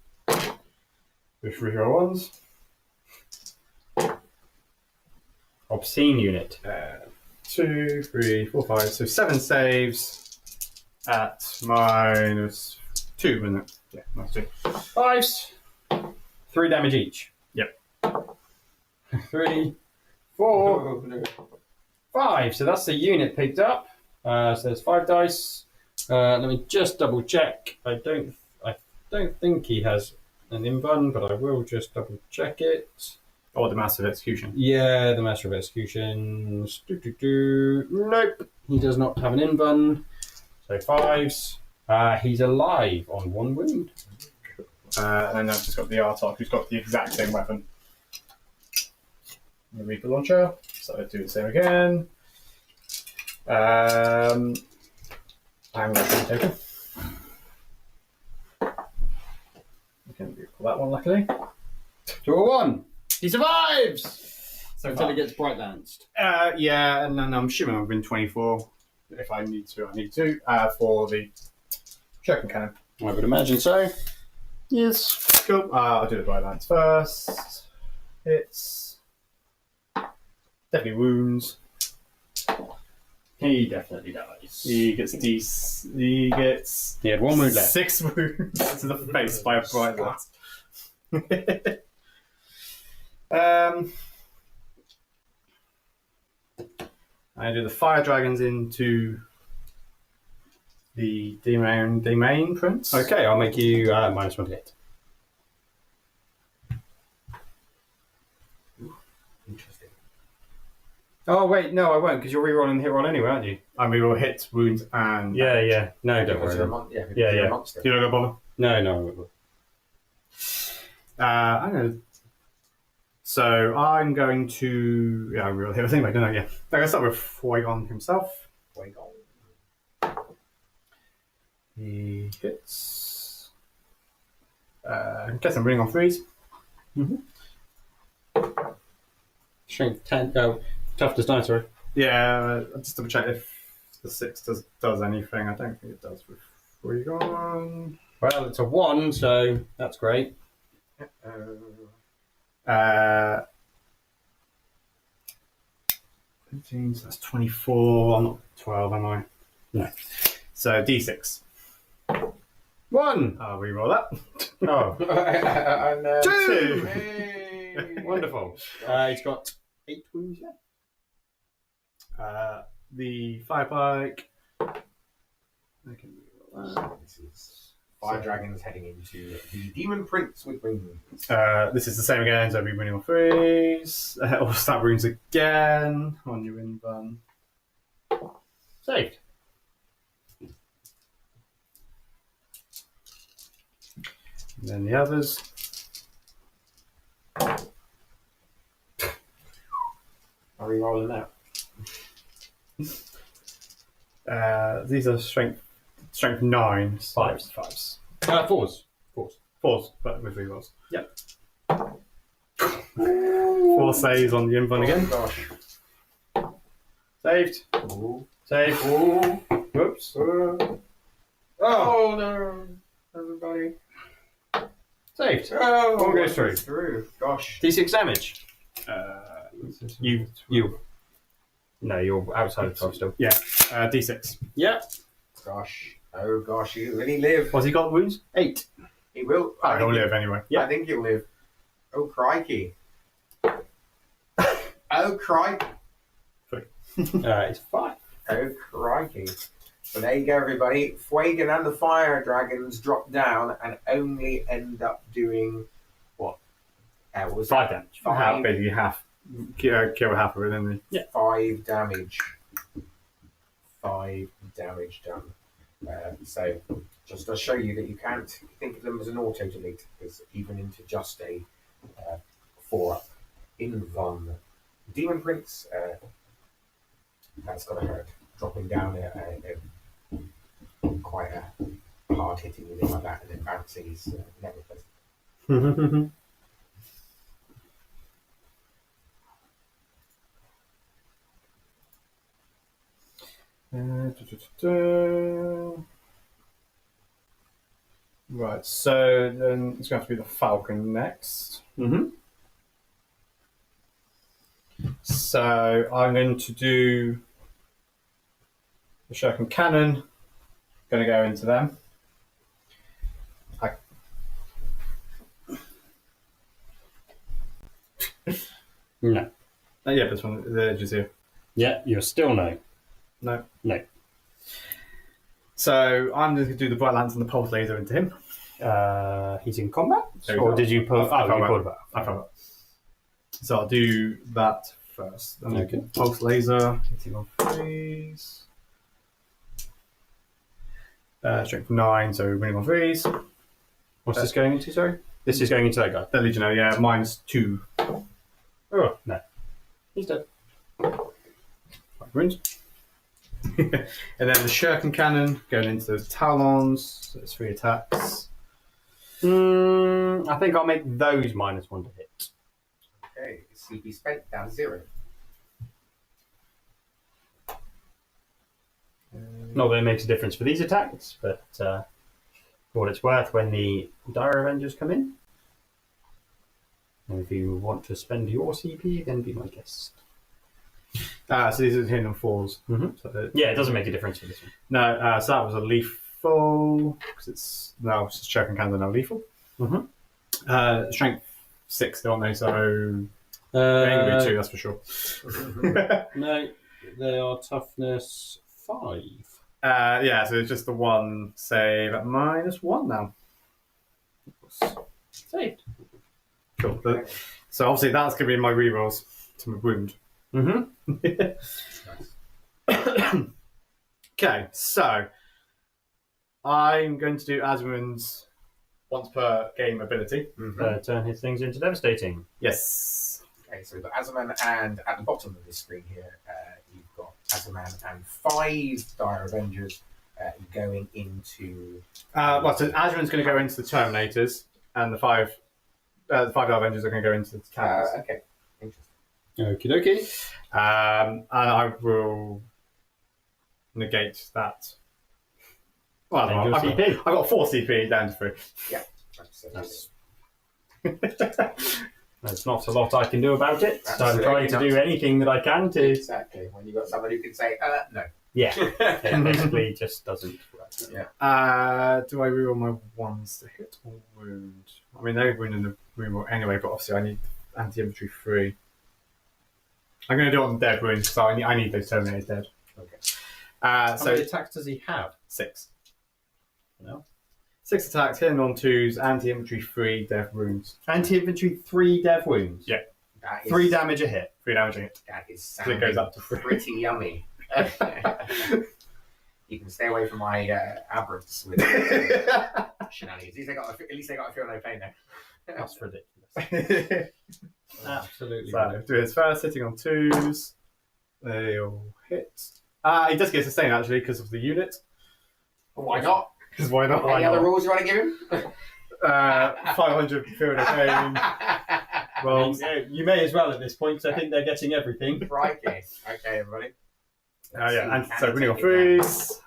With 3 roll 1s. Obscene unit. 2, 3, 4, 5. So 7 saves at -2, isn't it? Yeah, -2. 5s. 3 damage each. Yep. 3, 4, 5. So that's the unit picked up. So there's 5 dice. Let me just double check. I don't think he has an invuln, but I will just double check it. Or the Massive Execution. Yeah, the Master of Executions. Nope, he does not have an invuln. So 5s. He's alive on 1 wound. And then I've just got the Artok, who's got the exact same weapon. The Reaper launcher. So I do the same again. I'm going to take it. I can pull that one, luckily. 2 or 1. He survives! So until he gets bright lanced. Yeah, and then I'm assuming within 24. If I need to, I need to. For the shuriken cannon. I would imagine so. Yes. Cool. I'll do the bright lance first. It's definitely wounds. He definitely dies. He gets He gets. He had 1 wound left. 6 wounds to the face by a bright lance. I do the fire dragons into the domain prince. Okay, I'll make you -1 to hit. Interesting. Oh, wait, no, I won't, because you're rerolling the hit roll anyway, aren't you? And we will hit wounds and. Yeah. No, don't Because you're a worry. you're a Yeah. monster. Do you not go No. bother? I'm going to. So I'm going to. Yeah, I will hit. I think I don't know. Yeah. I'm going to start with Fuegon himself. Way gone. He hits. I guess I'm running on 3s. Strength 10. Oh, toughness 9, sorry. Yeah, I'll just double check if the 6 does anything. I don't think it does with Fuegon. Well, it's a 1, so that's great. 15, so that's 24. I'm not 12, am I? No. So D6. 1! I'll reroll that. Oh, And, 2! hey. wonderful. He's got 8 wounds left. The fire pike. I can reroll that. This is Fire Dragons heading into the Demon Prince with wings. This is the same again, so I'll be winning on 3s. All stat runes again on your win bun. Saved. And then the others. Are we rolling out? These are strength 9. Fives. 4s. 4s, but with rerolls. Yep. 4 saves on the invuln again. Gosh. Saved. Ooh. Saved. Ooh. Whoops. Oh no, everybody. Saved. Oh, All goes through. Gosh. D6 damage. You. No, you're outside of 12 still. D6. Yep. Gosh. Oh gosh, will he live? What's he got wounds? 8. He will. He'll live anyway. Yeah. I think he'll live. Oh crikey. Oh crikey. It's 5. Oh crikey. So there you go, everybody. Fuegon and the Fire Dragons drop down and only end up doing what? Was 5 damage. 5? Basically half. Kill half of it, then. 5 damage. 5 damage done. So just to show you that you can't think of them as an auto delete, because even into just a 4-up invuln Demon Prince, that's got to hurt. Dropping down quite a hard hitting unit like that and then bouncing is never pleasant. Right, so then it's going to have to be the Falcon next. So I'm going to do the Shuriken Cannon. Going to go into them. No. Yeah, this one, the edges here. Yeah, you're still no. No. No. So I'm just going to do the Bright Lance and the Pulse Laser into him. He's in combat? There we Or go. did you put... I you forgot. pulled back. I forgot. So I'll do that first. Then Okay. Pulse Laser, hitting on 3s. Strength 9, so winning on 3s. What's this going into, sorry? This is going into that guy. The Legionnaire, yeah, -2. Oh, no. He's dead. 5 wounds. And then the Shuriken Cannon going into those Talons. So it's 3 attacks. I think I'll make those -1 to hit. Okay, CP spent down to 0. Not that it makes a difference for these attacks, but for what it's worth, when the Dire Avengers come in, and if you want to spend your CP, then be my guest. So these are hitting on 4s. Mm-hmm. So Yeah, it doesn't make a difference for this one. no, so that was a lethal, because it's now Shuriken Cannons are now lethal. Mm-hmm. Strength 6, don't they? So they're going to be 2, that's for sure. No, they are toughness 5. Yeah, so it's just the one save at -1 now. Saved. Cool. So obviously that's going to be my rerolls to my wound. Mm-hmm. Okay, so I'm going to do Aswin's once per game ability. Turn his things into devastating. Yes. Okay, so we've got Azaman, and at the bottom of this screen here, you've got Azaman and 5 Dire Avengers going into. Well, so Aswin's going to go into the Terminators, and the 5 Dire Avengers are going to go into the cannons. Okay, interesting. Okie dokie. And I will negate that. Well, I don't know, And your CP. I've got 4 CP down to 3. Yeah, That's There's not a lot I can do about it, so I'm Absolutely trying to do anything that I can to. exactly. When you've got someone who can say, no. Yeah, it basically just doesn't work. Yeah. Do I reroll my ones to hit or wound? I mean, they're wounding the reroll anyway, but obviously I need anti-infantry 3. I'm going to do it on the dead wounds, so I need those Terminators dead. Okay. How So many attacks does he have? 6. No. 6 attacks, hitting on 2s, anti-infantry 3, death wounds. Anti-infantry 3 dev wounds. Yeah. That is, 3 damage a hit. 3 damage a hit. That is So it goes up to 3. pretty yummy. You can stay away from my aberrants with shenanigans. At least they got to feel no pain there. That's ridiculous. Absolutely. So, do his first, hitting on 2s. They'll hit. He does get sustained actually because of the unit. Why not? Because why not? Any other rules you want to give him? 500 field of pain. Well, You may as well at this point, because I think they're getting everything. Crikey. Okay, everybody. yeah, and Can so you winning on take it down? 3s.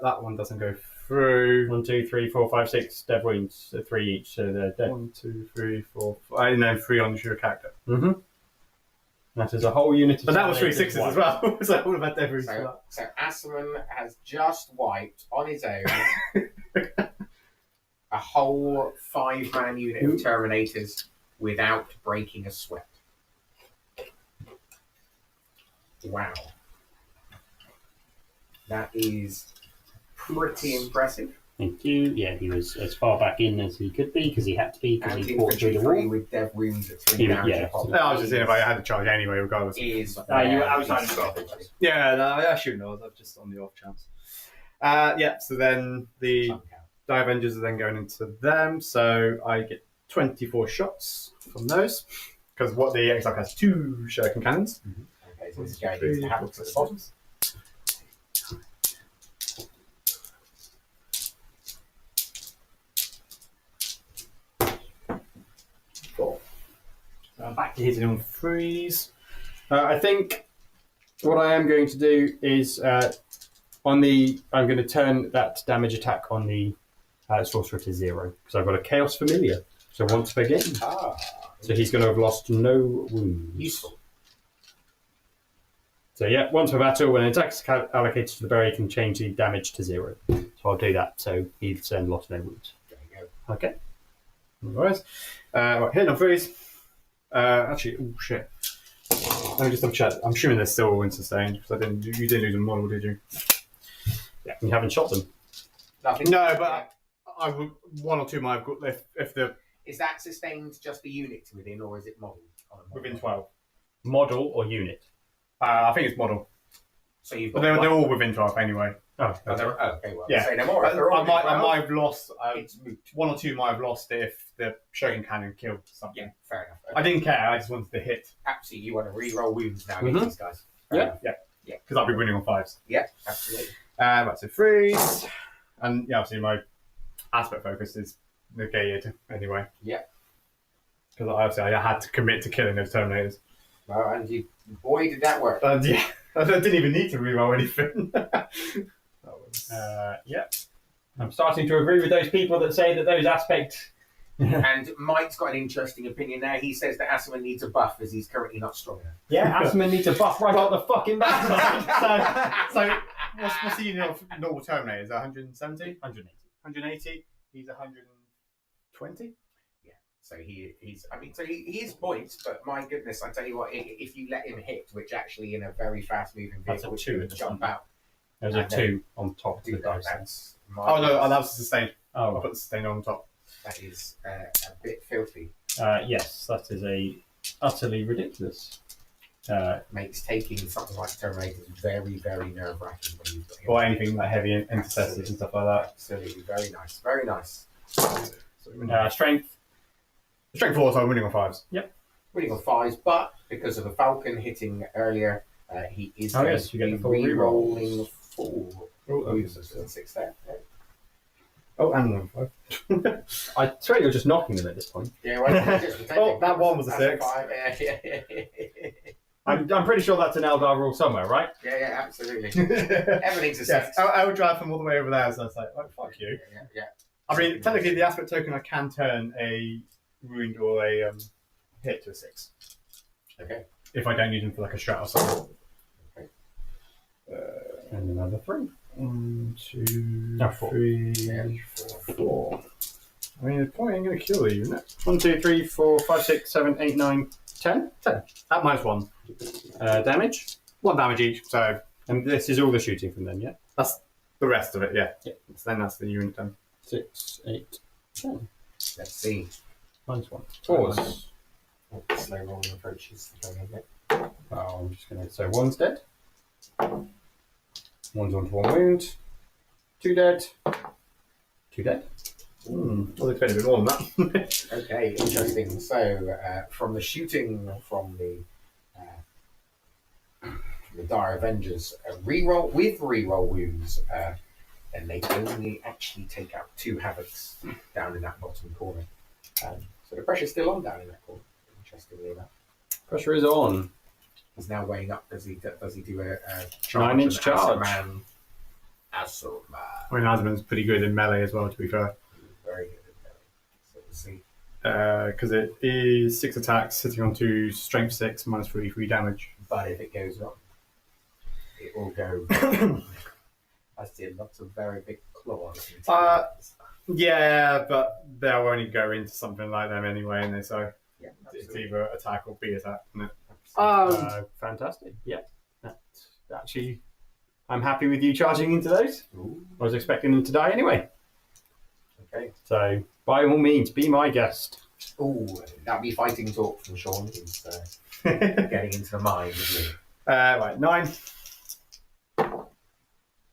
That one doesn't go through. 1, 2, 3, 4, 5, 6 dev wounds, so 3 each, so they're dead. 1, 2, 3, 4, 5. And then 3 on your character. Mm-hmm. That is a whole unit of But that was 3 Terminators 6s as wiped. well. So all of that dead wounds for that. So Asman has just wiped on his own a whole 5-man unit of Terminators without breaking a sweat. Wow. That is pretty impressive. Thank you. Yeah, he was as far back in as he could be, because he had to be, because he fought through Anti-infantry the 3 wall. with dev wounds at 3 Yeah, damage yeah. a pop. No, I was just saying if I had to charge anyway, regardless. Is you were outside fairly as well. solid. Yeah, no, I shouldn't know. I was just on the off chance. Yeah, so then the Some count. Die Avengers are then going into them. So I get 24 shots from those. Because what the Exarch has 2 Shuriken Cannons. Okay, so this is going into the habits at the bottom. Back to hitting on 3s. I think what I am going to do is I'm going to turn that damage attack on the sorcerer to 0, because I've got a Chaos Familiar, so once per game. So he's going to have lost no wounds. Useful. So yeah, once per battle, when an attack is allocated to the bearer, he can change the damage to 0. So I'll do that, so he's then lost no wounds. There you go. Okay. Alright. Right, hitting on 3s. Actually, oh shit. Let me just double check. I'm assuming they're still wind sustained, because you didn't lose a model, did you? Yeah, you haven't shot them. Nothing. No, but I would, 1 or 2 might have got if the Is that sustained just the unit within, or is it modelled? within 12. Model or unit? I think it's model. So you've But got they're all within 12 anyway. Oh, okay, well, Yeah. say no more. If I they're all might within 12, have lost. it's moot. One or two might have lost it if the Shogun Cannon killed something. Yeah, fair enough. I didn't care. I just wanted to hit. Absolutely, you want to re-roll wounds now Mhm. against these guys. Fair enough. Because I'll be winning on 5s. Yeah, absolutely. Right, so freeze. And yeah, obviously my aspect focus is negated anyway. Yeah. Because obviously I had to commit to killing those Terminators. Well, and boy, did that work. And yeah, I didn't even need to reroll anything. Yeah. I'm starting to agree with those people that say that those aspects. And Mike's got an interesting opinion there. He says that Asman needs a buff as he's currently not strong enough. Yeah, Asman needs a buff right out the fucking backside. So what's the unit of normal Terminator? Is that 170? 180. 180? He's 120? So he is points, but my goodness, I tell you what, if you let him hit, which actually in a very fast moving That's a vehicle, which 2 would at the jump front. out, There's a And 2 on top of do the that. dice. That's my Oh no, goodness. that was sustained. I'll Oh, put the sustain on top. That is a bit filthy. yes, that is a utterly ridiculous. Makes taking something like Terminator very, very nerve wracking when you've got him. Or anything like heavy intercessors and stuff like that. Absolutely, very nice, very nice. Strength. Strength 4, so I'm winning on 5s. Winning on 5s, but because of the Falcon hitting earlier, he is Oh, going yes, to you get be the full re-rolling 4. Oh, Ooh, so 6 there. Yeah. Oh, and on 5. I swear you're just knocking them at this point. Yeah, well, just Oh, that one was a that's 6. 5. Yeah, I'm pretty sure that's an Eldar rule somewhere, right? yeah, absolutely. Everything's a 6. Yeah, I'll drive from all the way over there, so it's like, oh, fuck you. Yeah. I mean, technically, the aspect token, I can turn a wound or a hit to a 6. Okay. If I don't use them for like a strat or something. And another 3. 1, 2, No, 4. 3, Yeah. 4. I mean, the point ain't going to kill you, isn't it? 1, 2, 3, 4, 5, 6, 7, 8, 9, 10. 10. At -1. Damage. 1 damage each, so And this is all the shooting from them, yeah? that's the rest of it, yeah. Yeah. So then that's the unit done. 6, 8, 10. Let's see. Minus 1. Pause. Slow rolling approaches. Oh, I'm just going to. So 1's dead. 1's onto 1 wound. 2 dead. 2 dead. I was expecting a bit more than that. Okay, interesting. So, from the shooting from the Dire Avengers, reroll wounds, and they only actually take out 2 havocs down in that bottom corner. So the pressure's still on down in that corner. Interestingly enough, Pressure is on. he's now weighing up. Does he do a 9-inch an charge? Assault man. I mean, Asman's pretty good in melee as well, to be fair. Very good at that. So we'll see. Because it is 6 attacks, sitting on 2, strength 6, -3 damage. But if it goes wrong, it will go. I see lots of very big claws. Yeah, but they'll only go into something like them anyway, and so Yeah, it's absolutely. either attack or be attack, isn't it? Fantastic. Yeah. Actually, I'm happy with you charging into those. Ooh, I was expecting them to die anyway. okay. So, by all means, be my guest. Ooh, that'd be fighting talk from Sean. He's getting into the mind, isn't he? Right, 9.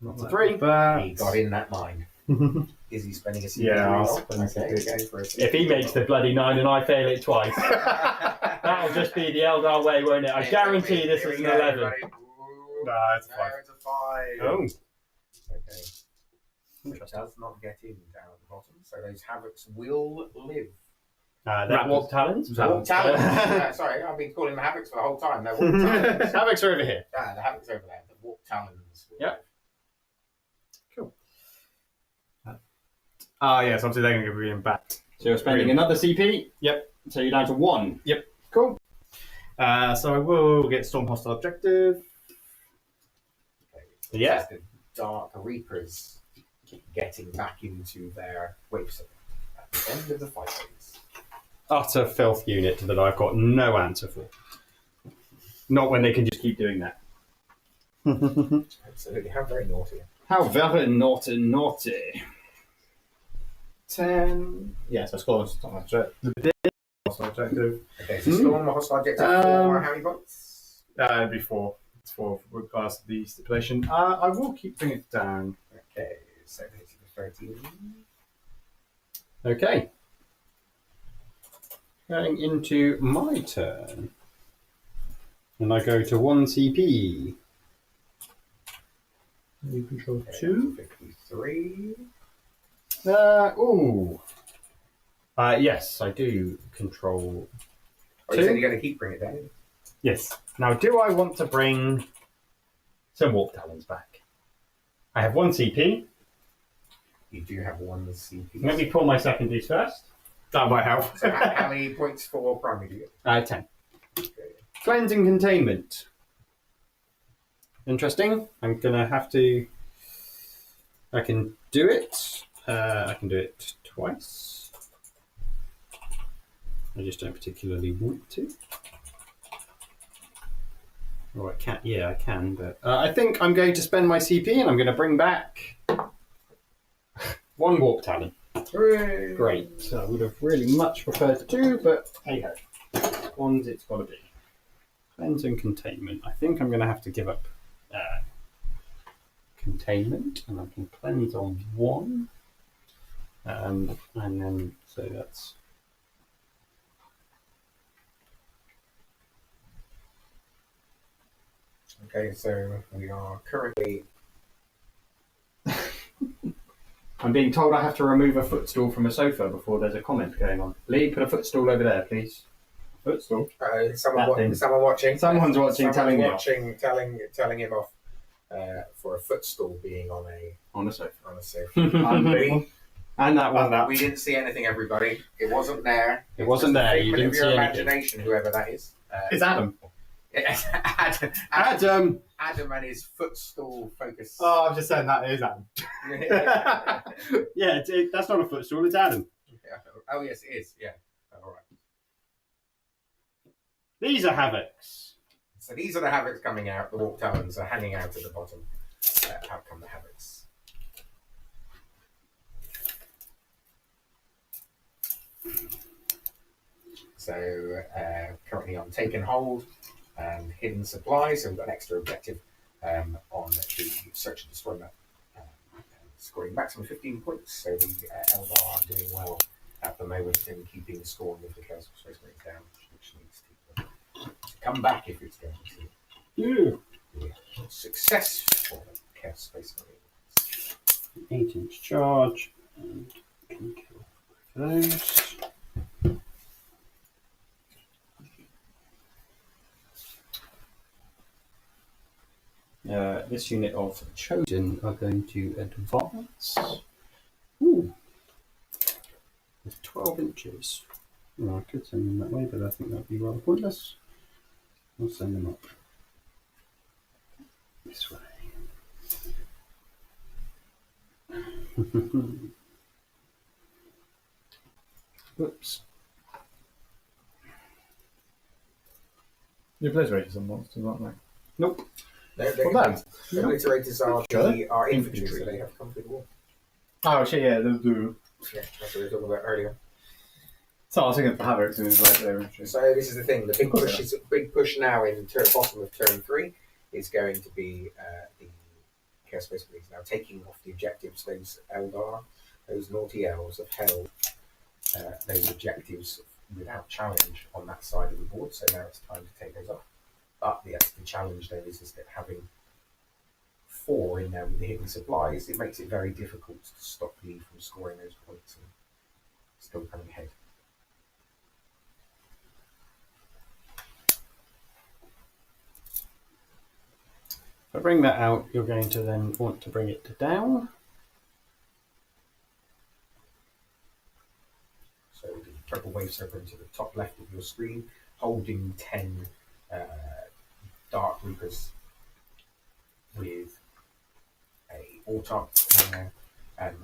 Not a 3. But He got in that mind. Is he spending a CP Yeah, I'll reroll? spend a Okay, CP. go for it. If he makes the bloody 9 and I fail it twice, that'll just be the Eldar way, won't it? I guarantee this Here is we an go, 11. everybody. Ooh, no, it's no, 5. it's a 5. Oh, Okay. It does not get in down at the bottom, so those havocs will live. they're warp talons. Warp talons. Sorry, I've been calling them havocs for the whole time. They're warp talons. Havocs are over here. The havocs over there. The warp talons. Will Yep. live. Yes, obviously they're going to be in back. So you're spending another CP. Yep. So you're down to 1. Cool. So I will get Storm Hostile Objective. Okay. Yeah. It's the Dark Reapers getting back into their waves at the end of the fight phase. Utter filth unit that I've got no answer for. Not when they can just keep doing that. Absolutely. How very naughty. How very naughty. 10. Yeah, so I score Storm Hostile Objective. Okay, so Storm Hostile Objective for how many points? Before. It's for regardless of the stipulation. I will keep bringing it down. Okay, so this is the 13. Okay. Going into my turn. And I go to 1 CP. You control 2. 53. Yes, I do control Oh, you 2. said you're going to keep bringing it down. Yes. Now, do I want to bring some Warp Talons back? I have 1 CP. You do have 1 CP. Let me pull my secondaries first. That might help. So how many points for primary do you get? 10. Okay. Cleansing Containment. Interesting. I'm going to have to... I can do it. I can do it twice. I just don't particularly want to. Or I can. Yeah, I can, but... I think I'm going to spend my CP and I'm going to bring back 1 Warp Talon. Hooray! Great. So I would have really much preferred 2, but hey ho. 1's it's got to be. Cleansing Containment. I think I'm going to have to give up Containment, and I can cleanse on 1. And then, so that's... Okay, so we are currently... I'm being told I have to remove a footstool from a sofa before there's a comment going on. Leigh, put a footstool over there, please. Footstool. someone That thing. watching. Someone's watching, telling me off. telling him off for a footstool being on On a sofa. a sofa. Unbelievable. And that one. But we didn't see anything, everybody. It wasn't there. It wasn't was just a there. You figment didn't of see your anything. imagination, whoever that is. It's Adam. Adam Adam. and his footstool focus. Oh, I'm just saying that is Adam. Yeah, that's not a footstool, it's Adam. Oh yes, it is. Yeah. All right. These are Havocs. So these are the Havocs coming out. The Warp Talons are hanging out at the bottom. Out come the Havocs. So currently on Taken Hold and Hidden Supply, so we've got an extra objective on the Search and Destroy map. Scoring maximum 15 points, so the Eldar are doing well at the moment in keeping the score with the Chaos Space Marines down, which needs to come back if it's going to be a success for the Chaos Space Marines. 8-inch charge, and can kill those. This unit of Chosen are going to advance. Ooh. With 12 inches. Well, I could send them that way, but I think that would be rather pointless. I'll send them up this way. Whoops. Your Obliterators are monsters, aren't they? Nope. The Obliterators are infantry, so they have come through the wall. Oh, shit, yeah, they do. Yeah, that's what we were talking about earlier. So I was thinking of the Havocs and it was like they're interesting. So this is the thing. The big push now in bottom of turn 3 is going to be the Chaos Space Marines now taking off the objectives. Those Eldar, those naughty elves have held those objectives without challenge on that side of the board. So now it's time to take those off. But the challenge then is that having 4 in there with the hidden supplies, it makes it very difficult to stop Leigh from scoring those points and still coming ahead. If I bring that out, you're going to then want to bring it down. So the purple wave serpent to the top left of your screen, holding 10 Dark Reapers with a Autarch there, and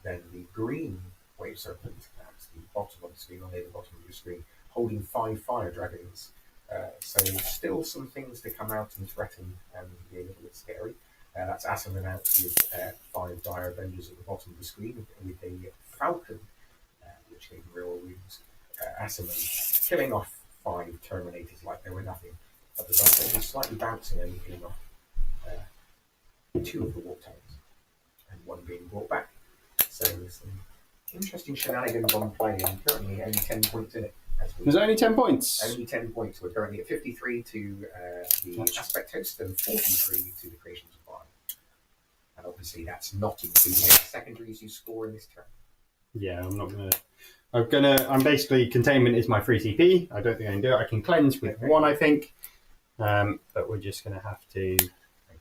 then the green wave serpent at the bottom of the screen, or near the bottom of your screen, holding 5 fire dragons. So still some things to come out and threaten and be a little bit scary. That's Assaman out with 5 dire avengers at the bottom of the screen with a falcon, which gave real wounds. Assaman killing off 5 terminators like they were nothing. of the dark angels, slightly bouncing and peeling off 2 of the warp tones, and 1 being brought back. So there's some interesting shenanigans on play, and currently only 10 points in it. There's only 10 points. Only 10 points. We're currently at 53 to the aspect host and 43 to the creations of Bile. And obviously that's not including any secondaries you score in this turn. Yeah, I'm basically, containment is my free CP. I don't think I can do it. I can cleanse with 1, I think. But we're just going to have to...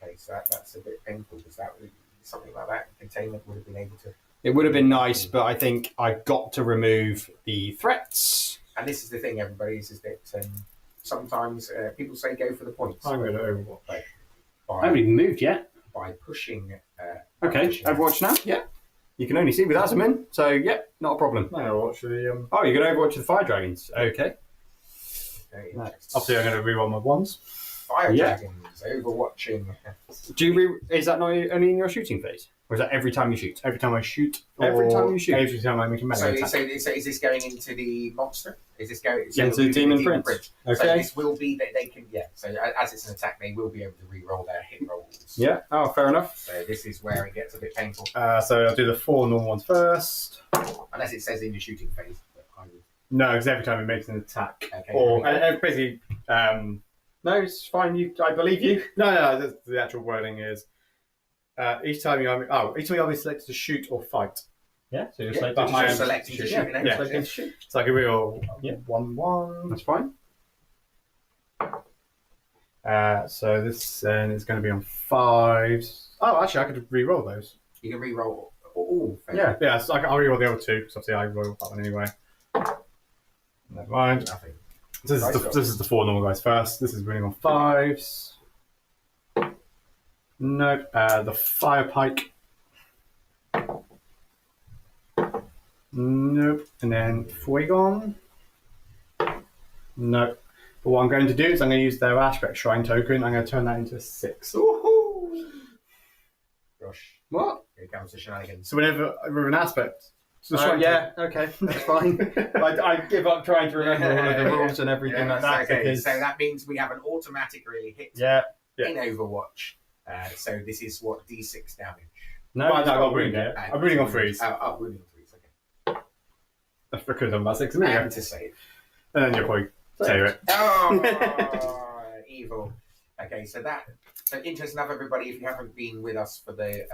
Okay, so that's a bit painful, because that would, something like that, containment would have been able to... It would have been nice, but I think I've got to remove the threats. And this is the thing, everybody, is that sometimes people say go for the points. I'm going to Overwatch. I haven't even moved yet. By pushing... Okay, Overwatch now? Yeah. You can only see with Azamin, so yeah, not a problem. I'm going to watch the... Oh, you're going to Overwatch the Fire Dragons. Okay. Obviously, I'm going to reroll my ones. Fire Dragons, Overwatching. Is that not only in your shooting phase? Or is that every time you shoot? Every time I shoot. Every time you shoot. Every time I make a melee attack. So is this going into the monster? Is this going into the Demon Prince? Okay. So this will be that they can, So as it's an attack, they will be able to re-roll their hit rolls. Yeah. Oh, fair enough. So this is where it gets a bit painful. So I'll do the 4 normal ones first. Unless it says in the shooting phase. But I would... No, because every time it makes an attack. Okay. Or basically... No, it's fine. I believe you. No, the actual wording is each time you are selected to shoot or fight. Yeah, so you're selecting to shoot. Selecting to shoot. So I can reroll 1/1. That's fine. So this is going to be on 5s. Oh, actually, I could re-roll those. You can re-roll all. Yeah. So I'll re-roll the other 2 because obviously I rolled that one anyway. Never mind. Nothing. This is the 4 normal guys first. This is running on 5s. Nope. The fire pike. Nope. And then Fuegon. Nope. But what I'm going to do is I'm going to use their aspect shrine token. I'm going to turn that into a 6. Woohoo! Gosh. What? Here comes the shenanigans. So whenever with an aspect. So Okay, that's fine. I give up trying to remember all of the rules and everything like that. Okay, Because... so that means we have an automatic really hit in Overwatch. So this is what D6 damage. No, I got rooting it. I'm rooting on 3s. Oh, rooting on 3s, okay. I could have done about 6 minutes. And to save. And then you'll probably save it. Oh, evil. Okay, so interesting enough, everybody, if you haven't been with us for the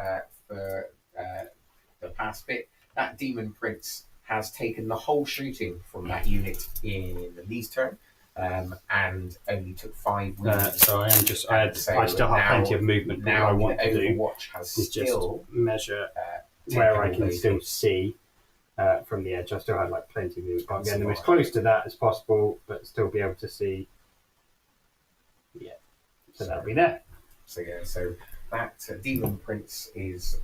past bit, that Demon Prince has taken the whole shooting from that unit in Lee's turn, and only took 5 wounds. So I still have plenty of movement. Now what I want to do Overwatch has is just still measure where I can still see from the edge. I still have plenty of movement. I'm getting them as close to that as possible, but still be able to see. Yeah, so that'll be there. So that Demon Prince is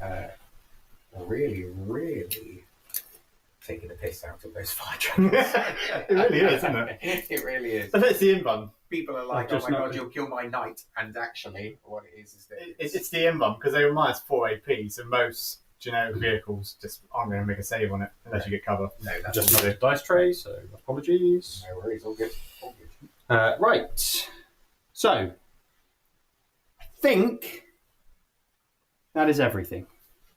really, really taking the piss out of those fire dragons. It really is, isn't it? It really is. And it's the invuln. People are like, oh my god, you'll kill my knight. And actually, what it is that it's the invuln because they were minus 4 AP, so most generic vehicles just aren't going to make a save on it unless you get cover. No, that's just another dice tray, so apologies. No worries, all good. Right. So, I think that is everything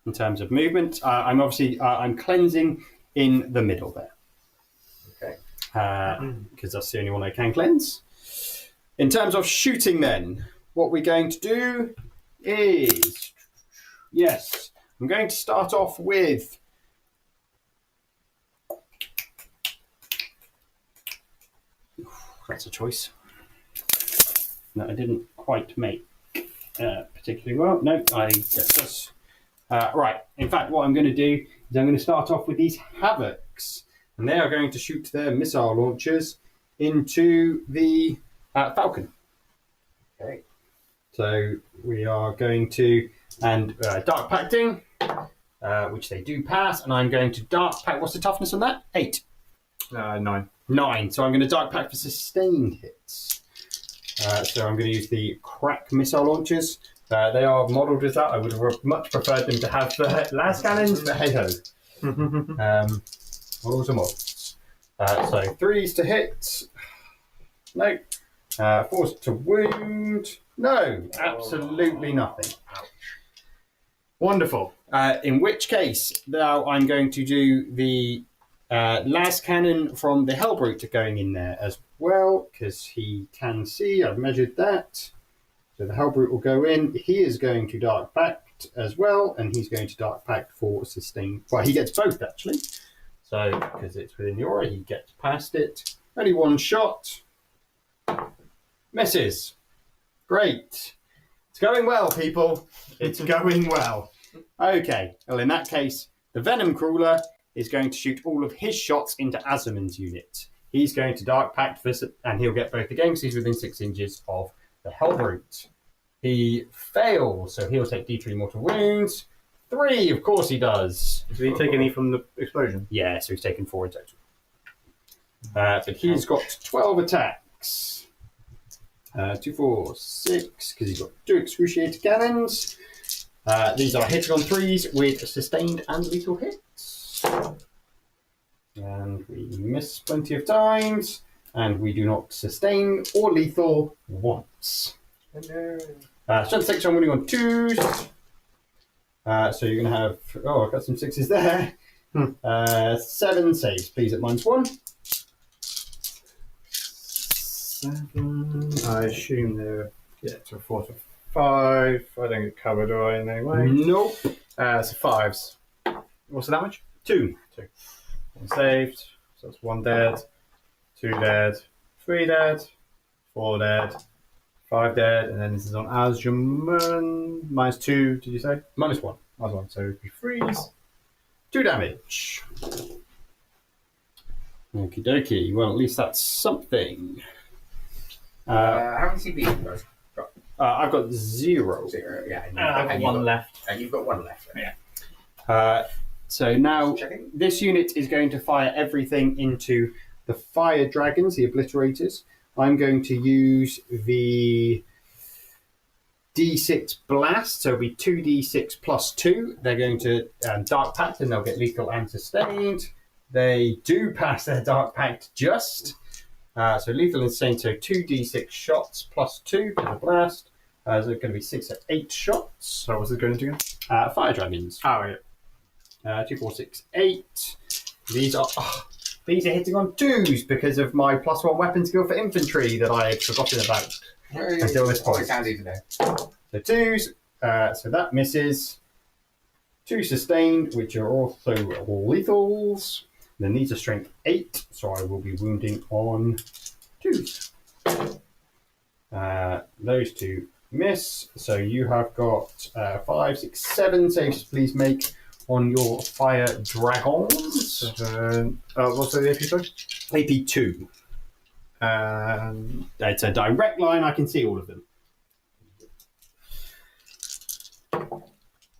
in terms of movement. I'm cleansing in the middle there. Okay. Because that's the only one I can cleanse. In terms of shooting then, what we're going to do is... Yes, I'm going to start off with... That's a choice. No, I didn't quite make particularly well. No, I guess that's... right, in fact, what I'm going to do is I'm going to start off with these Havocs. And they are going to shoot their missile launchers into the Falcon. Okay. So we are going to... And Dark Pacting, which they do pass. And I'm going to Dark Pact... What's the toughness on that? 8. 9. 9. So I'm going to Dark Pact for sustained hits. So I'm going to use the Crack missile launchers. They are modelled as that. I would have much preferred them to have the las cannons, but hey ho. Models are models. So 3s to hit. No. Force to wound. No, absolutely nothing. Wonderful. In which case, now I'm going to do the las cannon from the Hellbrute going in there as well, because he can see. I've measured that. So the Hellbrute will go in. He is going to Dark Pact as well, and he's going to Dark Pact for sustain. Well, he gets both actually. So because it's within the aura, he gets past it. Only one shot. Misses. Great. It's going well, people. It's going well. Okay. Well, in that case, the Venom Crawler is going to shoot all of his shots into Azaman's unit. He's going to Dark Pact visit, and he'll get both again because he's within 6 inches of the Hellbrute. He fails, so he'll take D3 mortal wounds. 3, of course he does. Did he take any from the explosion? Yeah, so he's taken 4 in total. But he's got 12 attacks. 2, 4, 6, because he's got 2 excruciating cannons. These are hitting on 3s with sustained and lethal hits. And we miss plenty of times. And we do not sustain or lethal once. Strength 6 on winning on 2s. So you're going to have... Oh, I've got some 6s there. 7 saves, please, at -1. 7. I assume they're to a 4 to 5. I don't get covered, do I, in any way? Nope. So 5s. What's the damage? 2. 1 saved. So that's 1 dead. 2 dead. 3 dead. 4 dead. 5 dead. And then this is on Azjaman. -2, did you say? -1. -1. So we freeze. 2 damage. Okie dokie. Well, at least that's something. How many CP have you guys got? I've got 0. 0, yeah. I have 1 left. And you've got 1 left. Yeah. So now Checking. this unit is going to fire everything into the fire dragons, the obliterators. I'm going to use the D6 blast, so it'll be 2d6 plus 2. They're going to Dark Pact and they'll get lethal and sustained. They do pass their Dark Pact just. So lethal and sustained, so 2d6 shots plus 2 for the blast. So it's going to be 6 or 8 shots. So what's it going to do again? Fire dragons. Oh, yeah. 2, 4, 6, 8. These are hitting on 2s because of my +1 weapon skill for infantry that I had forgotten about until this point. Always handy to know. So 2s, so that misses. 2 sustained, which are also lethals. Then these are strength 8, so I will be wounding on 2s. Those 2 miss, so you have got 5, 6, 7 saves, please make on your fire dragons. What's the AP, sorry? AP 2. It's a direct line, I can see all of them.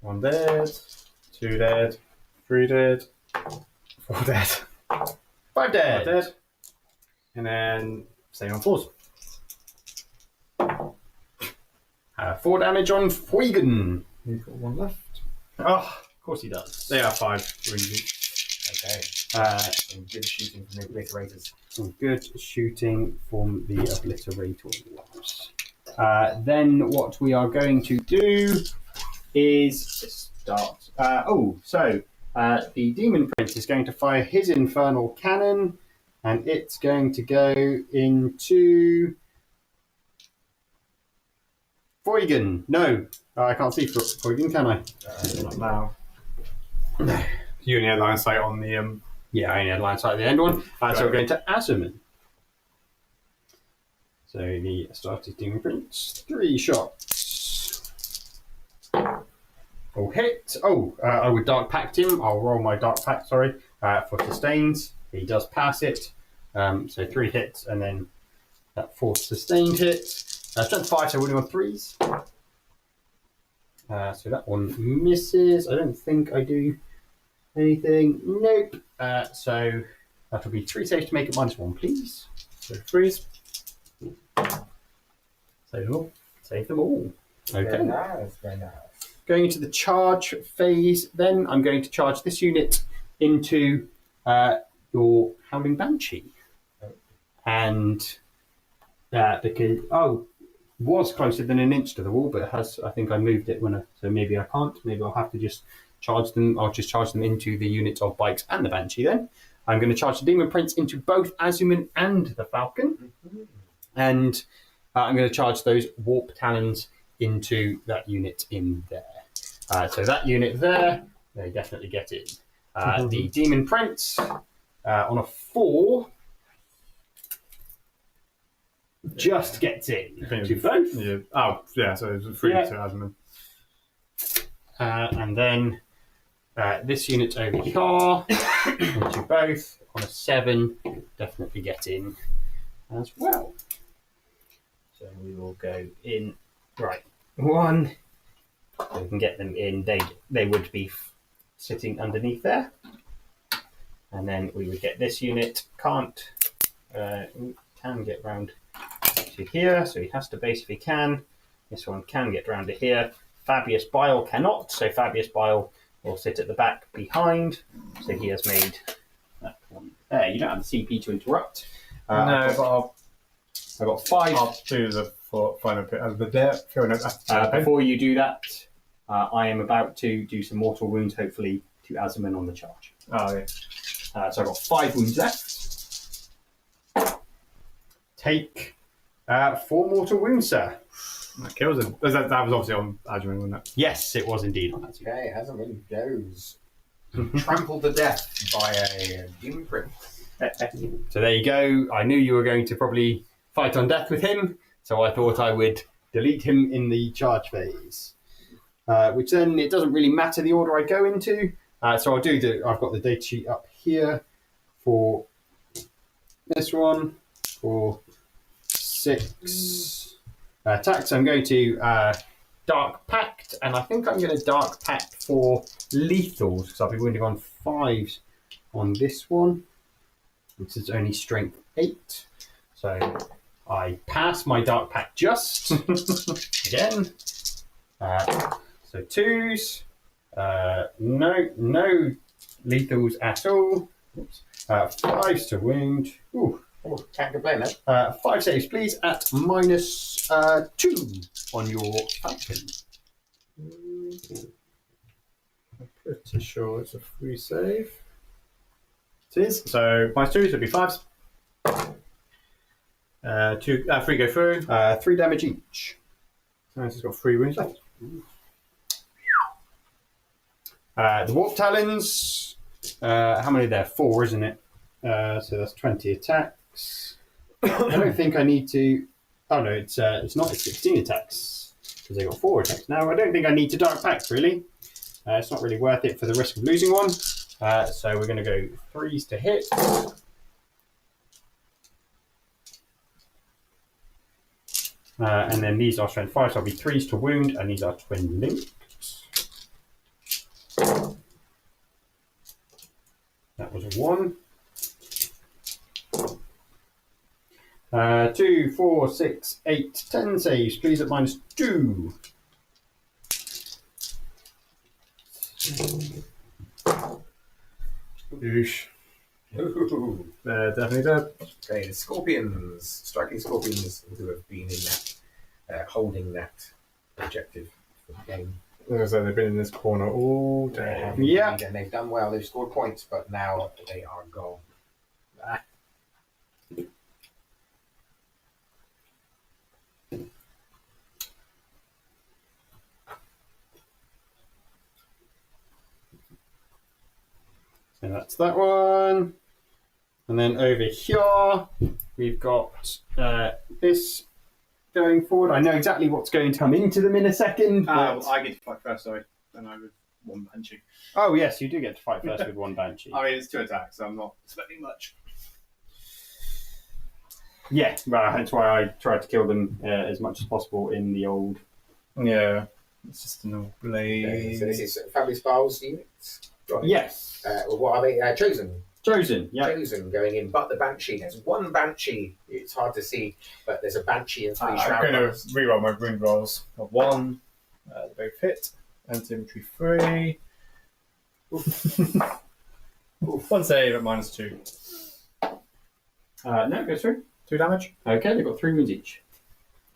1 dead. 2 dead. 3 dead. 4 dead. 5 dead. 5 dead. And then staying on 4s. 4 damage on Fuigen. You've got 1 left. Oh, of course he does. They are 5. Really. Okay. Some good shooting from the obliterators. Some good shooting from the obliterators. Then what we are going to do is start. The Demon Prince is going to fire his Infernal Cannon, and it's going to go into Fuigen. No, I can't see Fuigen, can I? Not now. You only had line of sight on the... Yeah, I only had line of sight at the end one. So we're going to Azaman. So the started Demon Prince. 3 shots. All hit. I would Dark Pact him. I'll roll my Dark Pact, for sustains. He does pass it. So 3 hits, and then that 4th sustained hit. Strength 5, so winning on 3s. So that one misses. I don't think I do anything. Nope. So that'll be 3 saves to make it -1, please. So freeze. Save them all. Save them all. Okay. Very nice, very nice. Going into the charge phase, then I'm going to charge this unit into your Howling Banshee. And because was closer than an inch to the wall, but I think I moved it so maybe I can't. Maybe I'll have to just charge them. I'll just charge them into the units of bikes and the Banshee. Then I'm going to charge the Demon Prince into both Azuman and the Falcon, and I'm going to charge those Warp Talons into that unit in there. So that unit there, they definitely get in. The Demon Prince on a 4 just gets in to both. Yeah. Oh, yeah, so it's 3 to Azuman. And then this unit over here into both on a 7 definitely get in as well. So we will go in. Right, 1. So we can get them in. They would be sitting underneath there. And then we would get this unit. Can get round to here, so he has to base if he can. This one can get round to here. Fabius Bile cannot, so Fabius Bile will sit at the back behind. So he has made that one there. You don't have the CP to interrupt. No, I've got 5. I'll do the final bit of the depth. Before you do that, I am about to do some mortal wounds, hopefully, to Azuman on the charge. Oh, yeah. So I've got 5 wounds left. Take 4 mortal wounds, sir. That kills him. That was obviously on Azuman, wasn't it? Yes, it was indeed on that. Okay, Azuman goes. Trampled to death by a Demon Prince. So there you go. I knew you were going to probably fight on death with him, so I thought I would delete him in the charge phase. Which then, it doesn't really matter the order I go into. So I've got the data sheet up here for this one, for 6 attacks. I'm going to Dark Pact, and I think I'm going to Dark Pact for lethals, because I'll be wounding on 5s on this one, which is only strength 8. So I pass my Dark Pact just again. So 2s, no lethals at all. 5s to wound. Ooh. Oh, can't complain then. 5 saves, please, at -2 on your Falcon. I'm pretty sure it's a free save. It is. So -2, so it'll be 5s. 3 go through. 3 damage each. So it's got 3 wounds left. The Warp Talons, how many are there? 4, isn't it? So that's 20 attacks. I don't think I need to... Oh no, it's not. It's 16 attacks, because they got 4 attacks. Now, I don't think I need to Dark Pact, really. It's not really worth it for the risk of losing one. So we're going to go 3s to hit. And then these are strength 5, so I'll be 3s to wound, and these are twin linked. That was a 1. 2, 4, 6, 8, 10 saves, please, at -2. Oosh. Ooh. They're definitely dead. Okay, the Scorpions, striking Scorpions who have been in that, holding that objective for the game. So they've been in this corner all day. Yeah. And they've done well, they've scored points, but now they are gone. So that's that one. And then over here, we've got this going forward. I know exactly what's going to come into them in a second. But... I get to fight first, sorry. And I with 1 Banshee. Oh, yes, you do get to fight first with 1 Banshee. I mean, it's 2 attacks, so I'm not expecting much. Yeah, well, that's why I tried to kill them as much as possible in the old... Yeah. It's just a normal blade. Okay, so this is Fabius Bile's units. Right. Yes. What are they? Chosen. Chosen, yeah. Chosen going in, but the Banshee. There's 1 Banshee. It's hard to see, but there's a Banshee and 3 I'm Shroud going to Runners. reroll my wound rolls. Got 1. They both hit. Anti-infantry 3. Oof. 1 save at -2. No, go through. 2 damage. Okay, they've got 3 wounds each.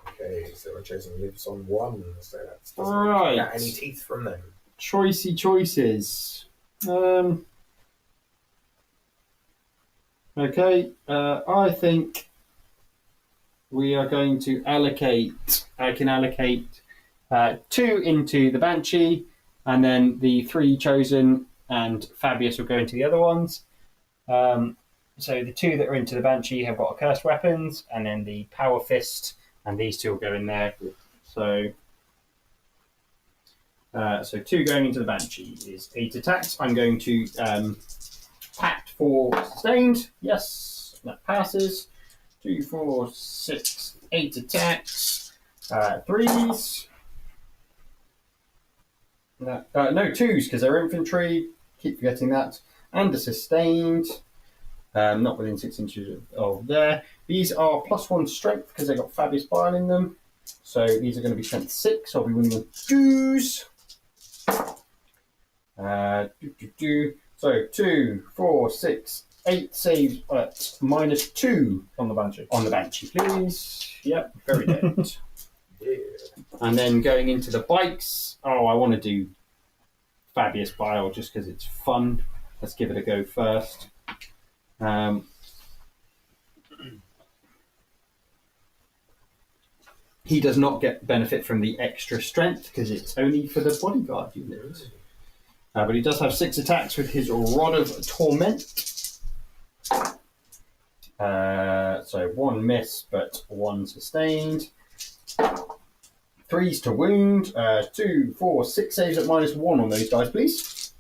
Okay, so our chosen lives on 1, so that doesn't Alright. get any teeth from them. Choicey choices. Okay, I think we are going to allocate. I can allocate 2 into the Banshee, and then the 3 chosen and Fabius will go into the other ones. So the 2 that are into the Banshee have got cursed weapons, and then the Power Fist, and these 2 will go in there. So 2 going into the Banshee is 8 attacks. I'm going to pact for sustained. Yes, that passes. 2, 4, 6, 8 attacks. 3s. No, 2s because they're infantry. Keep forgetting that. And a sustained. Not within 6 inches of there. These are +1 strength because they've got Fabius Bile in them. So these are going to be strength 6. I'll be winning with 2s. So 2, 4, 6, 8 saves at -2 On the Banshee. on the Banshee, please. Yep, very good. Yeah. And then going into the bikes. Oh, I want to do Fabius Bile just because it's fun. Let's give it a go first. He does not get benefit from the extra strength because it's only for the bodyguard unit. But he does have 6 attacks with his Rod of Torment. So 1 miss, but 1 sustained. 3s to wound. 2, 4, 6 saves at -1 on those guys, please.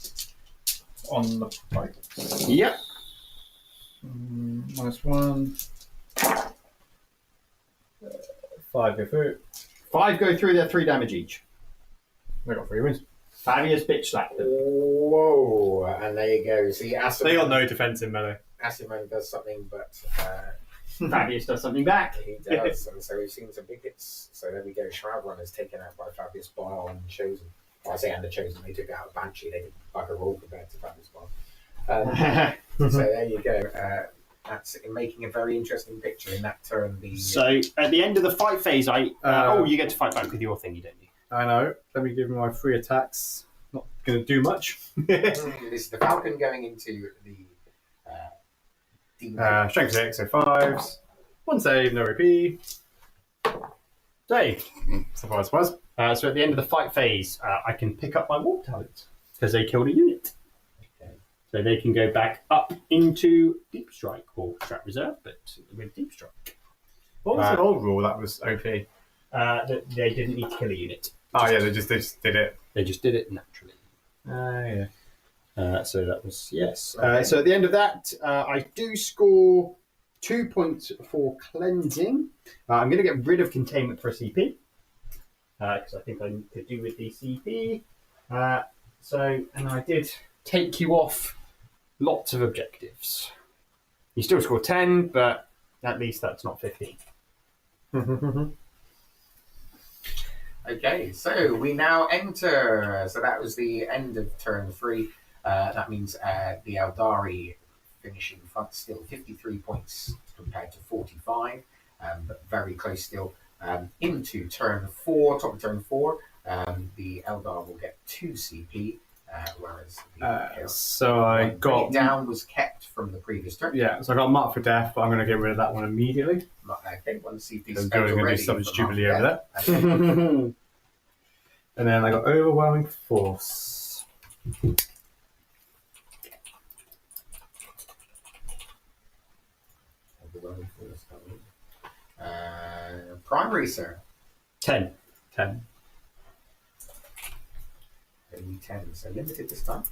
On the bike. Yep. -1. 5 go through. 5 go through, they're 3 damage each. They got 3 wins. Fabius bitch slapped them. Whoa, and there you go. See, They got no defense in melee. Asiman does something, but Fabius does something back. he does, and so we've seen some big hits. So there we go. Shroud Runner's taken out by Fabius Bile and Chosen. Well, I say and the Chosen. They took out Banshee. They did bugger all compared to Fabius Bile. So there you go. That's making a very interesting picture in that turn. So at the end of the fight phase, you get to fight back with your thingy, don't you? I know. Let me give me my 3 attacks. Not going to do much. This is the Falcon going into the demon. Strength 6, so 5s. 1 save, no repeat. Dave. Surprise, surprise. So at the end of the fight phase, I can pick up my warp talent because they killed a unit. Okay. So they can go back up into Deep Strike or Strat Reserve, but with Deep Strike. What was the old rule that was OP? They didn't need to kill a unit. Oh yeah, they just did it. They just did it naturally. Yeah. So that was, yes. Okay. So at the end of that, I do score 2 points for cleansing. I'm going to get rid of containment for CP. Because I think I could do with the CP. And I did take you off lots of objectives. You still score 10, but at least that's not 15. Okay, so we now enter. So that was the end of turn 3. That means the Aeldari finishing front still 53 points compared to 45, but very close still. Into turn 4, top of turn 4, the Eldar will get 2 CP, whereas the So I got down was kept from the previous turn. Yeah, so I got Mark for Death, but I'm going to get rid of that one immediately. Okay, 1 CP I'm spent going to do already some for Jubilee Mark over Death. there. Okay. And then I got Overwhelming Force. Primary, sir. 10. 10. Only 10, so limited this time.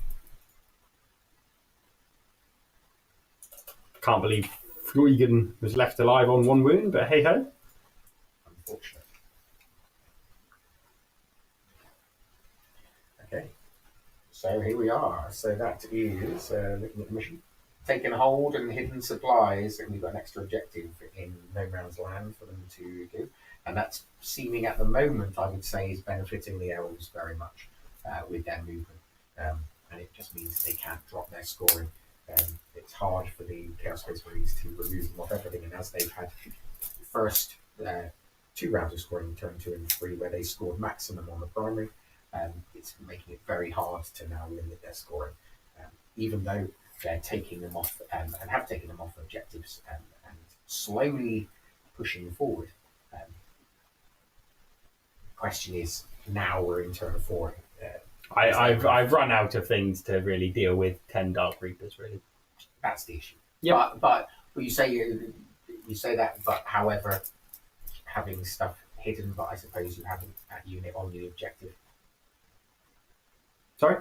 Can't believe Freegan was left alive on 1 wound, but hey ho. Unfortunate. Okay. So here we are. So that is looking at the mission. Taking hold and hidden supplies, and we've got an extra objective in No Man's Land for them to do. And that's seeming at the moment, I would say, is benefiting the elves very much with their movement. And it just means they can't drop their scoring it's hard for the Chaos Space Marines to remove them off everything, and as they've had first 2 rounds of scoring, turn 2 and 3, where they scored maximum on the primary, it's making it very hard to now limit their scoring, even though they're taking them off and have taken them off objectives and slowly pushing forward. Question is, now we're in turn 4. I've run out of things to really deal with 10 Dark Reapers, really. That's the issue. Yeah. But you say that, but however, having stuff hidden, but I suppose you haven't that unit on the objective. Sorry?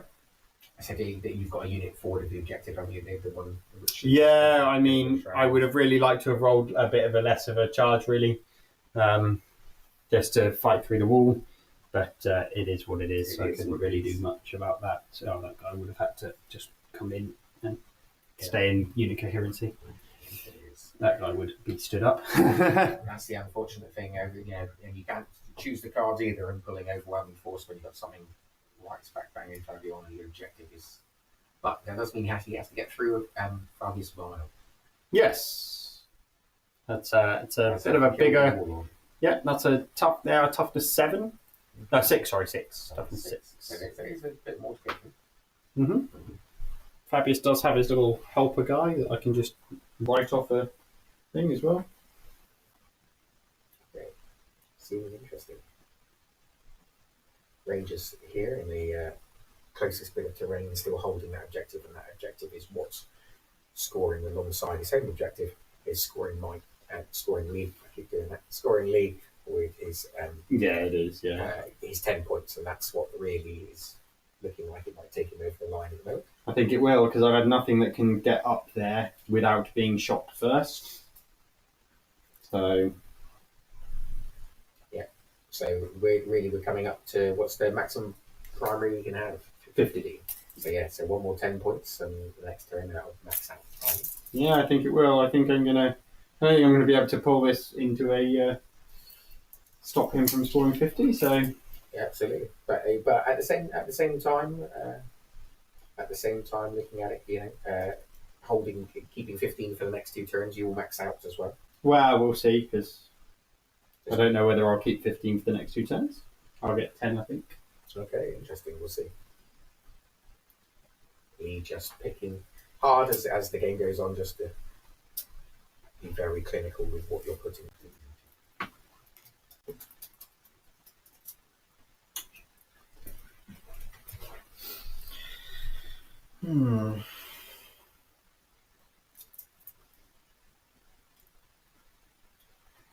I said that you've got a unit forward of the objective, haven't you? The one which Yeah, I mean, I would have really liked to have rolled a bit of a less of a charge, really, just to fight through the wall. But it is what it is. So I couldn't really do much about that. So that guy would have had to just come in and stay in unit coherency. That guy would be stood up. That's the unfortunate thing. And you can't choose the cards either, and pulling overwhelming force when you've got something right smack bang in front of you on your objective is. But that does mean he has to get through Fabius Bile. Yes, it's a bit of a bigger. Yeah, that's a tough. They are toughness 7. No, 6. Sorry, 6. Toughness 6. So there's a bit more to go. Fabius does have his little helper guy that I can just write off a thing as well. Okay. Seems interesting. Rangers here in the closest bit of terrain still holding that objective, and that objective is what's scoring alongside his home objective is scoring scoring Leigh. I keep doing that. Scoring Leigh with his it is. his 10 points, and that's what really is looking like it might take him over the line at the moment. I think it will, because I've had nothing that can get up there without being shot first. So So we're coming up to what's the maximum primary we can have? 50. So so one more 10 points, and the next turn that'll max out. yeah, I think it will. I think I'm gonna be able to pull this into a stop him from scoring 50. So yeah, absolutely. But at the same time, looking at it, keeping 15 for the next 2 turns, you will max out as well. well, we'll see, because I don't know whether I'll keep 15 for the next 2 turns. I'll get 10, I think. Okay, interesting. We'll see. Leigh just picking hard as the game goes on, just to be very clinical with what you're putting.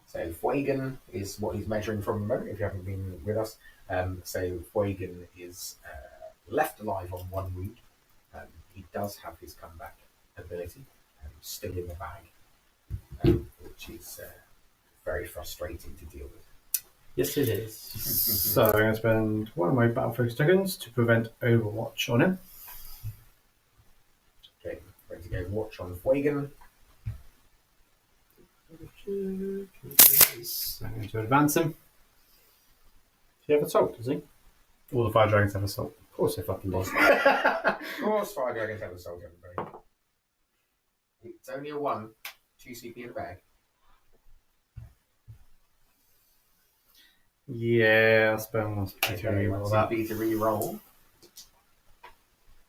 So Fuegan is what he's measuring from a moment, if you haven't been with us. So Fuegan is left alive on 1 wound. He does have his comeback ability still in the bag, which is very frustrating to deal with. Yes, it is. So I'm going to spend one of my battle focus tokens to prevent Overwatch on him. Okay, ready to go watch on Fuegan. So I'm going to advance him. Does he have assault, does he? All the fire dragons have assault. Of course they fucking do. Of course, fire dragons have a soul, everybody. It's only a 1, 2 CP in the bag. Yeah, I'll spend one CP to Okay, reroll 1 that. CP to re-roll.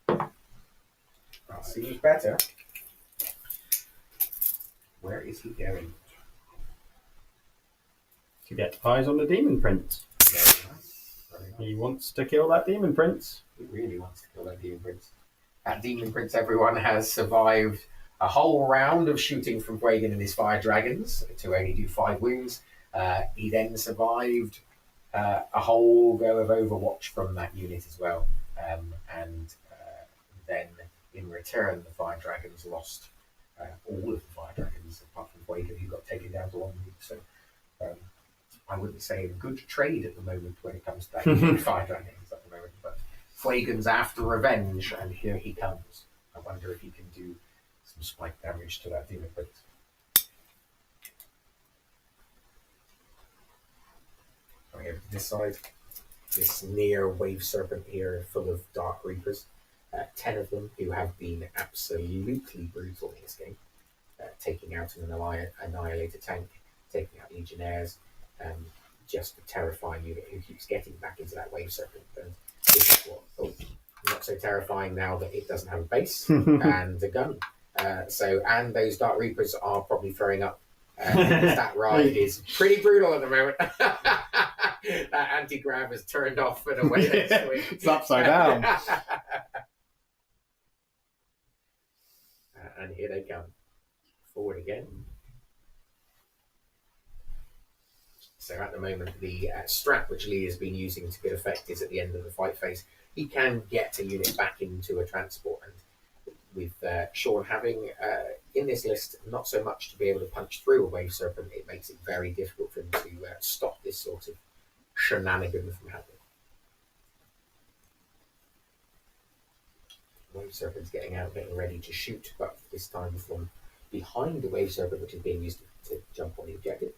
That seems better. Where is he going? To get eyes on the demon prince. Very nice. Very nice. He wants to kill that demon prince. He really wants to kill that demon prince. That demon prince, everyone, has survived a whole round of shooting from Fuegan and his fire dragons to only do 5 wounds. He then survived a whole go of Overwatch from that unit as well. Then in return, the fire dragons lost all of the fire dragons apart from Fuegan, who got taken down to 1 wound. So I wouldn't say a good trade at the moment when it comes to that fire dragons at the moment. But Fuegan's after revenge, and here he comes. I wonder if he can do some spike damage to that demon prince. Going over to this side, this near wave serpent here, full of dark reapers. 10 of them who have been absolutely brutal in this game, taking out an Annihilator tank, taking out Legionnaires, just a terrifying unit who keeps getting back into that Wave Serpent. And this is what, not so terrifying now that it doesn't have a base and a gun. And those Dark Reapers are probably throwing up. That ride is pretty brutal at the moment. That anti-grav is turned off and away they swing. It's upside down. And here they come. Forward again. So at the moment, the strat which Leigh has been using to good effect is at the end of the fight phase. He can get a unit back into a transport, and with Sean having in this list not so much to be able to punch through a Wave Serpent, it makes it very difficult for him to stop this sort of shenanigan from happening. Wave Serpent's getting out, getting ready to shoot, but this time from behind the Wave Serpent, which is being used to jump on the objective.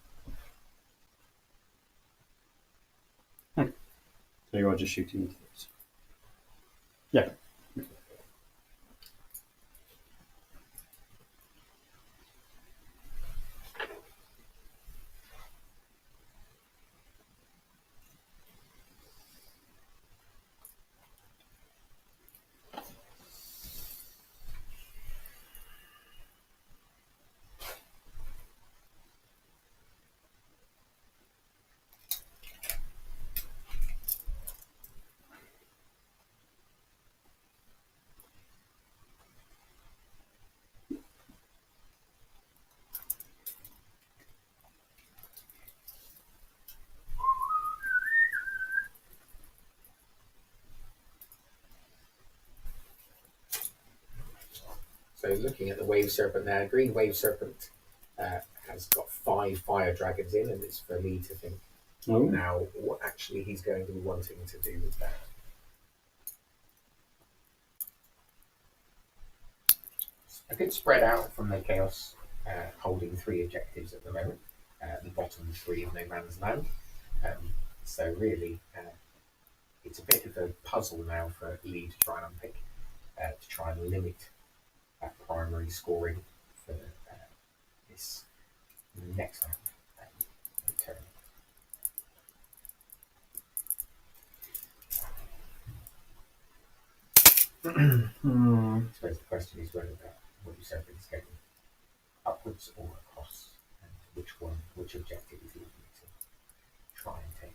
So you are just shooting into this. Yeah. So looking at the Wave Serpent there, Green Wave Serpent has got 5 Fire Dragons in, and it's for Leigh to think now what actually he's going to be wanting to do with that. A good spread out from the Chaos, holding 3 objectives at the moment. The bottom 3 of No Man's Land. So really, it's a bit of a puzzle now for Leigh to try and unpick, to try and limit that primary scoring for this next turn. I suppose the question is whether that what you said is going upwards or across, and which objective is he looking to try and take.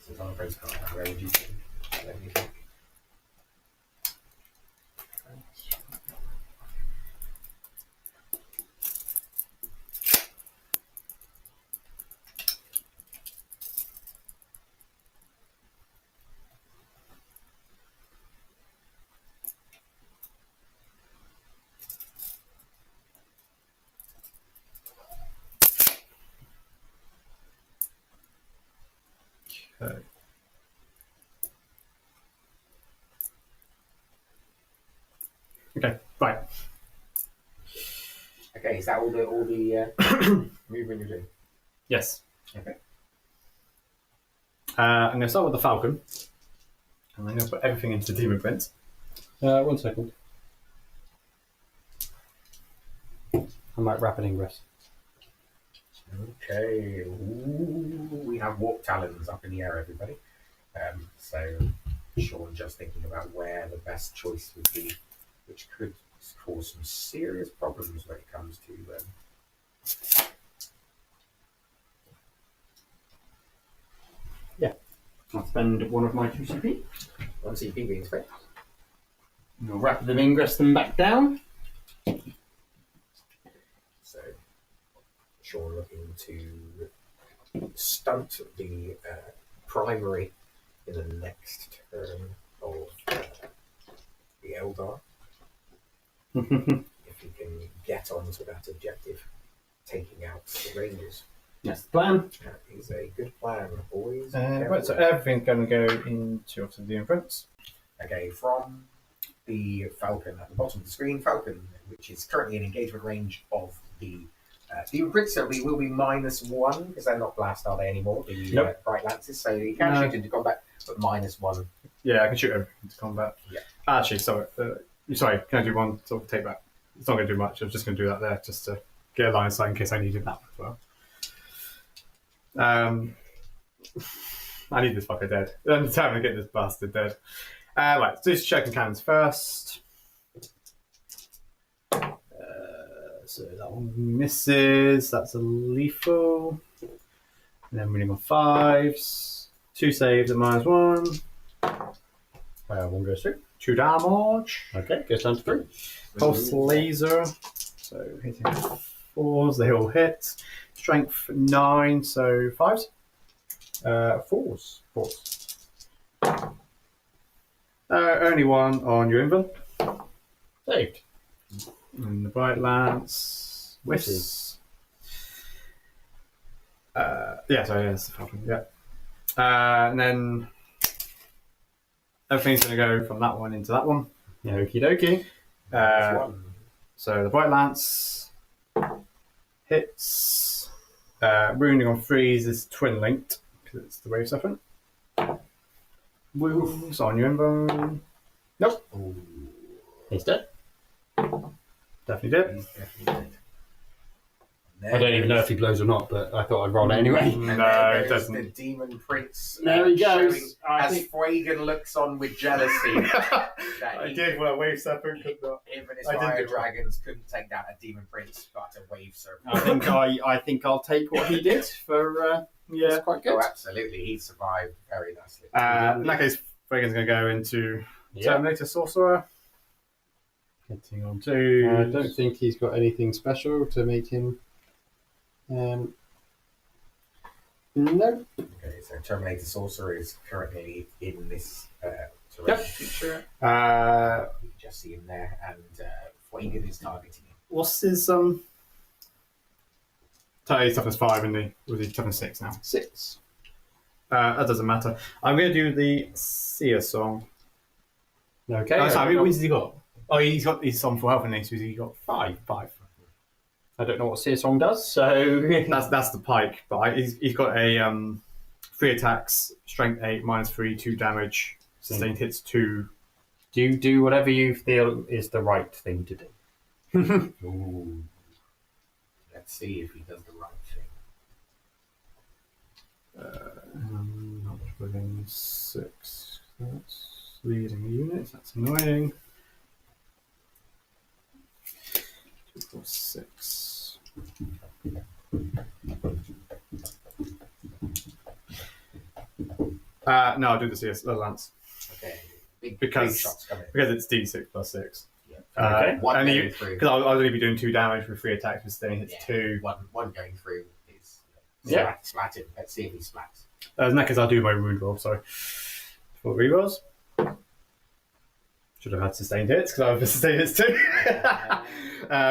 So on a base card, where would you think? Let me think. Okay, right. Okay, is that all the movement you're doing? Yes. Okay. I'm going to start with the Falcon. And I'm going to put everything into the Demon Prince. 1 second. I might rapid ingress. Okay. Ooh, we have Warp Talons up in the air, everybody. So Sean just thinking about where the best choice would be, which could cause some serious problems when it comes to I'll spend 1 of my 2 CP. 1 CP being spent. We'll rapid them ingress them back down. So Sean looking to stunt the primary in the next turn of the Aeldari. If he can get onto that objective, taking out the Rangers. That's the plan. That is a good plan, boys. Right, so everything's going to go into obviously the Demon Prince. Okay, from the Falcon at the bottom of the screen. Falcon, which is currently in engagement range of the Demon Prince, so we will be -1 because they're not blast, are they anymore? The bright lances, so you can shoot into combat, but -1. Yeah, I can shoot him into combat. Yeah. Actually, sorry, can I do one sort of take back? It's not going to do much. I'm just going to do that there just to get a line of sight in case I needed that as well. I need this fucker dead. I'm determined to get this bastard dead. Right, so just checking cannons first. So that one misses. That's a lethal. And then winning on 5s. 2 saves at -1. 1 goes through. 2 damage. Okay, goes down to 3. Pulse laser. So hitting 4s, they all hit. Strength 9, so 5s. 4s. Only 1 on your invuln. Saved. And the bright lance. Whiffs. It's the Falcon, yeah. And then everything's going to go from that one into that one. Okie dokie. So the bright lance hits. Wounding on 3s is twin linked because it's the wave serpent. Wounds on your invuln. Nope. He's dead. Definitely did. He's definitely dead. I don't even know if he blows or not, but I thought I'd roll it anyway. And No, there it goes doesn't. the Demon Prince. There he goes. showing- I As think- Fuegan looks on with jealousy. that I he- did what a wave serpent could not. Him and his I did fire good. dragons couldn't take down a Demon Prince, but a wave serpent. I think I'll take what he did for. Yeah. It's quite good. Oh, absolutely. He survived very nicely. In that case, Fuegan's going to go into Yeah. Terminator Sorcerer. Hitting on 2. I don't think he's got anything special to make him. No. Okay, so Terminator Sorcerer is currently in this terrain feature. You can just see him there, and Fuegan is targeting him. What's his He's toughness 5, isn't he? Or is he toughness 6 now? 6. That doesn't matter. I'm going to do the Seer Song. Okay. Sorry, what has he got? Oh, he's got his Song for Health, and he's got 5. I don't know what Seer Song does, so. That's the pike, but he's got a 3 attacks, strength 8, -3, 2 damage, sustained hits 2. Do whatever you feel is the right thing to do. Ooh. Let's see if he does the right thing. Not within 6. That's leading a unit. That's annoying. 2, 4, 6. No, I'll do the Lance Okay, big Because- shots coming. because it's D6 plus 6. Yeah. Okay. One and going through. Because I'll only be doing 2 damage with 3 attacks with staying hits Yeah. 2. One going through is Yeah. splat him. Let's see if he splats. In that case, I'll do my wound roll. Sorry. For rerolls. Should have had sustained hits because I have sustained hits too.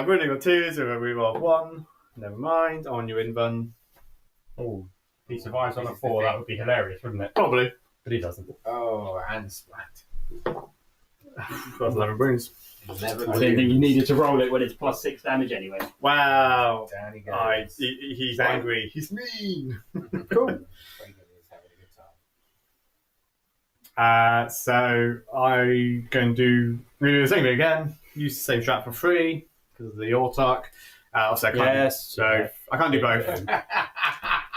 Wounding on 2s with a reroll of 1. Never mind. On your invuln. Oh, if he survives on a 4, that would be hilarious, wouldn't it? Probably. But he doesn't. Oh, and splat. Got 11 wounds. Never I didn't think you needed to roll it when it's +6 damage anyway. Wow. Down he goes. He's angry. He's mean. Cool. Fuegan is having a good time. So I'm going to do the same thing again. Use the same strat for free because of the autarch. Obviously, I can't. Yes. So I can't do both.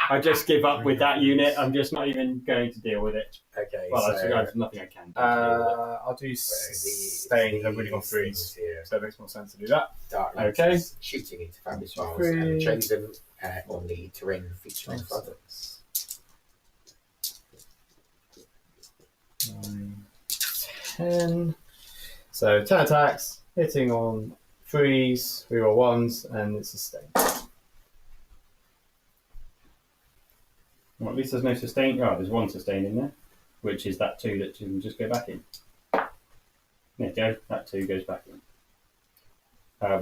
I just give up with that unit. I'm just not even going to deal with it. Okay, Well, so there's nothing I can do. To deal with it. I'll do these stains. I'm really on things 3s. here. So it makes more sense to do that. Dark Okay. Lances shooting into family files and chosen on the terrain featuring others. 9, 10. So 10 attacks, hitting on 3s, reroll 1s, and it's sustained. Well, at least there's no sustain. Oh, there's 1 sustain in there, which is that 2 that can just go back in. There you go. That 2 goes back in.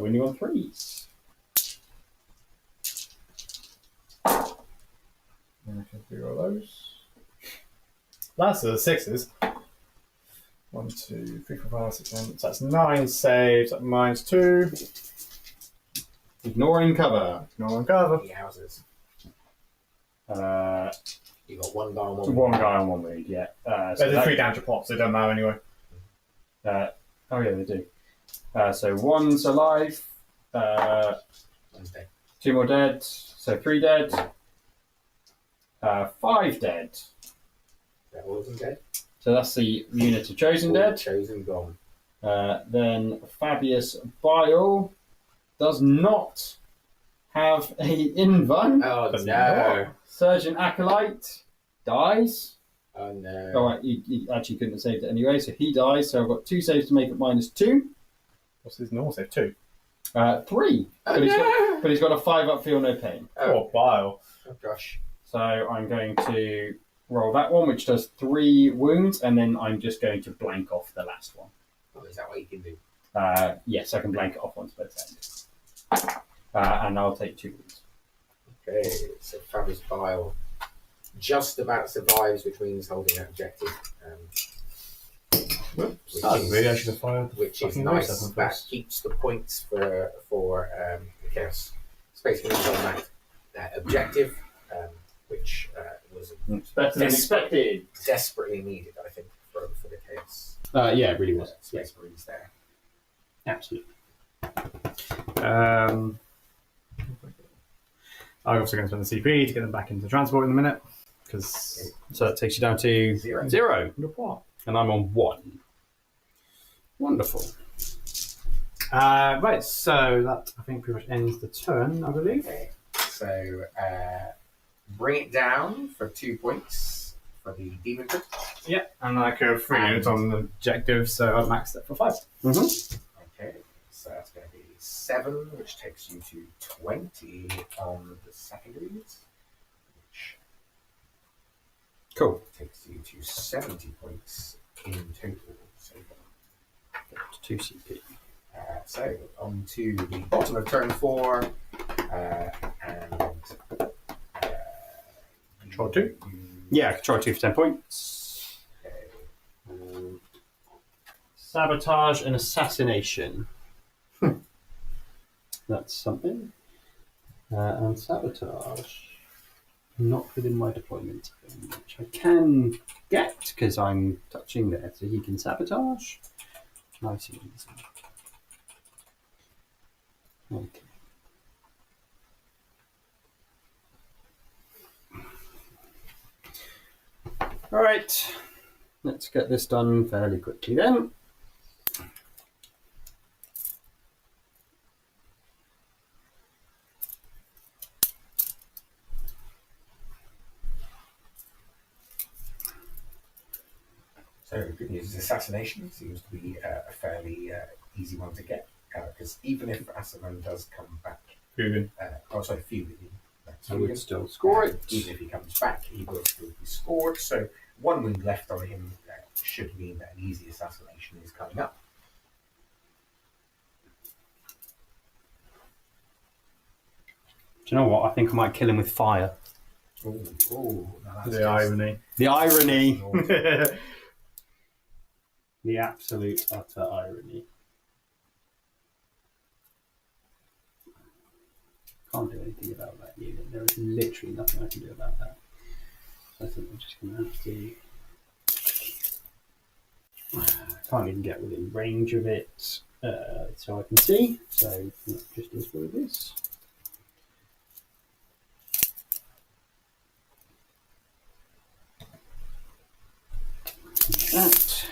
Winning on 3s. And I can reroll those. Last are the 6s. 1, 2, 3, 4, 5, 6, 7. So that's 9 saves at -2. Ignoring cover. Ignoring cover. The houses. Uh, You got one guy on one. one guy on one wound, yeah. So There's a 3 damage pot, so it doesn't matter anyway. oh yeah, they do. So one's alive. One's dead. 2 more dead. So 3 dead. 5 dead. That all of them dead. So that's the unit of chosen All dead. Chosen gone. Then Fabius Bile does not have a invuln. Oh Doesn't no! Surgeon Acolyte dies. Oh no! Oh, right, he actually couldn't have saved it anyway, so he dies. So I've got 2 saves to make at -2. What's his normal save? 2. 3. Oh But he's got a 5 up, feel no pain. Oh, Bile. Oh gosh! So I'm going to roll that one, which does 3 wounds, and then I'm just going to blank off the last one. Oh, is that what you can do? Yes, I can blank it off once both end. And I'll take 2 wounds. Okay, so Fabius Bile just about survives, which means holding that objective. Which Maybe I is, should have fired. which is fucking nice. waste That keeps the points for the Chaos Space Marines on that objective, which was Better than expected. desperately needed, I think, for the Chaos Yeah, it really was. Space Marines there. Absolutely. I'm also going to spend the CP to get them back into transport in a minute. Because So that takes you down to 0. 0. And I'm on 1. Wonderful. right, so that I think pretty much ends the turn, I believe. Okay, so bring it down for 2 points for the Demon Crit. Yeah, and I could have 3 units on the objective, so I've maxed it for 5. Okay, so that's going to be 7, which takes you to 20 on the secondaries, which Cool. takes you to 70 points in total. So, 2 CP. so on to the bottom of turn 4, and Control 2? Yeah, control 2 for 10 points. Okay. Sabotage and assassination. That's something. And sabotage. Not within my deployment, which I can get because I'm touching there, so he can sabotage. Nice and easy. Okay. All right, let's get this done fairly quickly then. So the good news is assassination seems to be a fairly easy one to get, because even if Asaman does come back, Fugan. Fugan. I would still score it. Even if he comes back, he will still be scored. So 1 wound left on him should mean that an easy assassination is coming up. Do you know what? I think I might kill him with fire. Ooh, now that's The just irony. The irony. naughty. The absolute utter irony. Can't do anything about that unit. There is literally nothing I can do about that. So I think I'm just going to have to. I can't even get within range of it, so I can see. So that just is what it is. That.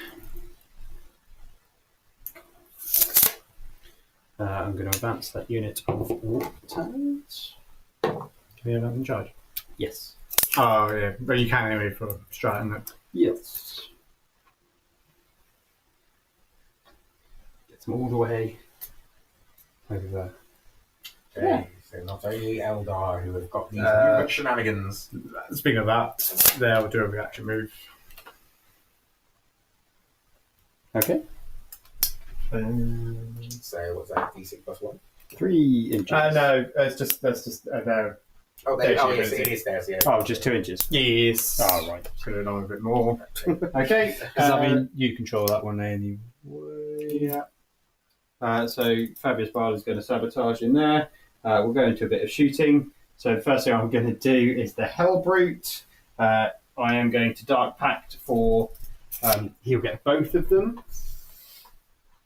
I'm going to advance that unit of war talent. Can you have that in charge? Yes. Oh, yeah. But you can anyway for Strat, isn't it? Yes. Get them all the way over. Okay, so not only Eldar who have got these shenanigans. Speaking of that, there we'll do a reaction move. Okay. So what's that? D6 plus 1. 3 inches. No, that's just there. Oh, yes, it is there. Yeah. Oh, just 2 inches. Yes. Oh, right. Could have done a bit more. Okay. Because I mean, you control that one anyway. Yeah. So Fabius Bile is going to sabotage in there. We'll go into a bit of shooting. So the first thing I'm going to do is the Hellbrute. I am going to Dark Pact for... he'll get both of them.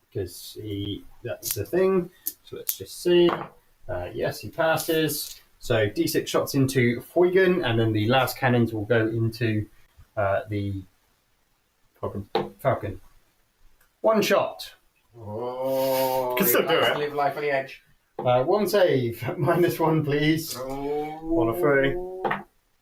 Because that's the thing. So let's just see. Yes, he passes. So D6 shots into Huygen, and then the last cannons will go into the Falcon. 1 shot. Oh, Can still do it. Live life on the edge. 1 save. -1, please. On a 3.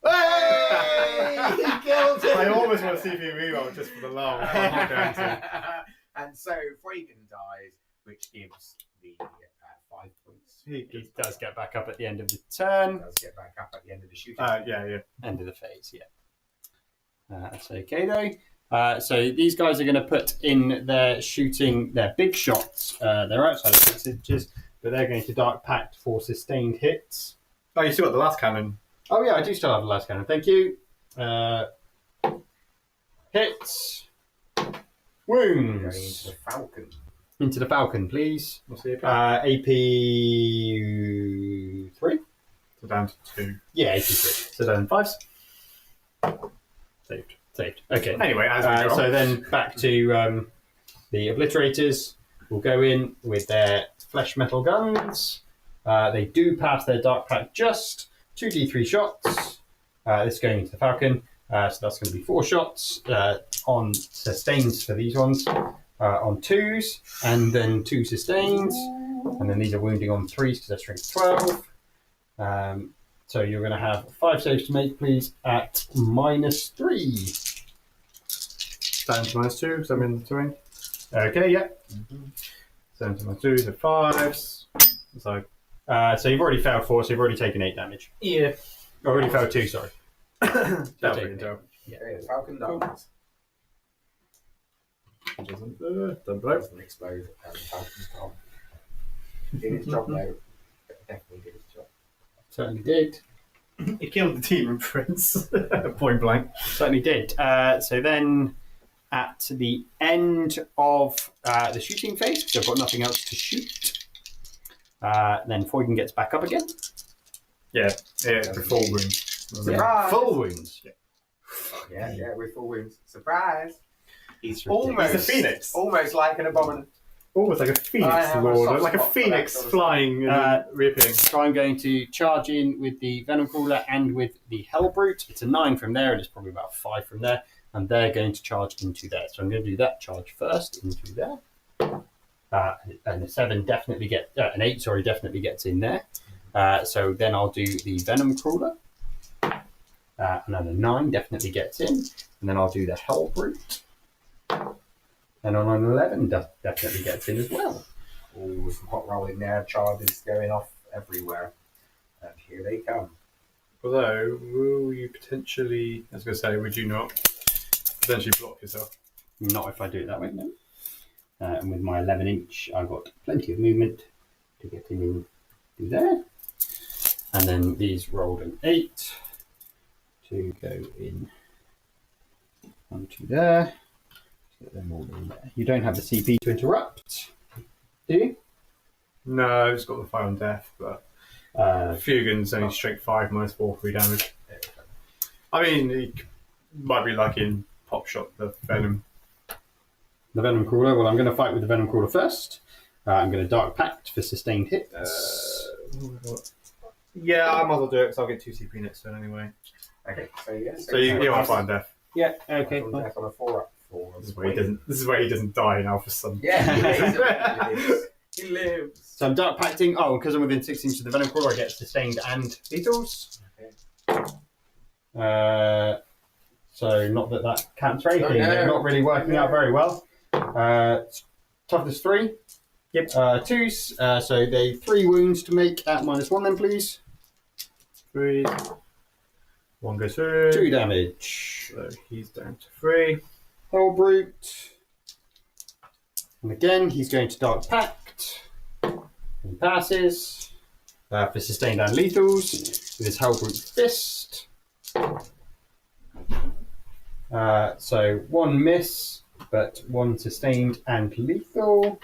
Hey! He killed it! I almost want to see if you reroll just for the laugh. I'm not going to. And so Freegan dies, which gives the 5 points. He does get back up at the end of the turn. Does get back up at the end of the shooting. Yeah. End of the phase, yeah. That's okay though. So these guys are going to put in their shooting their big shots. They're outside of 6 inches, but they're going to Dark Pact for sustained hits. Oh, you still got the last cannon. Oh yeah, I do still have the last cannon. Thank you. Hits. Going into Wounds. the Falcon. Into the Falcon, please. What's the AP 3? So down to 2. Yeah, AP 3. So then 5s. Saved. Okay. Anyway, as we go So on. then back to the Obliterators. Will go in with their flesh metal guns. They do pass their Dark Pact just 2d3 shots. This is going into the Falcon. So that's going to be 4 shots on sustains for these ones. On 2s, and then 2 sustains. And then these are wounding on 3s because they're strength 12. So you're going to have 5 saves to make, please, at -3. Down to -2, because I'm in the terrain. Okay, yeah. Down to -2, so 5s. So, So you've already failed 4, so you've already taken 8 damage. yeah. Already failed 2, sorry. That'll take be it. down. Okay, the Falcon dies. Doesn't blow. Doesn't explode. The Falcon's gone. Did his job though. Definitely did his job. Certainly did. He killed the demon prince. Point blank. Certainly did. So then at the end of the shooting phase, so I've got nothing else to shoot, then Foyden gets back up again. Yeah, before wounds. Surprise! Full wounds. Yeah, with 4 wounds. Surprise! He's Almost He's a phoenix. Almost like an abominant. Almost like a I phoenix have a lord. soft Like a spot for phoenix that sort of flying and reappearing. So I'm going to charge in with the Venom Crawler and with the Hellbrute. It's a 9 from there, and it's probably about 5 from there. And they're going to charge into there. So I'm going to do that charge first into there. And a 7 definitely an 8, sorry, definitely gets in there. So then I'll do the Venom Crawler. And then a 9 definitely gets in. And then I'll do the Hellbrute. And on an 11 definitely gets in as well. Oh, some hot rolling there. Charges going off everywhere. And here they come. Although, will you potentially, I was going to say, would you not potentially block yourself? Not if I do it that way, no. And with my 11 inch, I've got plenty of movement to get in to there. And then these rolled an 8 to go in onto there. Get them all in there. You don't have the CP to interrupt, do you? No, it's got the fire on death, but Fugan's only strength 5 -4 3 damage. I mean, it might be lucky and pop shot the venom. The Venom Crawler, well, I'm going to fight with the Venom Crawler first. I'm going to Dark Pact for sustained hits. Yeah, I might as well do it because I'll get 2 CP next turn anyway. Okay, so yeah. So you want fire on death. Yeah, okay. On death on a 4-up. This is where he doesn't die in Alpha Sun. Yeah, he lives. He lives. So I'm Dark Pacting. Oh, because I'm within 6 inches of the Venom Crawler, I get sustained and beetles. So not that counts for anything. Oh, no. They're not really working out very well. Toughness 3. Yep. 2s. So they 3 wounds to make at -1 then, please. 3. 1 goes through. 2 damage. So he's down to 3. Hellbrute. And again, he's going to Dark Pact. He passes. for sustained and lethals with his Hellbrute Fist. So 1 miss, but 1 sustained and lethal.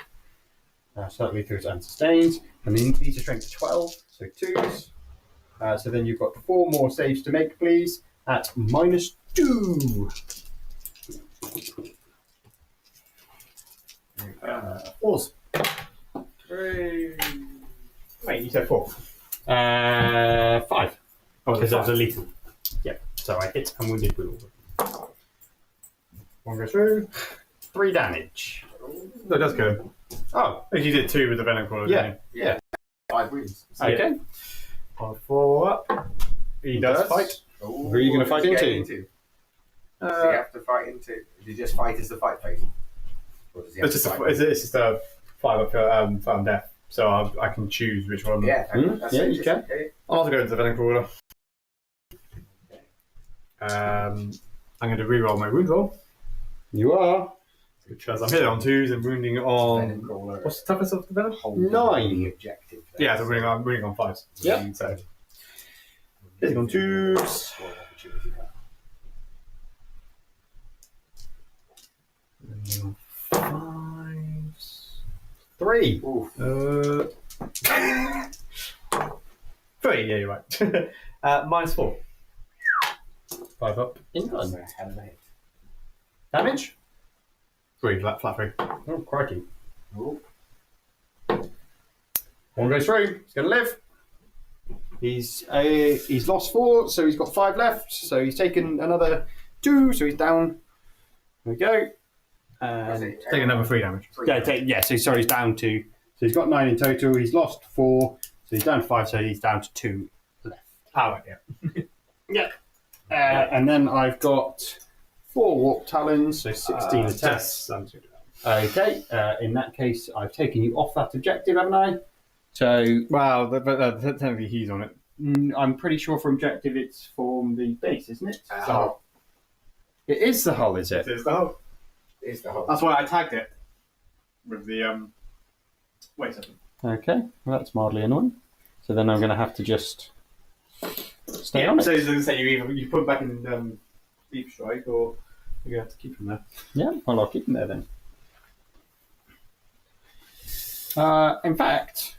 So that lethals and sustained. And then these are strength 12, so 2s. So then you've got 4 more saves to make, please, at -2. 4s. Wait, you said 4. 5. Oh, Because that was a lethal. Yep. So I hit and wounded with all of them. 1 goes through. 3 damage. No, it does kill him. Oh, I think you did 2 with the Venom Crawler, yeah. Yeah. 5 wounds. Okay. 4 up. He does fight. Who are you gonna fight into? Does he have to fight into? Does he just fight as the fight phase? Or does he have It's to just, fight? it's just a 5 up for death, so I can choose which one. Yeah, that's Yeah, you interesting. can. Okay. I'll have to go into the Venom Crawler. I'm going to reroll my wound roll You are. because I'm hitting on 2s and wounding on. Venom Crawler. What's the toughest of the Venom? Holding 9. the objective. Yeah, so I'm wounding on 5s. Yeah. So hitting on 2s. Score opportunity. Wounding on 5s. 3. Oof. 3, yeah, you're right. -4. 5 up. England. That's a hell of a hit. Damage? 3, flat 3. Oh, crikey. Ooh. 1 goes through. He's going to live. He's lost 4, so he's got 5 left. So he's taken another 2, so he's down. There we go. And Take another 3 damage. so he's down 2. So he's got 9 in total. He's lost 4, so he's down to 5. So he's down to 2 left. Ah, right, yeah. Yep. And then I've got 4 warp talons, so 16 attacks. Okay. In that case, I've taken you off that objective, haven't I? So Well, but technically he's on it. I'm pretty sure for objective it's from the base, isn't it? Oh, It is the hull, is it? It's the whole. is the whole. That's why I tagged it with the wait a second. Okay. Well, that's mildly annoying. So then I'm going to have to just stay on it. So you say you put it back in deep strike, or you have to keep him there. Yeah, well, I'll keep them there then. In fact,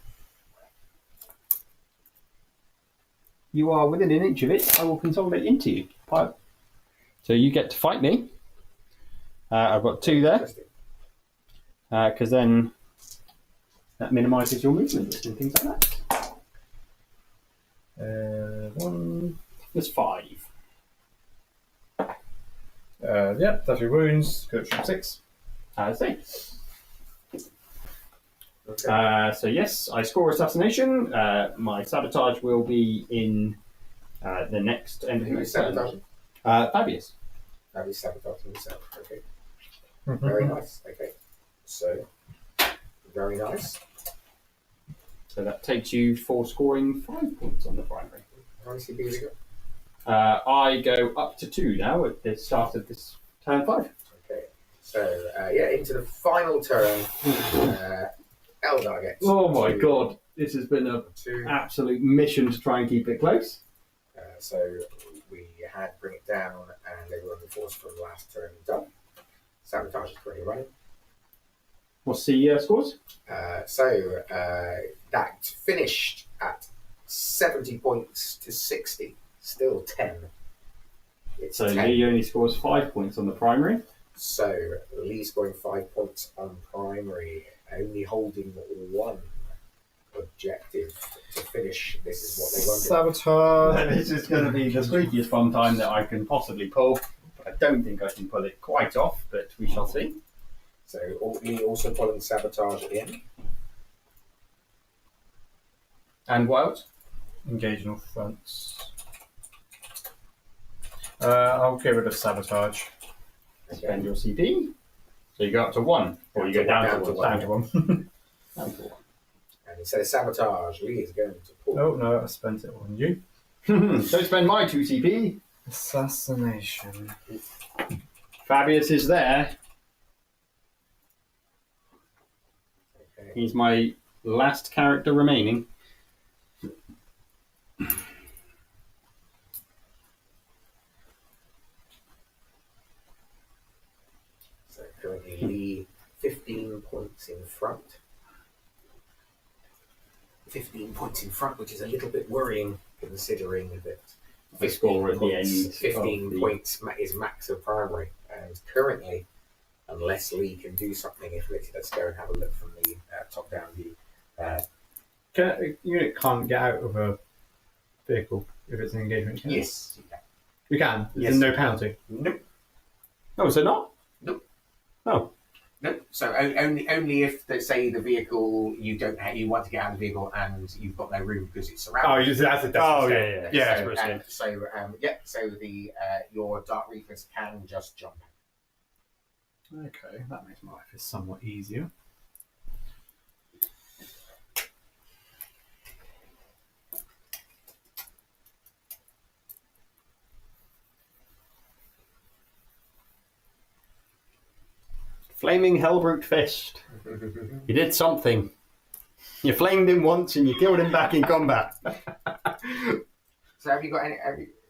you are within an inch of it. I will consolidate into you. So you get to fight me. I've got 2 there, Interesting. because then that minimises your movement and things like that. 1 plus 5. Yeah, that's your wounds. Go from 6. I see. Okay. So yes, I score assassination. My sabotage will be in the next end of Who my is turn. sabotage? Fabius. That is sabotaging himself. Okay. Very nice. Okay. So, very nice. So that takes you for scoring 5 points on the primary. How many CPs you I go up to 2 now at the start of this turn 5. Okay. So, into the final turn, Eldar gets. Oh my to- god, this has been an To, absolute mission to try and keep it close. so we had Bring It Down and everyone force from the last turn done. Sabotage is currently running. What's the scores? That finished at 70 points to 60. Still 10. It's So 10. Leigh only scores 5 points on the primary. So Leigh scoring 5 points on primary, only holding 1 objective to finish. This is what they wanted. Sabotage. This is going to be the squeakiest fun time that I can possibly pull. I don't think I can pull it quite off, but we shall see. So Leigh also pulling sabotage at the end. And what else? Engage in all fronts. I'll get rid of sabotage. Spend your CP. So you go up to 1, or you go down to 1. Down to 1. Down to 1. And instead of sabotage, Leigh is going to pull. Oh no, I spent it on you. Don't spend my 2 CP. Assassination. Fabius is there. Okay. He's my last character remaining. So currently Leigh 15 points in front. 15 points in front, which is a little bit worrying considering that The score at the end 15 of the- points is max of primary. And currently, unless Leigh can do something, let's go and have a look from the top-down view. A unit can't get out of a vehicle if it's an engagement. Can it? Yes, you can. We can. There's Yes. no penalty. Nope. Oh, is it not? Nope. Oh. Nope. So only if, let's say, the vehicle you want to get out of the vehicle and you've got no room because it's Oh, surrounded. that's a Oh, escape. yeah. Yeah, So, for escape. so the your Dark Reapers can just jump. Okay, that makes my life somewhat easier. Flaming Hellbrute Fist. You did something. You flamed him once and you killed him back in combat. So have you got any?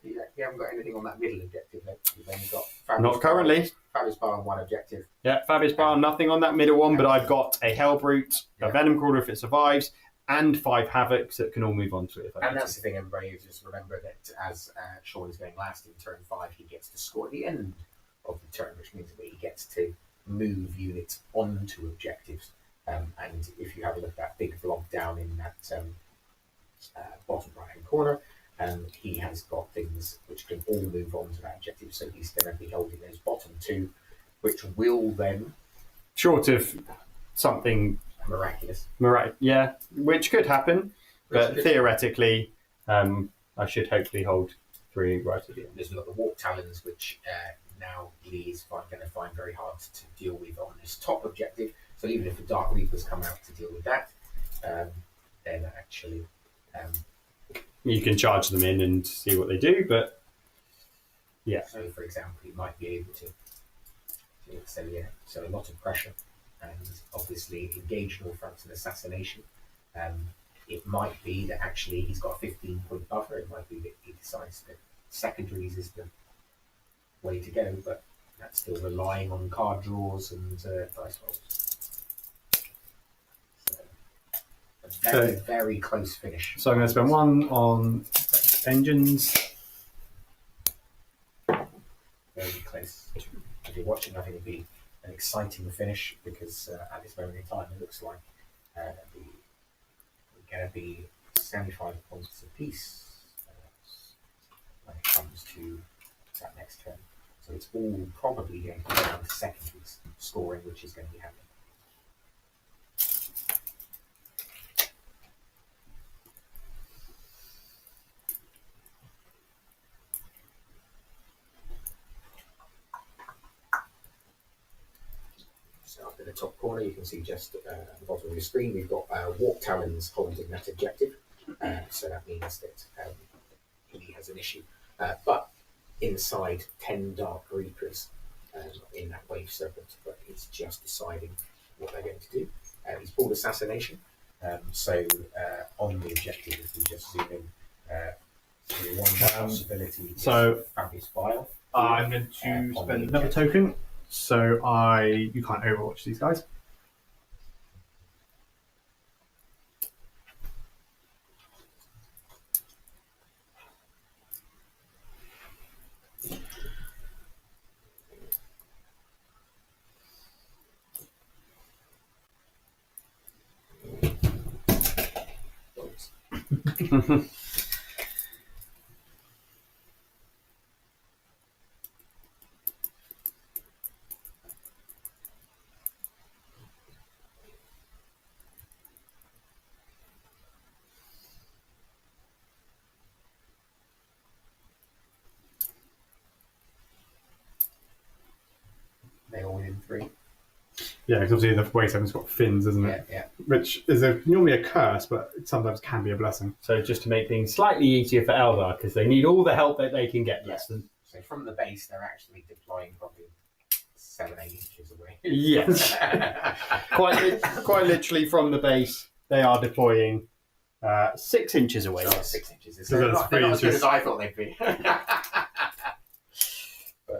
You haven't got anything on that middle objective. Then you've only got Fabius Not currently. Fabius Bar on one objective. Yeah, Fabius Bar, nothing on that middle one, but I've got a Hellbrute, Yeah. a Venom Crawler if it survives, and 5 Havocs that can all move on to it. If I And need that's to. the thing, everybody. Just remember that as Sean is going last in turn 5, he gets to score at the end of the turn, which means that he gets to move units onto objectives. And if you have a look at that big blob down in that bottom right hand corner, he has got things which can all move on to that objective. So he's going to be holding those bottom 2, which will then Short of something miraculous. yeah, which could happen, but Which- theoretically, I should hopefully hold 3 right at the end. There's got the Warp Talons, which now Leigh is going to find very hard to deal with on this top objective. So even if the Dark Reapers come out to deal with that, then actually, You can charge them in and see what they do, but so for example, he might be able to so a lot of pressure, and obviously engage all fronts and assassination. It might be that actually he's got a 15-point buffer. It might be that he decides that secondaries is the way to go, but that's still relying on card draws and dice rolls. So, a very, very close finish. So I'm going to spend 1 on engines. Very close. If you're watching, I think it'd be an exciting finish because at this moment in time, it looks like we're going to be 75 points apiece when it comes to that next turn. So it's all probably going to be down to secondaries scoring, which is going to be happening. So up in the top corner, you can see just at the bottom of your screen, we've got Warp Talons holding that objective. So that means that he has an issue. But inside 10 Dark Reapers in that wave serpent, but he's just deciding what they're going to do. He's pulled Assassination. So on the objective, if we just zoom in, the one possibility is so- Fabius Bile. I'm going to spend another token, so you can't overwatch these guys. They all within 3. Yeah, because obviously the wave serpent's got fins, isn't Yeah, it? yeah. Which is normally a curse, but it sometimes can be a blessing. So just to make things slightly easier for Eldar, because they need all the help that they can get. Yes. So from the base, they're actually deploying probably 7-8 inches away. Yes. quite literally from the base, they are deploying 6 inches away. Oh, Yes. 6 inches. So They're that's not as good pretty as I thought they'd be.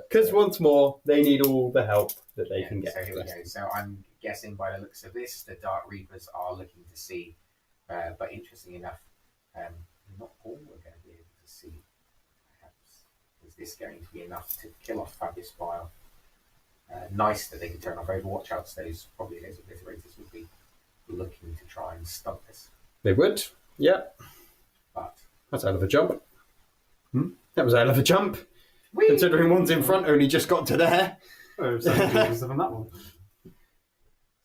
Because once more, they need all the help that they can get. So here we go. So I'm guessing by the looks of this, the Dark Reapers are looking to see, but interesting enough, not all we're going to be able to see. Perhaps is this going to be enough to kill off Fabius Bile? Nice that they can turn off Overwatch. Else those obliterators would be looking to try and stop this. They would. Yeah. But That's a hell of a jump. That was a hell of a jump. Whee! Considering one's in front only just got to there. Oh, 7 inches on that one.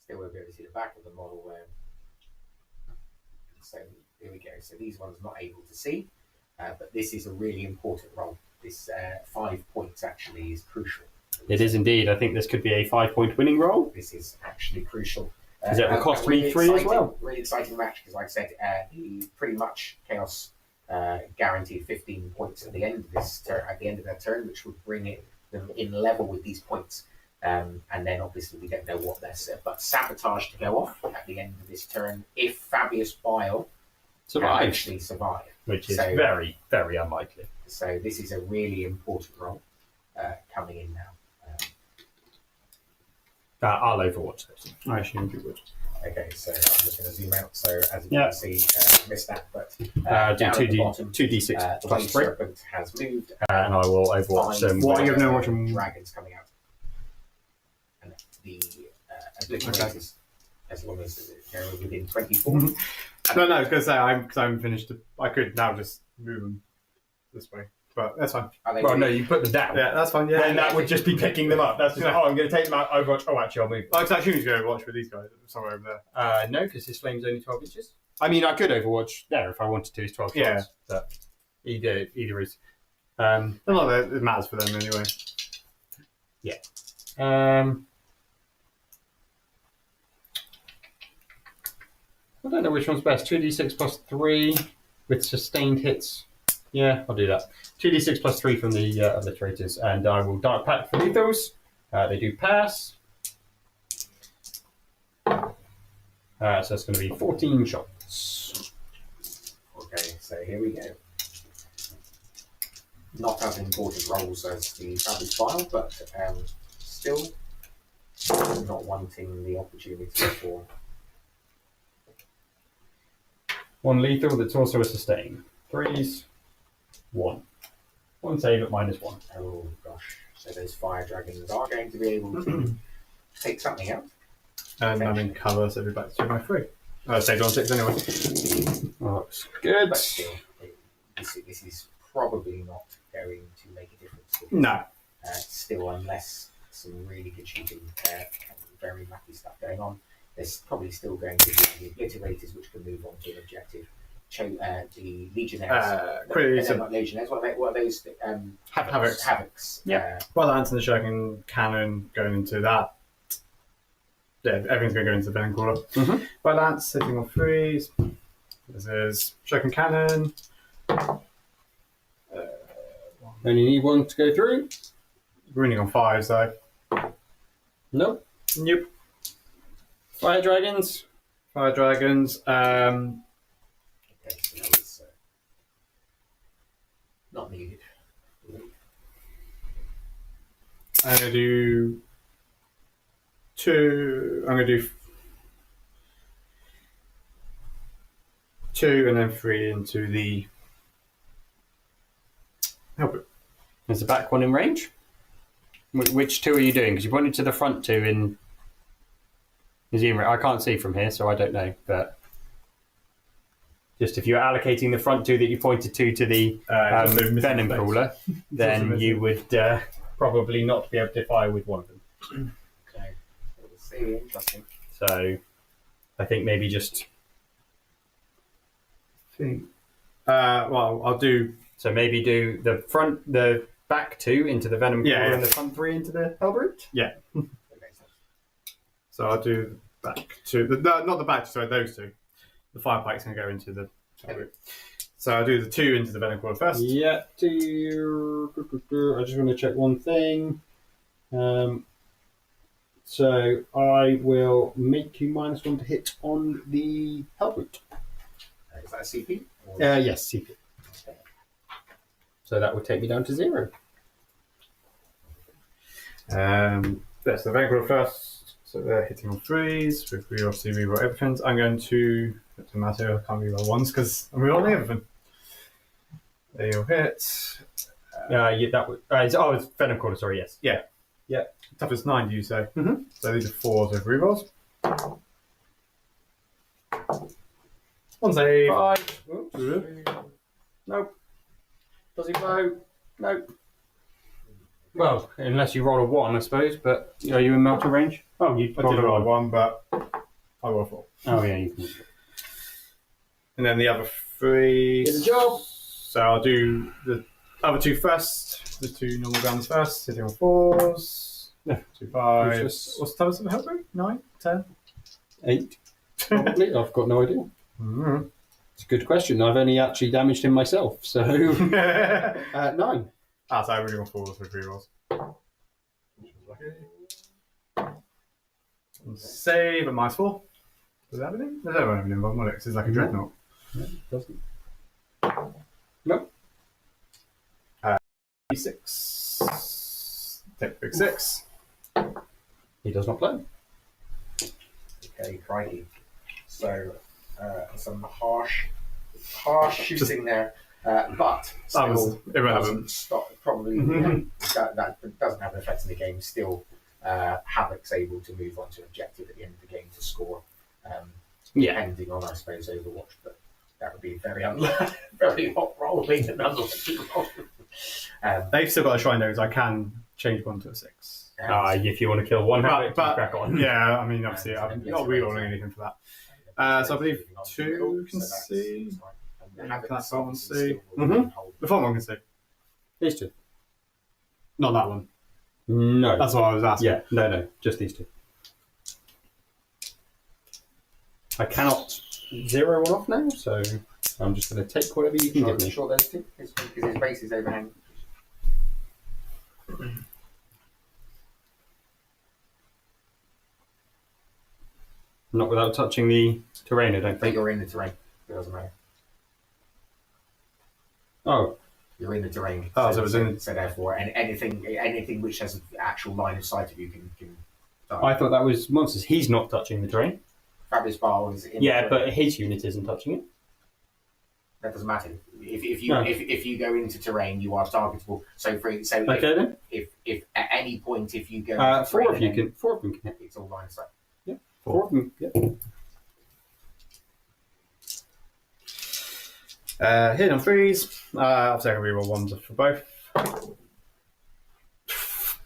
still won't be able to see the back of the model there. So here we go. So these ones not able to see, but this is a really important role. This 5 points actually is crucial. It is indeed. I think this could be a 5-point winning roll. This is actually crucial. Because it will cost me 3 as well. Really exciting match because, like I said, the pretty much Chaos guaranteed 15 points at the end of this at the end of their turn, which would bring them in level with these points. And then obviously we don't know what they're but sabotage to go off at the end of this turn if Fabius Bile can actually survive, which is very, very unlikely. So this is a really important role coming in now. I'll overwatch those. I assumed you would. Okay, so I'm just going to zoom out. So as you can see, missed that, but Do down at the bottom, 2d6 the plus Blade 3. Serpent has moved. And I will overwatch them. What are you going to watch them? Dragons coming out. And the obliterators, as long as they're within 24. No, I was going to say, because I'm finished, I could now just move them this way. But that's fine. Well, no, you put them down. Yeah, that's fine. Yeah, Then that would just be picking them up. That's just I'm going to take them out, overwatch. Oh, actually, I'll move. I was actually going to watch with these guys somewhere over there. No, because his flame's only 12 inches. I mean, I could overwatch there if I wanted to. It's 12 shots. Yeah. But either is. Not that it matters for them anyway. Yeah. I don't know which one's best. 2d6 plus 3 with sustained hits. Yeah, I'll do that. 2d6 plus 3 from the obliterators, and I will Dark Pact for lethals. They do pass. So that's going to be 14 shots. Okay, so here we go. Not as important roles as the Fabius Bile, but still not wanting the opportunity for 1 lethal that's also a sustain. 3s. 1. 1 save at -1. oh gosh. So those fire dragons are going to be able to take something out. And I'm in cover, so it'll be back to my 3. I saved on 6 anyway. Oh, that's good. But still, this is probably not going to make a difference. No. Still, unless some really good shooting, very lucky stuff going on, there's probably still going to be the obliterators, which can move on to an objective. The legionnaires. Not legionnaires. What are those? Havocs. Havocs. Yeah. Well, Lance and the Shuriken Cannon going into that. Yeah, everything's going to go into the Venom Crawler. Mm-hmm. Well, Lance sitting on 3s. This is Shuriken Cannon. Only need 1 to go through. Running on 5s, though. Nope. Nope. Fire dragons. Fire Dragons. Okay, so that was not needed. I'm going to do 2. I'm going to do 2 and then 3 into the help. Is the back one in range? Which 2 are you doing? Because you pointed to the front 2 in. Is he in range? I can't see from here, so I don't know. But just if you're allocating the front 2 that you pointed to the Venom Crawler, then you would probably not be able to fire with one of them. Okay, we'll see. Interesting. So I think maybe just. Well, I'll do. So maybe do the back 2 into the Venom Crawler and the front 3 into the Hellbrute? Yeah. Okay, So I'll do back 2. Not the back 2, sorry, those 2. The fire pike's going to go into the. So I'll do the 2 into the Venom Crawler first. Yeah. I just want to check one thing. So I will make you -1 to hit on the Hellbrute. Is that a CP? Or... Yes, CP. Okay. So that would take me down to 0. Yes, the Vanguard first. So they're hitting on 3s. We obviously reroll everything. I'm going to. It doesn't matter, I can't reroll 1s because I'm rerolling everything. They all hit. Yeah, that would. It's Venom Quarter, sorry, yes. Yeah. Toughest 9, do you say? Mhm. So these are 4s with rerolls. 1 save. 5. Nope. Does he blow? Nope. Well, unless you roll a 1, I suppose, but are you in melter range? Oh, you I rolled did a roll 1. 1, but I rolled 4. Oh, yeah, you can. And then the other 3. Get the job. So I'll do the other 2 first. The 2 normal guns first. Hitting on 4s. Yeah. 2 5s. Useless. What's the toughest of the help rate? 9? 10? 8, probably. I've got no idea. Mm-hmm. It's a good question. I've only actually damaged him myself, so 9. Ah, so I really want 4s with rerolls. Save at -4. Does that have anything? There's no one involved, will it? 'Cause it's like a dreadnought. No, it doesn't. 6. Take big 6. He does not play. Okay, crikey. So some harsh shooting there, but That was still irrelevant. doesn't stop. Probably that doesn't have an effect in the game. Still, Havoc's able to move on to objective at the end of the game to score. Depending on, I suppose, Overwatch, but that would be very very hot rolling and unlucky rolling. They've still got a shrine though, so I can change 1 to a 6. If you want to kill one habit, crack on. Yeah, I mean, obviously, I'm not rerolling anything for that. So I believe 2 can see. Can that one see? The front one can see. These 2. Not that one. No. That's what I was asking. Yeah, no, just these 2. I cannot 0 one off now, so I'm just going to take whatever you can give me. Sure, those 2, because his base is overhang. Not without touching the terrain, I don't But think. you're in the terrain. It doesn't matter. Oh, You're in the terrain. Oh, so it's in- So therefore, anything which has an actual line of sight of you can I thought that was monsters. He's not touching the terrain. Fabulous Bile is in Yeah, the terrain. but his unit isn't touching it. That doesn't matter. If No. you go into terrain, you are targetable. Okay then. If at any point if you go into 4 terrain, of you then can. 4 of them can hit. it's all line of sight. 4 of them. Yeah. Hitting on 3s. Obviously, I can reroll 1s for both.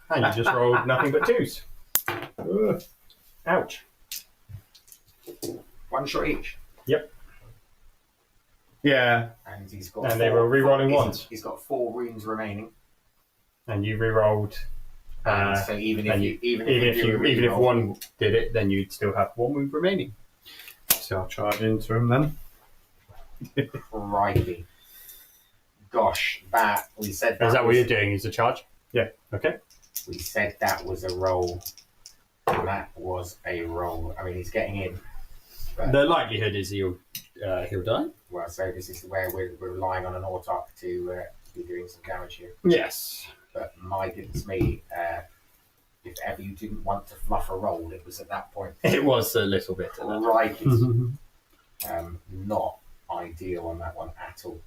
And you just rolled nothing but 2s. Ugh. Ouch. One shot each, Yeah. and he's got. And they were re-rolling ones. He's got 4 runes remaining. And you re-rolled. So even if and you even if one did it, then you'd still have 1 wound remaining. So I'll charge into him then. crikey, gosh, that we said. Is that what you're doing? Is a charge? Yeah. Okay. We said that was a roll. That was a roll. I mean, he's getting in. But, The likelihood is he'll die. well, so this is where we're relying on an autark to be doing some damage here. Yes. But my goodness me, if ever you didn't want to fluff a roll, it was at that point. It was a little bit. Right. Not ideal on that one at all.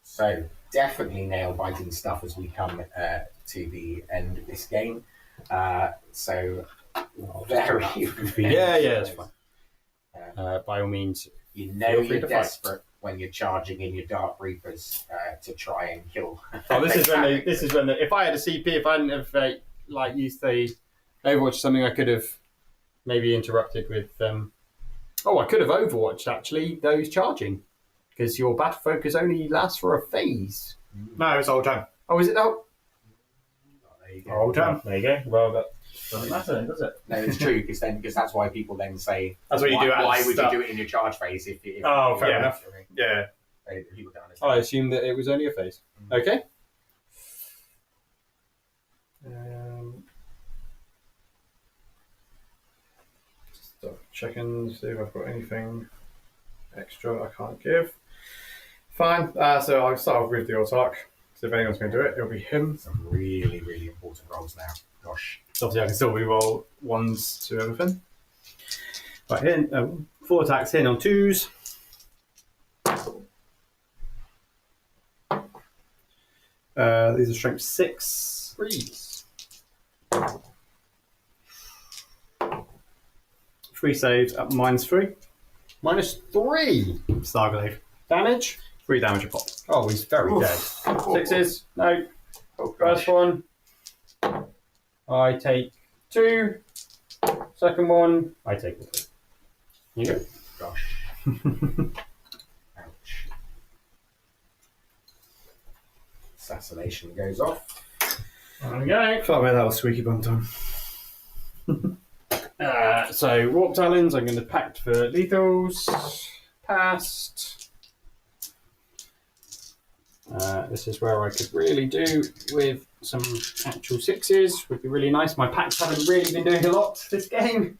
So definitely nail biting stuff as we come to the end of this game. So very Yeah, that's fine. By all means, You know Feel free you're to fight. desperate when you're charging in your Dark Reapers to try and kill. Oh, this is when if I had a CP, if I hadn't have used the Overwatch, something I could have maybe interrupted with. I could have Overwatched actually those charging because your battle focus only lasts for a phase. No, it's all time. Oh, is it? Oh, There you go. All time. there you go. Well, that doesn't matter, then, does it? No, it's true because that's why people then say That's what you do at why the would start. you do it in your charge phase if Oh, fair yeah, enough. I mean, Yeah. people don't I understand. assumed that it was only a phase. Okay. checking, see if I've got anything extra I can't give. Fine. So I'll start off with the autarch. So if anyone's going to do it, it'll be him. Some really, really important rolls now. Gosh. Obviously, I can still reroll 1s to everything. Right, here, 4 attacks in on 2s. These are strength 6. 3s. 3 saves at -3. -3. Starglaive. Damage. 3 damage a pop. Oh, he's very dead. 6s. No. First one. I take 2. Second one. I take 1. You go. Gosh. Ouch. Assassination goes off. There we go. Felt like that was squeaky bum time. So, Warp Talons, I'm going to pact for lethals. Passed. This is where I could really do with some actual 6s. Would be really nice. My packs haven't really been doing a lot this game.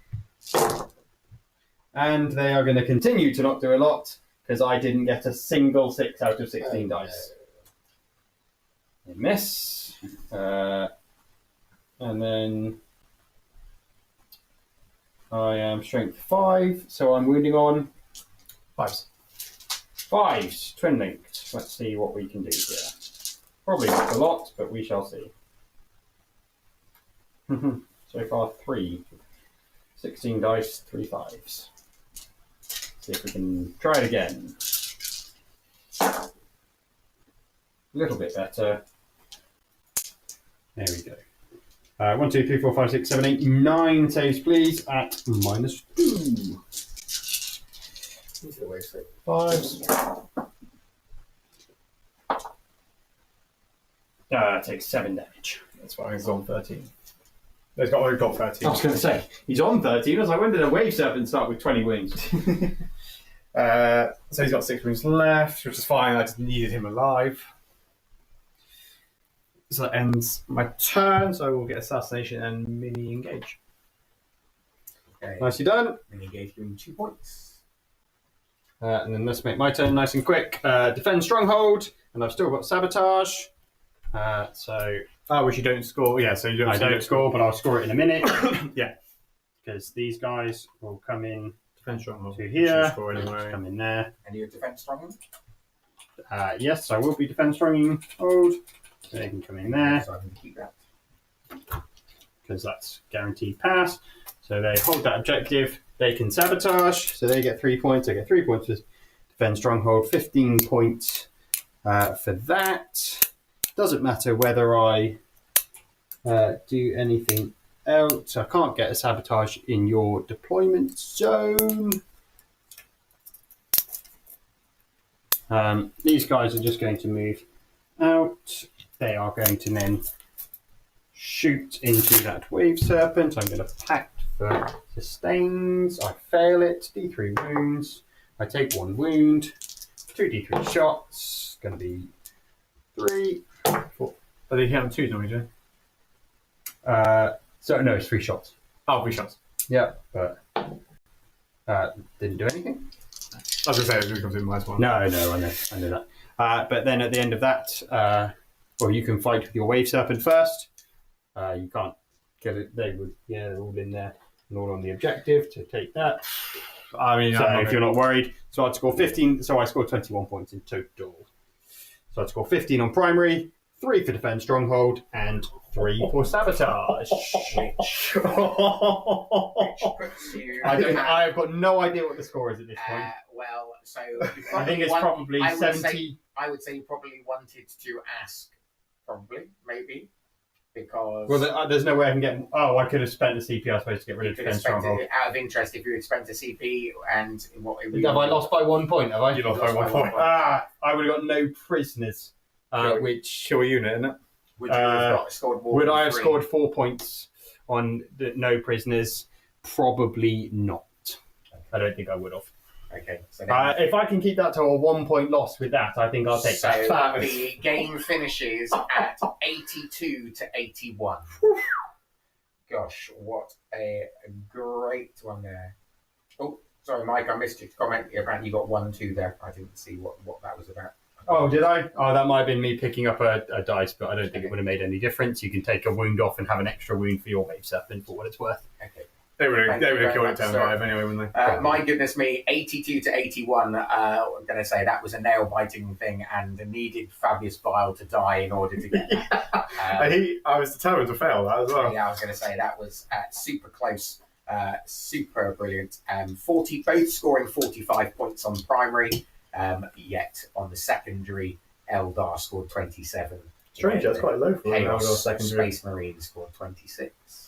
And they are going to continue to not do a lot because I didn't get a single 6 out of 16 dice. A miss. And then I am strength 5, so I'm wounding on 5s. 5s, twin linked. Let's see what we can do here. Probably not a lot, but we shall see. So far 3. 16 dice, 3 5s. See if we can try it again. A little bit better. There we go. 1, 2, 3, 4, 5, 6, 7, 8, 9 saves, please, at -2. These are the ways to 5s. Takes 7 damage. That's why he's on 13. He's got 13. I was going to say, he's on 13. I was like, when did a wave serpent start with 20 wings? So he's got 6 wounds left, which is fine. I just needed him alive. So that ends my turn. So I will get assassination and mini engage. Okay. Nicely done. Mini engage doing 2 points. And then let's make my turn nice and quick. Defend stronghold, and I've still got sabotage. Which you don't score. Yeah, so you don't. I don't score, but I'll score it in a minute. Yeah, because these guys will come in defense stronghold. to here. Score They'll anyway. just come in there. And you're defense stronghold? Yes, I will be defend stronghold. They can come in there So I can keep that. because that's guaranteed pass. So they hold that objective. They can sabotage. So they get 3 points. I get 3 points for defend stronghold. 15 points for that. Doesn't matter whether I do anything else. I can't get a sabotage in your deployment zone. These guys are just going to move out. They are going to then shoot into that wave serpent. I'm going to pact for sustains. I fail it. D3 wounds. I take 1 wound. 2d3 shots. Going to be 3. 4. But they hit on 2s, don't we, Joe? So no, it's 3 shots. Oh, 3 shots. Yeah, but didn't do anything. I was going to say it comes in -1. No, I know that. But then at the end of that, you can fight with your wave serpent first. You can't kill it. They're all in there and all on the objective to take that. I mean, So if you're not worried, so I'd score 15. So I scored 21 points in total. So I'd score 15 on primary, 3 for defend stronghold, and 3 for sabotage. Which puts you... I've got no idea what the score is at this point. Well, so... I think it's probably 70. I would say you probably wanted to ask, probably, maybe, because... Well, there's no way I can get... Oh, I could have spent the CP, I suppose, to get rid of you could have defense spent stronghold. it out of interest if you had spent a CP and what... Have I lost by 1 point, have I? You lost by 1 point. I would have got no prisoners, Sure. which... Kill a unit, isn't it? Would you have scored more Would than I have 3? scored 4 points on the no prisoners? Probably not. I don't think I would have. Okay, so then... If I can keep that to a 1 point loss with that, I think I'll take so that. the game finishes at 82 to 81. Gosh, what a great one there. Oh, sorry, Mike, I missed your comment. Apparently you got 1-2 there. I didn't see what that was about. Oh, did I? Oh, that might have been me picking up a dice, but I don't think it would have made any difference. You can take a wound off and have an extra wound for your wave serpent for what it's worth. Okay. They would Thank have you very killed it much, turn sir. 5 anyway, wouldn't they? My goodness me, 82 to 81. I'm going to say that was a nail biting thing and needed Fabius Bile to die in order to get that. I was determined to fail that as well. Yeah, I was going to say that was super close, super brilliant. 40, both scoring 45 points on primary, yet on the secondary, Eldar scored 27. Strange, that's quite low for an Eldar Chaos secondary. Space Marine scored 26.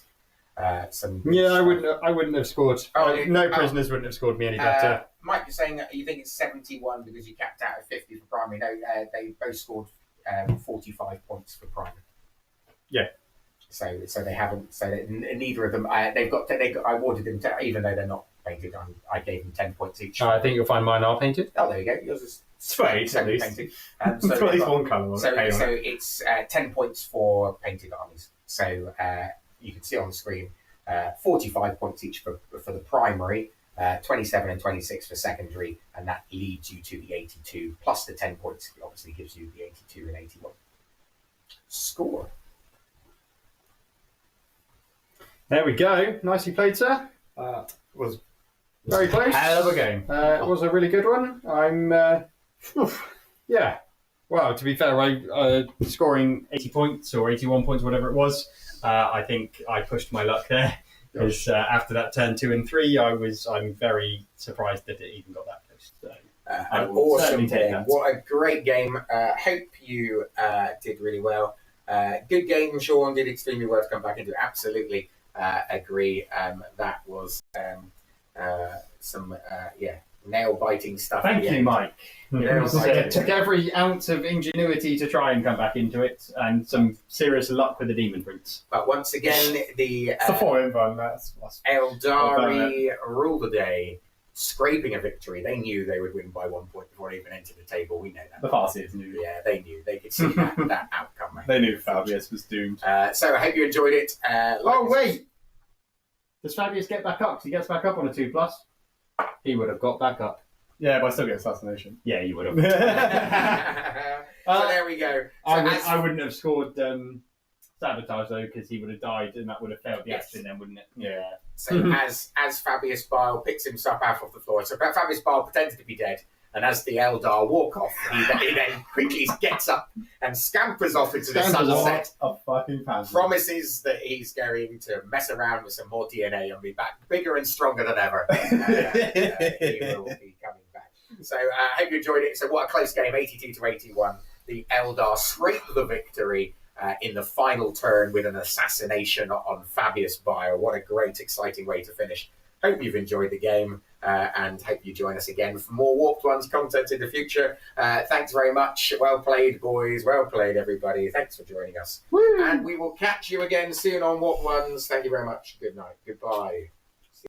Yeah, I wouldn't have scored. No prisoners wouldn't have scored me any better. Mike, you're saying that you think it's 71 because you capped out at 50 for primary. No, they both scored 45 points for primary. Yeah. So they haven't. So neither of them. I awarded them 10, even though they're not painted. I gave them 10 points each. I think you'll find mine are painted. Oh, there you go. Yours is Sweet, at least. painted. It's got at least one colour on So it. it's 10 points for painted armies. So you can see on the screen 45 points each for the primary, 27 and 26 for secondary, and that leads you to the 82 plus the 10 points. Obviously, gives you the 82 and 81 score. There we go. Nicely played, sir. Was Very close. hell of a game. It was a really good one. Yeah. Well, to be fair, I scoring 80 points or 81 points, whatever it was. I think I pushed my luck there because after that turn 2 and 3, I'm very surprised that it even got that close. So An will awesome certainly take game. that. What a great game. Hope you did really well. Good game, Sean. Did extremely well to come back into it. Absolutely agree. That was some nail-biting stuff. thank you, Mike. Yeah, It took every ounce of ingenuity to try and come back into it, and some serious luck with the Demon Prince. But once again, the It's the 4-in-1, that's Aeldari rule the day, scraping a victory. They knew they would win by 1 point before they even entered the table. We know that. the Farseers knew. Yeah, they knew. They could see that outcome. They knew Fabius was doomed. So I hope you enjoyed it. Oh, wait! Does Fabius get back up? Because he gets back up on a 2+. He would have got back up. Yeah, but I still get assassination. Yeah, you would have. So there we go. So I wouldn't have scored sabotage though, because he would have died and that would have failed the Yes. action then, wouldn't it? Yeah. So as Fabius Bile picks himself up off the floor, so Fabius Bile pretends to be dead, and as the Eldar walk off, he then quickly gets up and scampers off into the sunset. A fucking pansy. Promises that he's going to mess around with some more DNA and be back bigger and stronger than ever. He will be coming back. So I hope you enjoyed it. So what a close game, 82 to 81. The Eldar scrape the victory in the final turn with an assassination on Fabius Bile. What a great, exciting way to finish. Hope you've enjoyed the game and hope you join us again for more Warped Ones content in the future. Thanks very much. Well played, boys. Well played, everybody. Thanks for joining us. Woo! And we will catch you again soon on Warped Ones. Thank you very much. Good night. Goodbye.